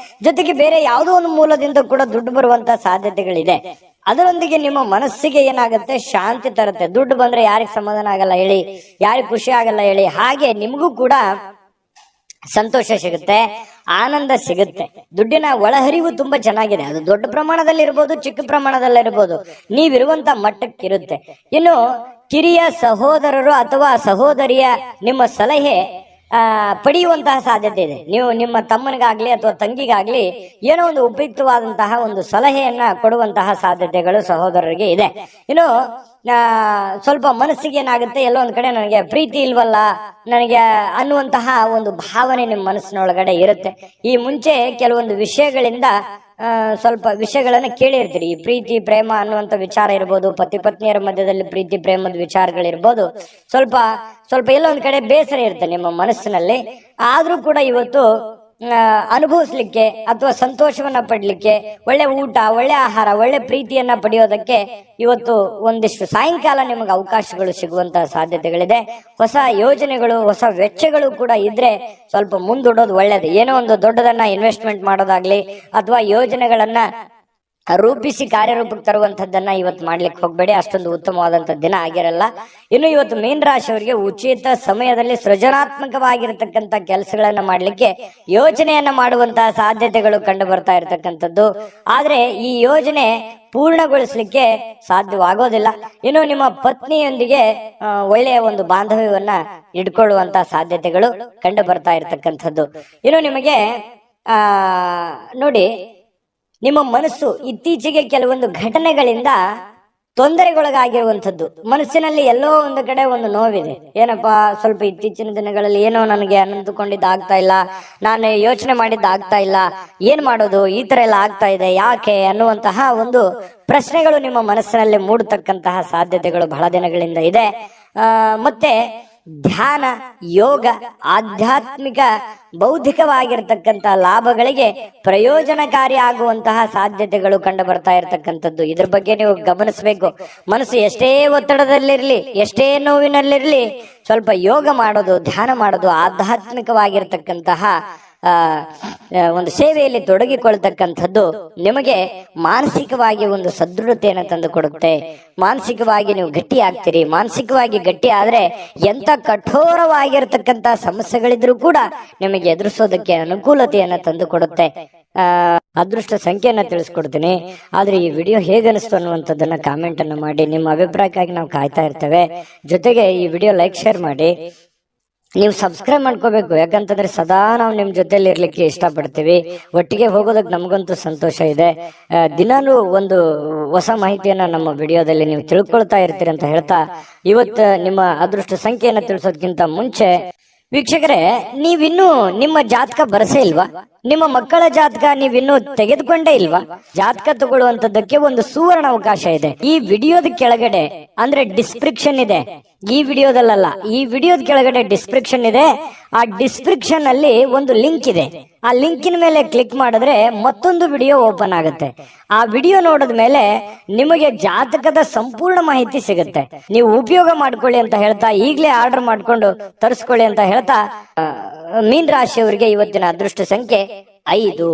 ಜೊತೆಗೆ ಬೇರೆ ಯಾವುದೋ ಒಂದು ಮೂಲದಿಂದ ಕೂಡ ದುಡ್ಡು ಬರುವಂತ ಸಾಧ್ಯತೆಗಳಿದೆ. ಅದರೊಂದಿಗೆ ನಿಮ್ಮ ಮನಸ್ಸಿಗೆ ಏನಾಗುತ್ತೆ, ಶಾಂತಿ ತರುತ್ತೆ. ದುಡ್ಡು ಬಂದ್ರೆ ಯಾರಿಗೆ ಸಮಾಧಾನ ಆಗಲ್ಲ ಹೇಳಿ, ಯಾರಿಗೆ ಖುಷಿ ಆಗಲ್ಲ ಹೇಳಿ. ಹಾಗೆ ನಿಮಗೂ ಕೂಡ ಸಂತೋಷ ಸಿಗುತ್ತೆ, ಆನಂದ ಸಿಗುತ್ತೆ. ದುಡ್ಡಿನ ಒಳಹರಿವು ತುಂಬಾ ಚೆನ್ನಾಗಿದೆ. ಅದು ದೊಡ್ಡ ಪ್ರಮಾಣದಲ್ಲಿ ಇರ್ಬೋದು, ಚಿಕ್ಕ ಪ್ರಮಾಣದಲ್ಲಿ ಇರ್ಬೋದು, ನೀವಿರುವಂತ ಮಟ್ಟಕ್ಕಿರುತ್ತೆ. ಇನ್ನು ಕಿರಿಯ ಸಹೋದರರು ಅಥವಾ ಸಹೋದರಿಯ ನಿಮ್ಮ ಸಲಹೆ ಪಡೆಯುವಂತಹ ಸಾಧ್ಯತೆ ಇದೆ. ನೀವು ನಿಮ್ಮ ತಮ್ಮನಿಗಾಗ್ಲಿ ಅಥವಾ ತಂಗಿಗಾಗ್ಲಿ ಏನೋ ಒಂದು ಉಪಯುಕ್ತವಾದಂತಹ ಒಂದು ಸಲಹೆಯನ್ನ ಕೊಡುವಂತಹ ಸಾಧ್ಯತೆಗಳು ಸಹೋದರರಿಗೆ ಇದೆ. ಇನ್ನು ಸ್ವಲ್ಪ ಮನಸ್ಸಿಗೆ ಏನಾಗುತ್ತೆ, ಎಲ್ಲೋ ಒಂದ್ ಕಡೆ ನನಗೆ ಪ್ರೀತಿ ಇಲ್ವಲ್ಲ ನನಗೆ ಅನ್ನುವಂತಹ ಒಂದು ಭಾವನೆ ನಿಮ್ಮ ಮನಸ್ಸಿನೊಳಗಡೆ ಇರುತ್ತೆ. ಈ ಮುಂಚೆ ಕೆಲವೊಂದು ವಿಷಯಗಳಿಂದ ಸ್ವಲ್ಪ ವಿಷಯಗಳನ್ನ ಕೇಳಿರ್ತೀರಿ. ಈ ಪ್ರೀತಿ ಪ್ರೇಮ ಅನ್ನುವಂತ ವಿಚಾರ ಇರ್ಬೋದು, ಪತಿ ಪತ್ನಿಯರ ಮಧ್ಯದಲ್ಲಿ ಪ್ರೀತಿ ಪ್ರೇಮದ ವಿಚಾರಗಳಿರ್ಬೋದು. ಸ್ವಲ್ಪ ಎಲ್ಲೋ ಒಂದ್ ಕಡೆ ಬೇಸರ ಇರುತ್ತೆ ನಿಮ್ಮ ಮನಸ್ಸಿನಲ್ಲಿ. ಆದ್ರೂ ಕೂಡ ಇವತ್ತು ಅನುಭವಿಸ್ಲಿಕ್ಕೆ ಅಥವಾ ಸಂತೋಷವನ್ನ ಪಡ್ಲಿಕ್ಕೆ, ಒಳ್ಳೆ ಊಟ, ಒಳ್ಳೆ ಆಹಾರ, ಒಳ್ಳೆ ಪ್ರೀತಿಯನ್ನ ಪಡೆಯೋದಕ್ಕೆ ಇವತ್ತು ಒಂದಿಷ್ಟು ಸಾಯಂಕಾಲ ನಿಮಗೆ ಅವಕಾಶಗಳು ಸಿಗುವಂತಹ ಸಾಧ್ಯತೆಗಳಿದೆ. ಹೊಸ ಯೋಜನೆಗಳು, ಹೊಸ ವೆಚ್ಚಗಳು ಕೂಡ ಇದ್ರೆ ಸ್ವಲ್ಪ ಮುಂದೂಡೋದು ಒಳ್ಳೇದು. ಏನೋ ಒಂದು ದೊಡ್ಡದನ್ನ ಇನ್ವೆಸ್ಟ್ಮೆಂಟ್ ಮಾಡೋದಾಗ್ಲಿ ಅಥವಾ ಯೋಜನೆಗಳನ್ನ ರೂಪಿಸಿ ಕಾರ್ಯರೂಪಕ್ಕೆ ತರುವಂತದ್ದನ್ನ ಇವತ್ತು ಮಾಡ್ಲಿಕ್ಕೆ ಹೋಗ್ಬೇಡಿ. ಅಷ್ಟೊಂದು ಉತ್ತಮವಾದಂತ ದಿನ ಆಗಿರಲ್ಲ. ಇನ್ನು ಇವತ್ತು ಮೀನ ರಾಶಿಯವರಿಗೆ ಉಚಿತ ಸಮಯದಲ್ಲಿ ಸೃಜನಾತ್ಮಕವಾಗಿರತಕ್ಕಂತ ಕೆಲಸಗಳನ್ನ ಮಾಡ್ಲಿಕ್ಕೆ ಯೋಜನೆಯನ್ನ ಮಾಡುವಂತಹ ಸಾಧ್ಯತೆಗಳು ಕಂಡು ಬರ್ತಾ ಇರತಕ್ಕಂಥದ್ದು. ಆದ್ರೆ ಈ ಯೋಜನೆ ಪೂರ್ಣಗೊಳಿಸ್ಲಿಕ್ಕೆ ಸಾಧ್ಯವಾಗೋದಿಲ್ಲ. ಇನ್ನು ನಿಮ್ಮ ಪತ್ನಿಯೊಂದಿಗೆ ಒಳ್ಳೆಯ ಒಂದು ಬಾಂಧವ್ಯವನ್ನ ಇಟ್ಕೊಳ್ಳುವಂತಹ ಸಾಧ್ಯತೆಗಳು ಕಂಡು ಬರ್ತಾ ಇರತಕ್ಕಂಥದ್ದು. ಇನ್ನು ನಿಮಗೆ ನೋಡಿ, ನಿಮ್ಮ ಮನಸ್ಸು ಇತ್ತೀಚೆಗೆ ಕೆಲವೊಂದು ಘಟನೆಗಳಿಂದ ತೊಂದರೆಗೊಳಗಾಗಿರುವಂಥದ್ದು. ಮನಸ್ಸಿನಲ್ಲಿ ಎಲ್ಲೋ ಒಂದು ಕಡೆ ಒಂದು ನೋವಿದೆ. ಏನಪ್ಪಾ, ಸ್ವಲ್ಪ ಇತ್ತೀಚಿನ ದಿನಗಳಲ್ಲಿ ಏನೋ ನನಗೆ ಅನ್ನಂದುಕೊಂಡಿದ್ದು ಆಗ್ತಾ ಇಲ್ಲ, ನಾನು ಯೋಚನೆ ಮಾಡಿದ್ದು ಆಗ್ತಾ ಇಲ್ಲ, ಏನ್ ಮಾಡೋದು, ಈ ತರ ಎಲ್ಲ ಆಗ್ತಾ ಇದೆ, ಯಾಕೆ ಅನ್ನುವಂತಹ ಒಂದು ಪ್ರಶ್ನೆಗಳು ನಿಮ್ಮ ಮನಸ್ಸಿನಲ್ಲಿ ಮೂಡತಕ್ಕಂತಹ ಸಾಧ್ಯತೆಗಳು ಬಹಳ ದಿನಗಳಿಂದ ಇದೆ. ಮತ್ತೆ ಧ್ಯಾನ, ಯೋಗ, ಆಧ್ಯಾತ್ಮಿಕ, ಬೌದ್ಧಿಕವಾಗಿರ್ತಕ್ಕಂಥ ಲಾಭಗಳಿಗೆ ಪ್ರಯೋಜನಕಾರಿ ಆಗುವಂತಹ ಸಾಧ್ಯತೆಗಳು ಕಂಡು ಬರ್ತಾ ಇರತಕ್ಕಂಥದ್ದು. ಇದ್ರ ಬಗ್ಗೆ ನೀವು ಗಮನಿಸಬೇಕು. ಮನಸ್ಸು ಎಷ್ಟೇ ಒತ್ತಡದಲ್ಲಿರ್ಲಿ, ಎಷ್ಟೇ ನೋವಿನಲ್ಲಿರ್ಲಿ, ಸ್ವಲ್ಪ ಯೋಗ ಮಾಡೋದು, ಧ್ಯಾನ ಮಾಡೋದು, ಆಧ್ಯಾತ್ಮಿಕವಾಗಿರ್ತಕ್ಕಂತಹ ಒಂದು ಸೇವೆಯಲ್ಲಿ ತೊಡಗಿಕೊಳ್ತಕ್ಕಂಥದ್ದು ನಿಮಗೆ ಮಾನಸಿಕವಾಗಿ ಒಂದು ಸದೃಢತೆಯನ್ನು ತಂದು ಕೊಡುತ್ತೆ. ಮಾನಸಿಕವಾಗಿ ನೀವು ಗಟ್ಟಿ ಆಗ್ತೀರಿ. ಮಾನಸಿಕವಾಗಿ ಗಟ್ಟಿ ಆದ್ರೆ ಎಂತ ಕಠೋರವಾಗಿರ್ತಕ್ಕಂಥ ಸಮಸ್ಯೆಗಳಿದ್ರೂ ಕೂಡ ನಿಮಗೆ ಎದುರಿಸೋದಕ್ಕೆ ಅನುಕೂಲತೆಯನ್ನ ತಂದು ಕೊಡುತ್ತೆ. ಅದೃಷ್ಟ ಸಂಖ್ಯೆಯನ್ನ ತಿಳಿಸ್ಕೊಡ್ತೀನಿ. ಆದ್ರೆ ಈ ವಿಡಿಯೋ ಹೇಗನಿಸ್ತು ಅನ್ನುವಂಥದ್ದನ್ನ ಕಾಮೆಂಟ್ ಅನ್ನು ಮಾಡಿ. ನಿಮ್ಮ ಅಭಿಪ್ರಾಯಕ್ಕಾಗಿ ನಾವು ಕಾಯ್ತಾ ಇರ್ತೇವೆ. ಜೊತೆಗೆ ಈ ವಿಡಿಯೋ ಲೈಕ್, ಶೇರ್ ಮಾಡಿ. ನೀವು ಸಬ್ಸ್ಕ್ರೈಬ್ ಮಾಡ್ಕೋಬೇಕು. ಯಾಕಂತಂದ್ರೆ ಸದಾ ನಾವು ನಿಮ್ ಜೊತೆಲಿ ಇರ್ಲಿಕ್ಕೆ ಇಷ್ಟಪಡ್ತೀವಿ. ಒಟ್ಟಿಗೆ ಹೋಗೋದಕ್ಕೆ ನಮಗಂತೂ ಸಂತೋಷ ಇದೆ. ದಿನಾನು ಒಂದು ಹೊಸ ಮಾಹಿತಿಯನ್ನ ನಮ್ಮ ವಿಡಿಯೋದಲ್ಲಿ ನೀವು ತಿಳ್ಕೊಳ್ತಾ ಇರ್ತೀರಿ ಅಂತ ಹೇಳ್ತಾ, ಇವತ್ತು ನಿಮ್ಮ ಅದೃಷ್ಟ ಸಂಖ್ಯೆಯನ್ನ ತಿಳಿಸೋದಕ್ಕಿಂತ ಮುಂಚೆ ವೀಕ್ಷಕರೇ, ನೀವಿನ್ನೂ ನಿಮ್ಮ ಜಾತಕ ಬರಸೇ ಇಲ್ವಾ? ನಿಮ್ಮ ಮಕ್ಕಳ ಜಾತಕ ನೀವಿನ್ನೂ ತೆಗೆದುಕೊಂಡೇ ಇಲ್ವಾ? ಜಾತಕ ತಗೊಳ್ಳುವಂತದ್ದಕ್ಕೆ ಒಂದು ಸುವರ್ಣ ಅವಕಾಶ ಇದೆ. ಈ ವಿಡಿಯೋದ ಕೆಳಗಡೆ ಅಂದ್ರೆ ಡಿಸ್ಕ್ರಿಪ್ಷನ್ ಇದೆ. ಈ ವಿಡಿಯೋದಲ್ಲ, ಈ ವಿಡಿಯೋದ ಕೆಳಗಡೆ ಡಿಸ್ಕ್ರಿಪ್ಷನ್ ಇದೆ. ಆ ಡಿಸ್ಕ್ರಿಪ್ಷನ್ ಅಲ್ಲಿ ಒಂದು ಲಿಂಕ್ ಇದೆ. ಆ ಲಿಂಕಿನ ಮೇಲೆ ಕ್ಲಿಕ್ ಮಾಡಿದ್ರೆ ಮತ್ತೊಂದು ವಿಡಿಯೋ ಓಪನ್ ಆಗುತ್ತೆ. ಆ ವಿಡಿಯೋ ನೋಡಿದ ಮೇಲೆ ನಿಮಗೆ ಜಾತಕದ ಸಂಪೂರ್ಣ ಮಾಹಿತಿ ಸಿಗುತ್ತೆ. ನೀವು ಉಪಯೋಗ ಮಾಡ್ಕೊಳ್ಳಿ ಅಂತ ಹೇಳ್ತಾ, ಈಗಲೇ ಆರ್ಡರ್ ಮಾಡ್ಕೊಂಡು ತರಿಸ್ಕೊಳ್ಳಿ ಅಂತ ಹೇಳ್ತಾ, ಮೀನ ರಾಶಿಯವರಿಗೆ ಇವತ್ತಿನ ಅದೃಷ್ಟ ಸಂಖ್ಯೆ 5.